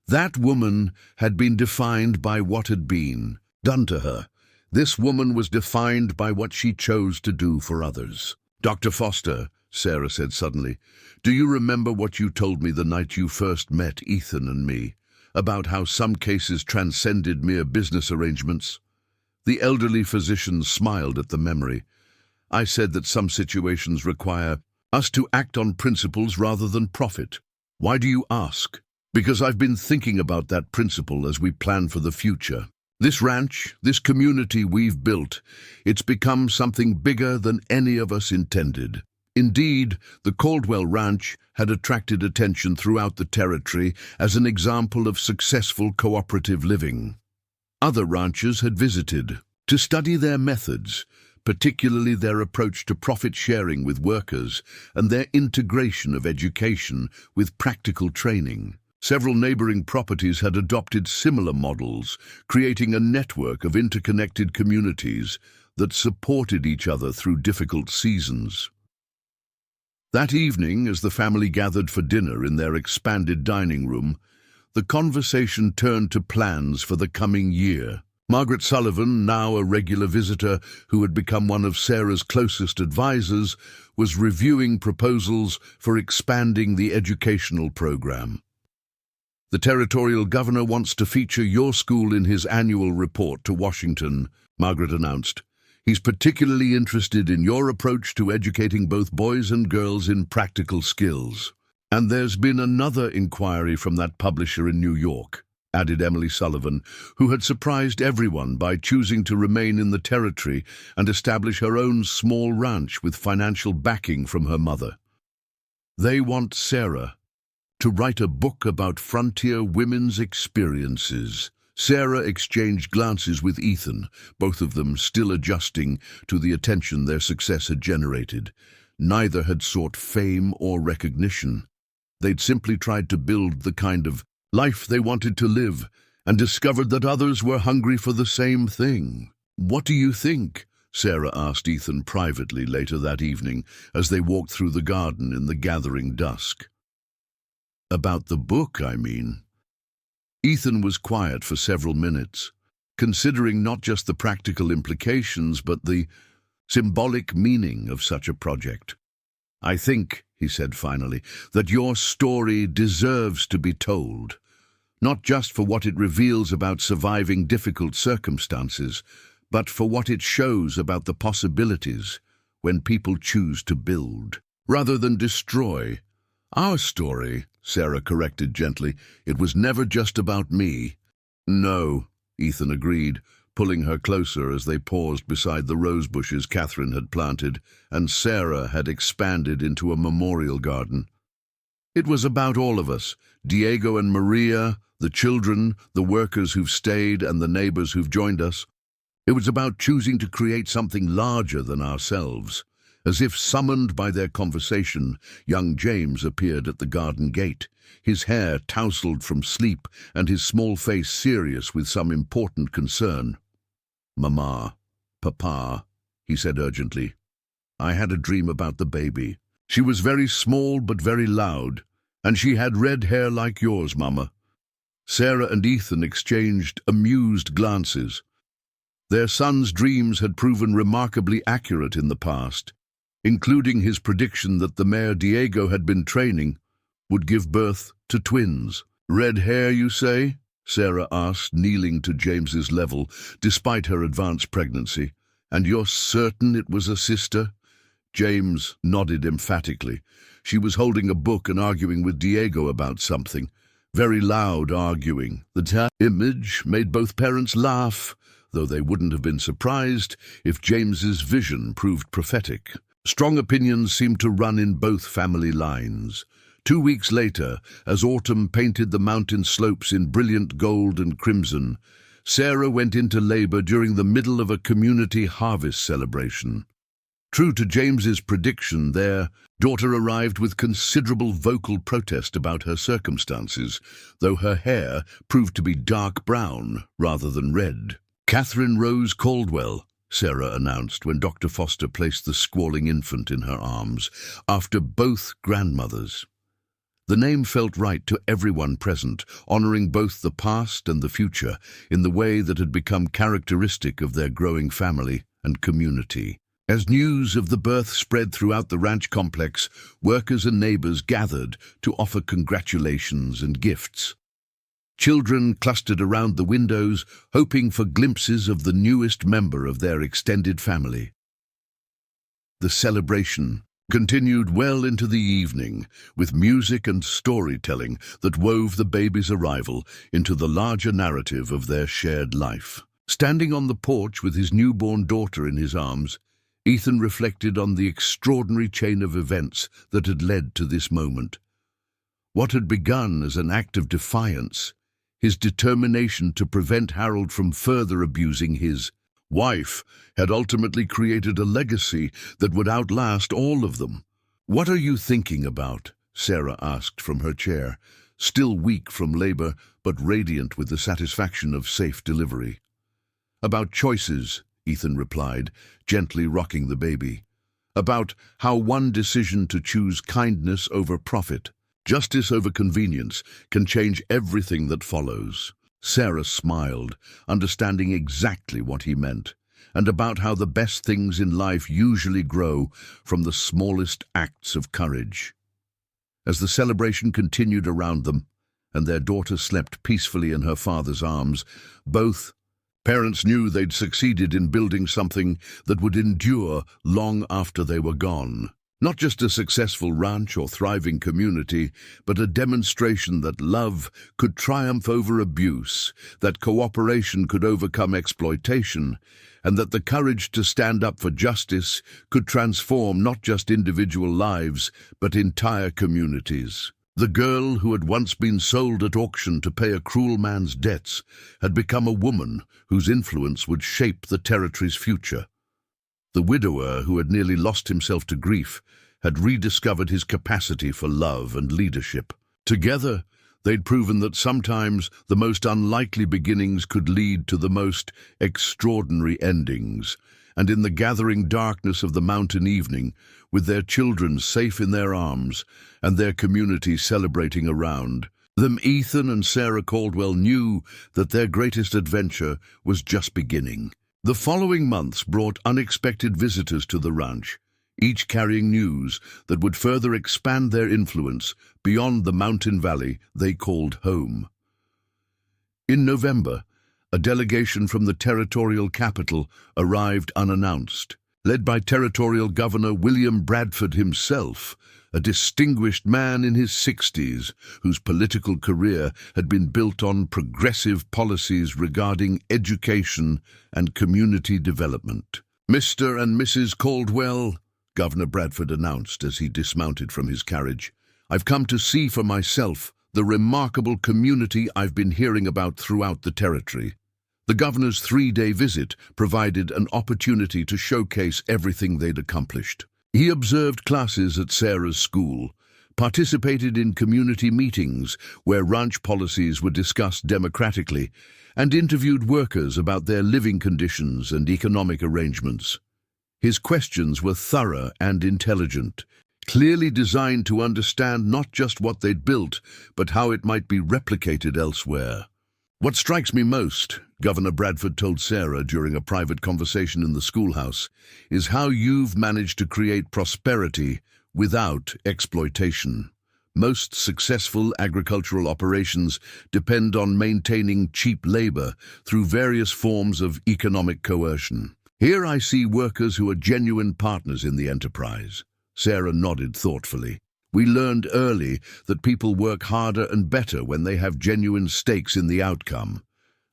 That woman had been defined by what had been done to her. This woman was defined by what she chose to do for others. "Dr. Foster," Sarah said suddenly, "do you remember what you told me the night you first met Ethan and me, about how some cases transcended mere business arrangements?" The elderly physician smiled at the memory. "I said that some situations require us to act on principles rather than profit. Why do you ask?" "Because I've been thinking about that principle as we plan for the future. This ranch, this community we've built, it's become something bigger than any of us intended." Indeed, the Caldwell Ranch had attracted attention throughout the territory as an example of successful cooperative living. Other ranchers had visited to study their methods, particularly their approach to profit sharing with workers and their integration of education with practical training. Several neighboring properties had adopted similar models, creating a network of interconnected communities that supported each other through difficult seasons. That evening, as the family gathered for dinner in their expanded dining room, the conversation turned to plans for the coming year. Margaret Sullivan, now a regular visitor who had become one of Sarah's closest advisors, was reviewing proposals for expanding the educational program. "The territorial governor wants to feature your school in his annual report to Washington," Margaret announced. "He's particularly interested in your approach to educating both boys and girls in practical skills." "And there's been another inquiry from that publisher in New York," added Emily Sullivan, who had surprised everyone by choosing to remain in the territory and establish her own small ranch with financial backing from her mother. "They want Sarah to write a book about frontier women's experiences." Sarah exchanged glances with Ethan, both of them still adjusting to the attention their success had generated. Neither had sought fame or recognition. They'd simply tried to build the kind of life they wanted to live and discovered that others were hungry for the same thing. "What do you think?" Sarah asked Ethan privately later that evening as they walked through the garden in the gathering dusk. "About the book, I mean." Ethan was quiet for several minutes, considering not just the practical implications but the symbolic meaning of such a project. "I think," he said finally, "that your story deserves to be told, not just for what it reveals about surviving difficult circumstances, but for what it shows about the possibilities when people choose to build, rather than destroy. Our story," Sarah corrected gently, "it was never just about me." "No," Ethan agreed, pulling her closer as they paused beside the rose bushes Catherine had planted and Sarah had expanded into a memorial garden. It was about all of us, Diego and Maria, the children, the workers who've stayed, and the neighbors who've joined us. It was about choosing to create something larger than ourselves. As if summoned by their conversation, young James appeared at the garden gate, his hair tousled from sleep and his small face serious with some important concern. "Mama, Papa," he said urgently. "I had a dream about the baby. She was very small but very loud, and she had red hair like yours, Mama." Sarah and Ethan exchanged amused glances. Their son's dreams had proven remarkably accurate in the past, including his prediction that the mare Diego had been training would give birth to twins. "Red hair, you say?" Sarah asked, kneeling to James's level, despite her advanced pregnancy. "And you're certain it was a sister?" James nodded emphatically. She was holding a book and arguing with Diego about something. Very loud arguing. The image made both parents laugh, though they wouldn't have been surprised if James's vision proved prophetic. Strong opinions seemed to run in both family lines. 2 weeks later, as autumn painted the mountain slopes in brilliant gold and crimson, Sarah went into labor during the middle of a community harvest celebration. True to James's prediction, their daughter arrived with considerable vocal protest about her circumstances, though her hair proved to be dark brown rather than red. "Catherine Rose Caldwell," Sarah announced when Dr. Foster placed the squalling infant in her arms, after both grandmothers. The name felt right to everyone present, honoring both the past and the future in the way that had become characteristic of their growing family and community. As news of the birth spread throughout the ranch complex, workers and neighbors gathered to offer congratulations and gifts. Children clustered around the windows, hoping for glimpses of the newest member of their extended family. The celebration continued well into the evening, with music and storytelling that wove the baby's arrival into the larger narrative of their shared life. Standing on the porch with his newborn daughter in his arms, Ethan reflected on the extraordinary chain of events that had led to this moment. What had begun as an act of defiance, his determination to prevent Harold from further abusing his wife, had ultimately created a legacy that would outlast all of them. "What are you thinking about?" Sarah asked from her chair, still weak from labor but radiant with the satisfaction of safe delivery. "About choices," Ethan replied, gently rocking the baby. "About how one decision to choose kindness over profit, justice over convenience, can change everything that follows." Sarah smiled, understanding exactly what he meant, and about how the best things in life usually grow from the smallest acts of courage. As the celebration continued around them, and their daughter slept peacefully in her father's arms, both parents knew they'd succeeded in building something that would endure long after they were gone. Not just a successful ranch or thriving community, but a demonstration that love could triumph over abuse, that cooperation could overcome exploitation, and that the courage to stand up for justice could transform not just individual lives, but entire communities. The girl who had once been sold at auction to pay a cruel man's debts had become a woman whose influence would shape the territory's future. The widower, who had nearly lost himself to grief, had rediscovered his capacity for love and leadership. Together, they'd proven that sometimes the most unlikely beginnings could lead to the most extraordinary endings. And in the gathering darkness of the mountain evening, with their children safe in their arms and their community celebrating around them, Ethan and Sarah Caldwell knew that their greatest adventure was just beginning. The following months brought unexpected visitors to the ranch, each carrying news that would further expand their influence beyond the mountain valley they called home. In November, a delegation from the territorial capital arrived unannounced. Led by Territorial Governor William Bradford himself, a distinguished man in his 60s whose political career had been built on progressive policies regarding education and community development. "Mr. and Mrs. Caldwell," Governor Bradford announced as he dismounted from his carriage, "I've come to see for myself the remarkable community I've been hearing about throughout the territory." The governor's 3-day visit provided an opportunity to showcase everything they'd accomplished. He observed classes at Sarah's school, participated in community meetings where ranch policies were discussed democratically, and interviewed workers about their living conditions and economic arrangements. His questions were thorough and intelligent, clearly designed to understand not just what they'd built, but how it might be replicated elsewhere. "What strikes me most," Governor Bradford told Sarah during a private conversation in the schoolhouse, "is how you've managed to create prosperity without exploitation. Most successful agricultural operations depend on maintaining cheap labor through various forms of economic coercion. Here I see workers who are genuine partners in the enterprise." Sarah nodded thoughtfully. "We learned early that people work harder and better when they have genuine stakes in the outcome.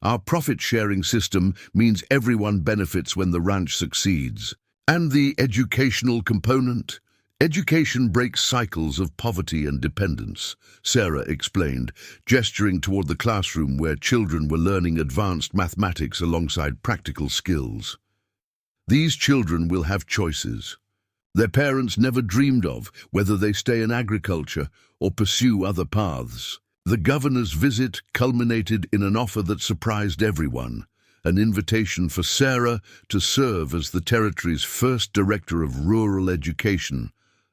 Our profit-sharing system means everyone benefits when the ranch succeeds. And the educational component? Education breaks cycles of poverty and dependence," Sarah explained, gesturing toward the classroom where children were learning advanced mathematics alongside practical skills. "These children will have choices their parents never dreamed of, whether they stay in agriculture or pursue other paths." The governor's visit culminated in an offer that surprised everyone, an invitation for Sarah to serve as the territory's first director of rural education,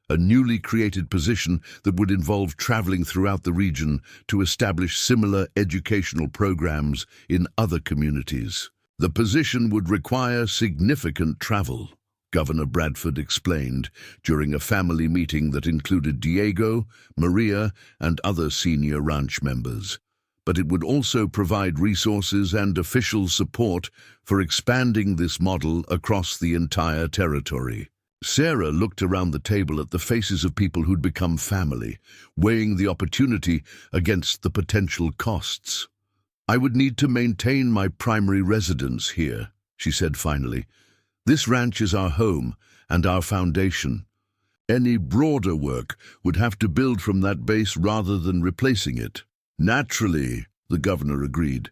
a newly created position that would involve traveling throughout the region to establish similar educational programs in other communities. The position would require significant travel, Governor Bradford explained during a family meeting that included Diego, Maria, and other senior ranch members. But it would also provide resources and official support for expanding this model across the entire territory. Sarah looked around the table at the faces of people who'd become family, weighing the opportunity against the potential costs. "I would need to maintain my primary residence here," she said finally. "This ranch is our home and our foundation. Any broader work would have to build from that base rather than replacing it." "Naturally," the governor agreed.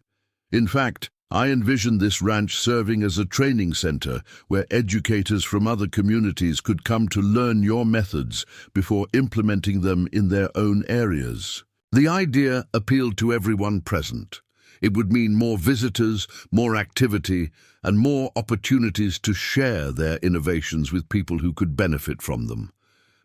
"In fact, I envision this ranch serving as a training center where educators from other communities could come to learn your methods before implementing them in their own areas." The idea appealed to everyone present. It would mean more visitors, more activity, and more opportunities to share their innovations with people who could benefit from them.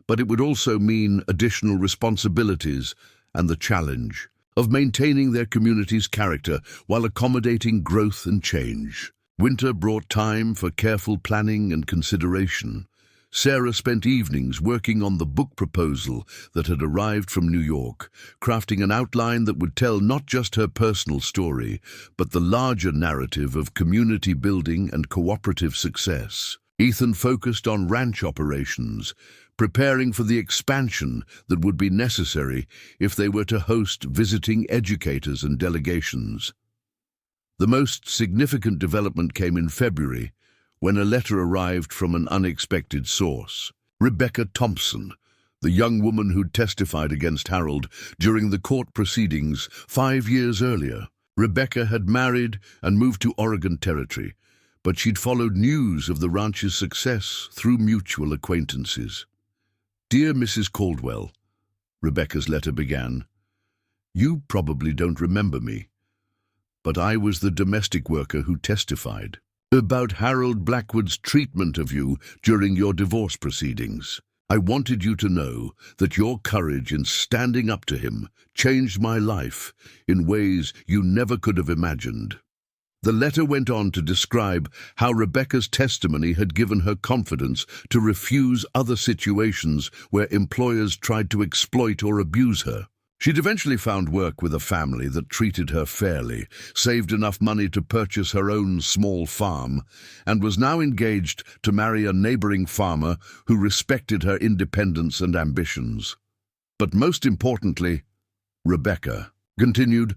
But it would also mean additional responsibilities and the challenge of maintaining their community's character while accommodating growth and change. Winter brought time for careful planning and consideration. Sarah spent evenings working on the book proposal that had arrived from New York, crafting an outline that would tell not just her personal story, but the larger narrative of community building and cooperative success. Ethan focused on ranch operations, preparing for the expansion that would be necessary if they were to host visiting educators and delegations. The most significant development came in February, when a letter arrived from an unexpected source. Rebecca Thompson, the young woman who'd testified against Harold during the court proceedings 5 years earlier. Rebecca had married and moved to Oregon Territory, but she'd followed news of the ranch's success through mutual acquaintances. "Dear Mrs. Caldwell," Rebecca's letter began, "you probably don't remember me, but I was the domestic worker who testified about Harold Blackwood's treatment of you during your divorce proceedings. I wanted you to know that your courage in standing up to him changed my life in ways you never could have imagined." The letter went on to describe how Rebecca's testimony had given her confidence to refuse other situations where employers tried to exploit or abuse her. She'd eventually found work with a family that treated her fairly, saved enough money to purchase her own small farm, and was now engaged to marry a neighboring farmer who respected her independence and ambitions. But most importantly, Rebecca continued,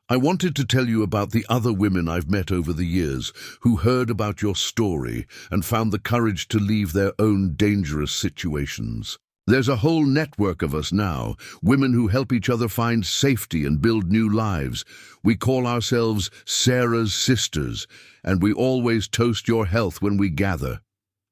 I wanted to tell you about the other women I've met over the years who heard about your story and found the courage to leave their own dangerous situations. There's a whole network of us now, women who help each other find safety and build new lives. We call ourselves Sarah's Sisters, and we always toast your health when we gather.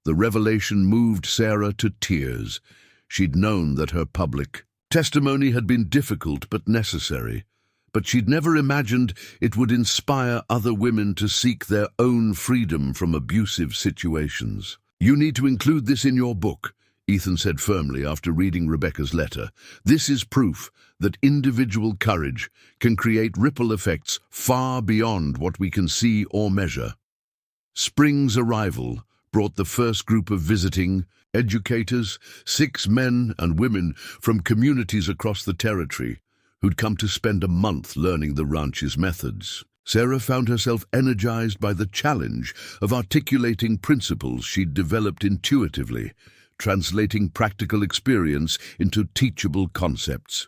The revelation moved Sarah to tears. She'd known that her public testimony had been difficult but necessary, but she'd never imagined it would inspire other women to seek their own freedom from abusive situations. You need to include this in your book, Ethan said firmly after reading Rebecca's letter. This is proof that individual courage can create ripple effects far beyond what we can see or measure. Spring's arrival brought the first group of visiting educators, 6 men and women from communities across the territory, who'd come to spend a month learning the ranch's methods. Sarah found herself energized by the challenge of articulating principles she'd developed intuitively, translating practical experience into teachable concepts.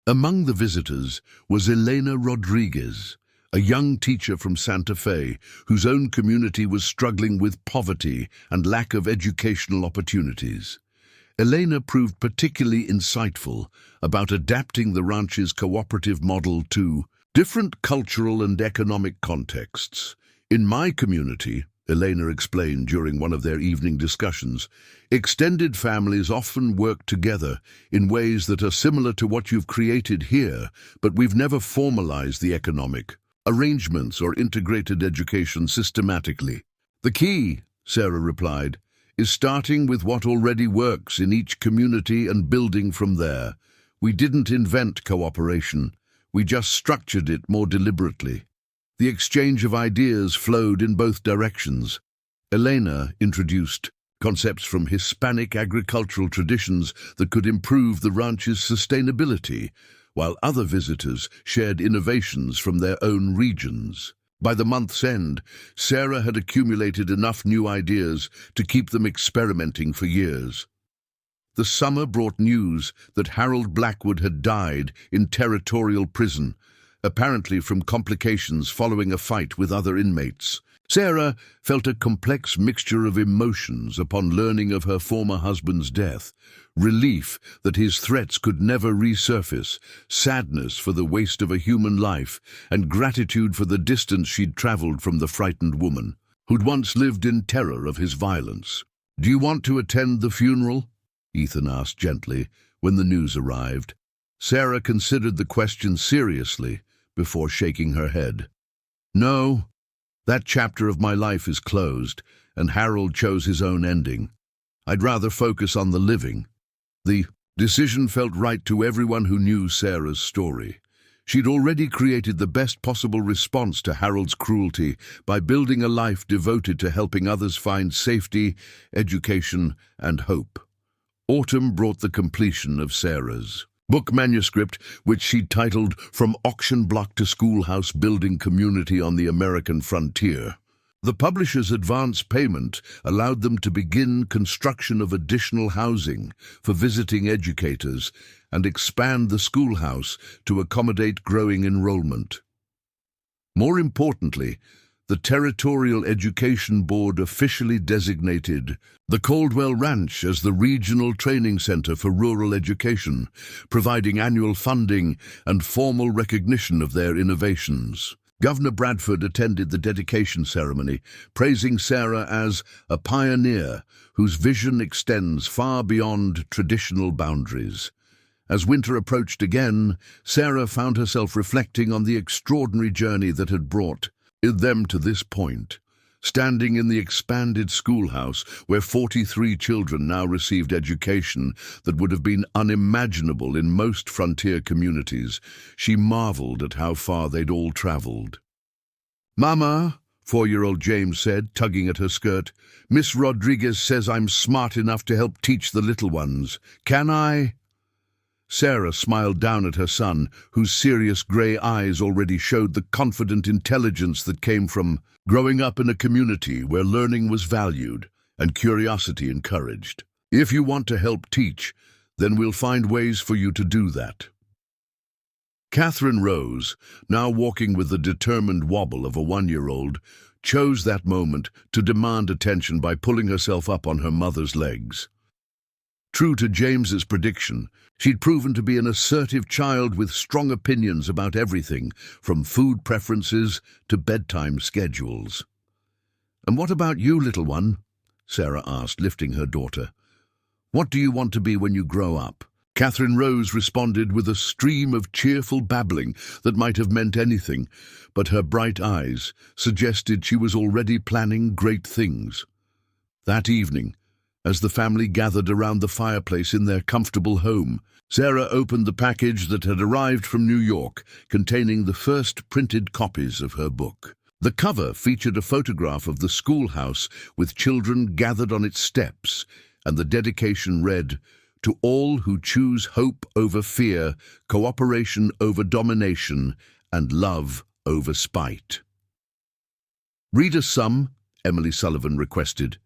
Among the visitors was Elena Rodriguez, a young teacher from Santa Fe whose own community was struggling with poverty and lack of educational opportunities. Elena proved particularly insightful about adapting the ranch's cooperative model to different cultural and economic contexts. In my community, Elena explained during one of their evening discussions, extended families often work together in ways that are similar to what you've created here, but we've never formalized the economic arrangements or integrated education systematically. The key, Sarah replied, is starting with what already works in each community and building from there. We didn't invent cooperation, we just structured it more deliberately. The exchange of ideas flowed in both directions. Elena introduced concepts from Hispanic agricultural traditions that could improve the ranch's sustainability, while other visitors shared innovations from their own regions. By the month's end, Sarah had accumulated enough new ideas to keep them experimenting for years. The summer brought news that Harold Blackwood had died in territorial prison, apparently from complications following a fight with other inmates. Sarah felt a complex mixture of emotions upon learning of her former husband's death: relief that his threats could never resurface, sadness for the waste of a human life, and gratitude for the distance she'd traveled from the frightened woman, who'd once lived in terror of his violence. "Do you want to attend the funeral?" Ethan asked gently when the news arrived. Sarah considered the question seriously before shaking her head. "No, that chapter of my life is closed, and Harold chose his own ending. I'd rather focus on the living." The decision felt right to everyone who knew Sarah's story. She'd already created the best possible response to Harold's cruelty by building a life devoted to helping others find safety, education, and hope. Autumn brought the completion of Sarah's book manuscript, which she'd titled From Auction Block to Schoolhouse Building Community on the American Frontier. The publisher's advance payment allowed them to begin construction of additional housing for visiting educators and expand the schoolhouse to accommodate growing enrollment. More importantly, the Territorial Education Board officially designated the Caldwell Ranch as the regional training center for rural education, providing annual funding and formal recognition of their innovations. Governor Bradford attended the dedication ceremony, praising Sarah as a pioneer whose vision extends far beyond traditional boundaries. As winter approached again, Sarah found herself reflecting on the extraordinary journey that had brought them to this point. Standing in the expanded schoolhouse where 43 children now received education that would have been unimaginable in most frontier communities, she marveled at how far they'd all traveled. "Mama," 4-year-old James said, tugging at her skirt, "Miss Rodriguez says I'm smart enough to help teach the little ones. Can I?" Sarah smiled down at her son, whose serious grey eyes already showed the confident intelligence that came from growing up in a community where learning was valued and curiosity encouraged. If you want to help teach, then we'll find ways for you to do that. Catherine Rose, now walking with the determined wobble of a 1-year-old, chose that moment to demand attention by pulling herself up on her mother's legs. True to James's prediction, she'd proven to be an assertive child with strong opinions about everything, from food preferences to bedtime schedules. "And what about you, little one?" Sarah asked, lifting her daughter. "What do you want to be when you grow up?" Catherine Rose responded with a stream of cheerful babbling that might have meant anything, but her bright eyes suggested she was already planning great things. That evening, as the family gathered around the fireplace in their comfortable home, Sarah opened the package that had arrived from New York, containing the first printed copies of her book. The cover featured a photograph of the schoolhouse with children gathered on its steps, and the dedication read, "To all who choose hope over fear, cooperation over domination, and love over spite." "Read us some," Emily Sullivan requested.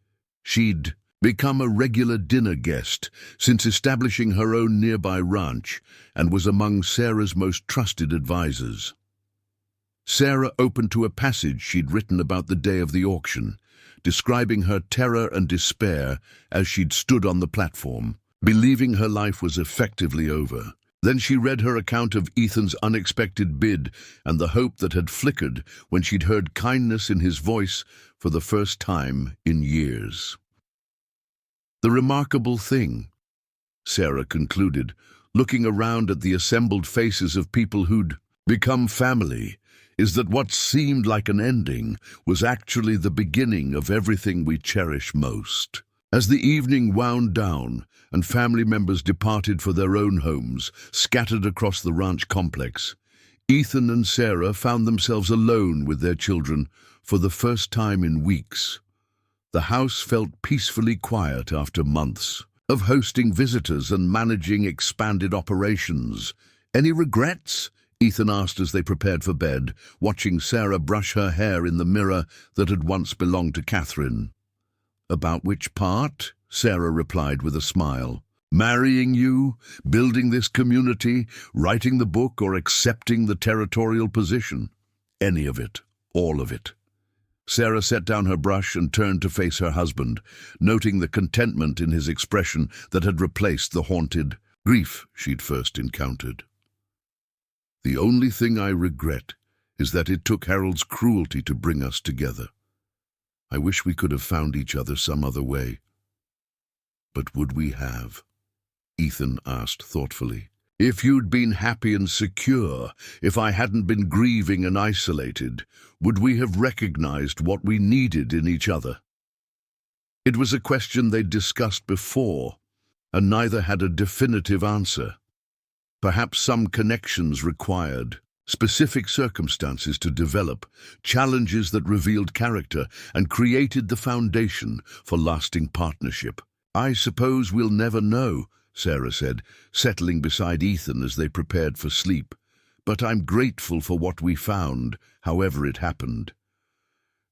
She'd become a regular dinner guest since establishing her own nearby ranch and was among Sarah's most trusted advisors. Sarah opened to a passage she'd written about the day of the auction, describing her terror and despair as she'd stood on the platform, believing her life was effectively over. Then she read her account of Ethan's unexpected bid and the hope that had flickered when she'd heard kindness in his voice for the first time in years. "The remarkable thing," Sarah concluded, looking around at the assembled faces of people who'd become family, "is that what seemed like an ending was actually the beginning of everything we cherish most." As the evening wound down and family members departed for their own homes, scattered across the ranch complex, Ethan and Sarah found themselves alone with their children for the first time in weeks. The house felt peacefully quiet after months of hosting visitors and managing expanded operations. "Any regrets?" Ethan asked as they prepared for bed, watching Sarah brush her hair in the mirror that had once belonged to Catherine. "About which part?" Sarah replied with a smile. "Marrying you, building this community, writing the book, or accepting the territorial position?" "Any of it, all of it." Sarah set down her brush and turned to face her husband, noting the contentment in his expression that had replaced the haunted grief she'd first encountered. "The only thing I regret is that it took Harold's cruelty to bring us together. I wish we could have found each other some other way." "But would we have?" Ethan asked thoughtfully. "If you'd been happy and secure, if I hadn't been grieving and isolated, would we have recognized what we needed in each other?" It was a question they'd discussed before, and neither had a definitive answer. Perhaps some connections required specific circumstances to develop, challenges that revealed character and created the foundation for lasting partnership. "I suppose we'll never know," Sarah said, settling beside Ethan as they prepared for sleep. "But I'm grateful for what we found, however it happened."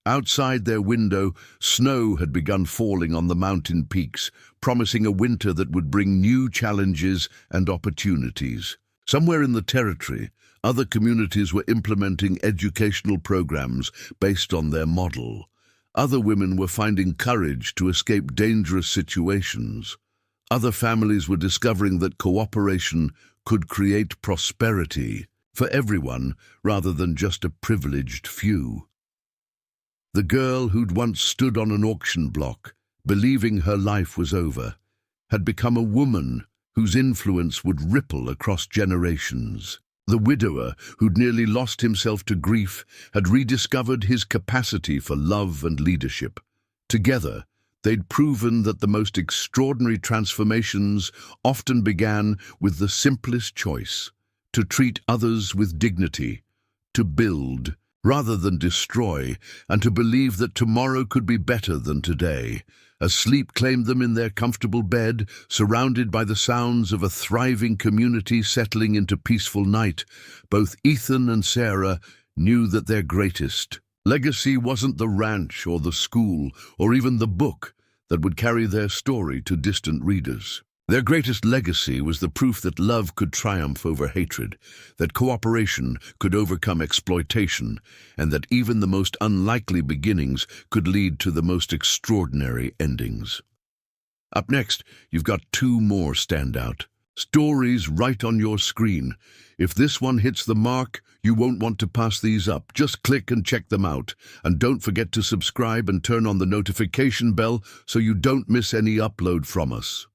Outside their window, snow had begun falling on the mountain peaks, promising a winter that would bring new challenges and opportunities. Somewhere in the territory, other communities were implementing educational programs based on their model. Other women were finding courage to escape dangerous situations. Other families were discovering that cooperation could create prosperity for everyone rather than just a privileged few. The girl who'd once stood on an auction block, believing her life was over, had become a woman whose influence would ripple across generations. The widower who'd nearly lost himself to grief had rediscovered his capacity for love and leadership. Together, they'd proven that the most extraordinary transformations often began with the simplest choice: to treat others with dignity, to build rather than destroy, and to believe that tomorrow could be better than today. As sleep claimed them in their comfortable bed, surrounded by the sounds of a thriving community settling into peaceful night, both Ethan and Sarah knew that their greatest legacy wasn't the ranch or the school or even the book that would carry their story to distant readers. Their greatest legacy was the proof that love could triumph over hatred, that cooperation could overcome exploitation, and that even the most unlikely beginnings could lead to the most extraordinary endings. Up next, you've got two more standout stories right on your screen. If this one hits the mark, you won't want to pass these up. Just click and check them out. And don't forget to subscribe and turn on the notification bell so you don't miss any upload from us.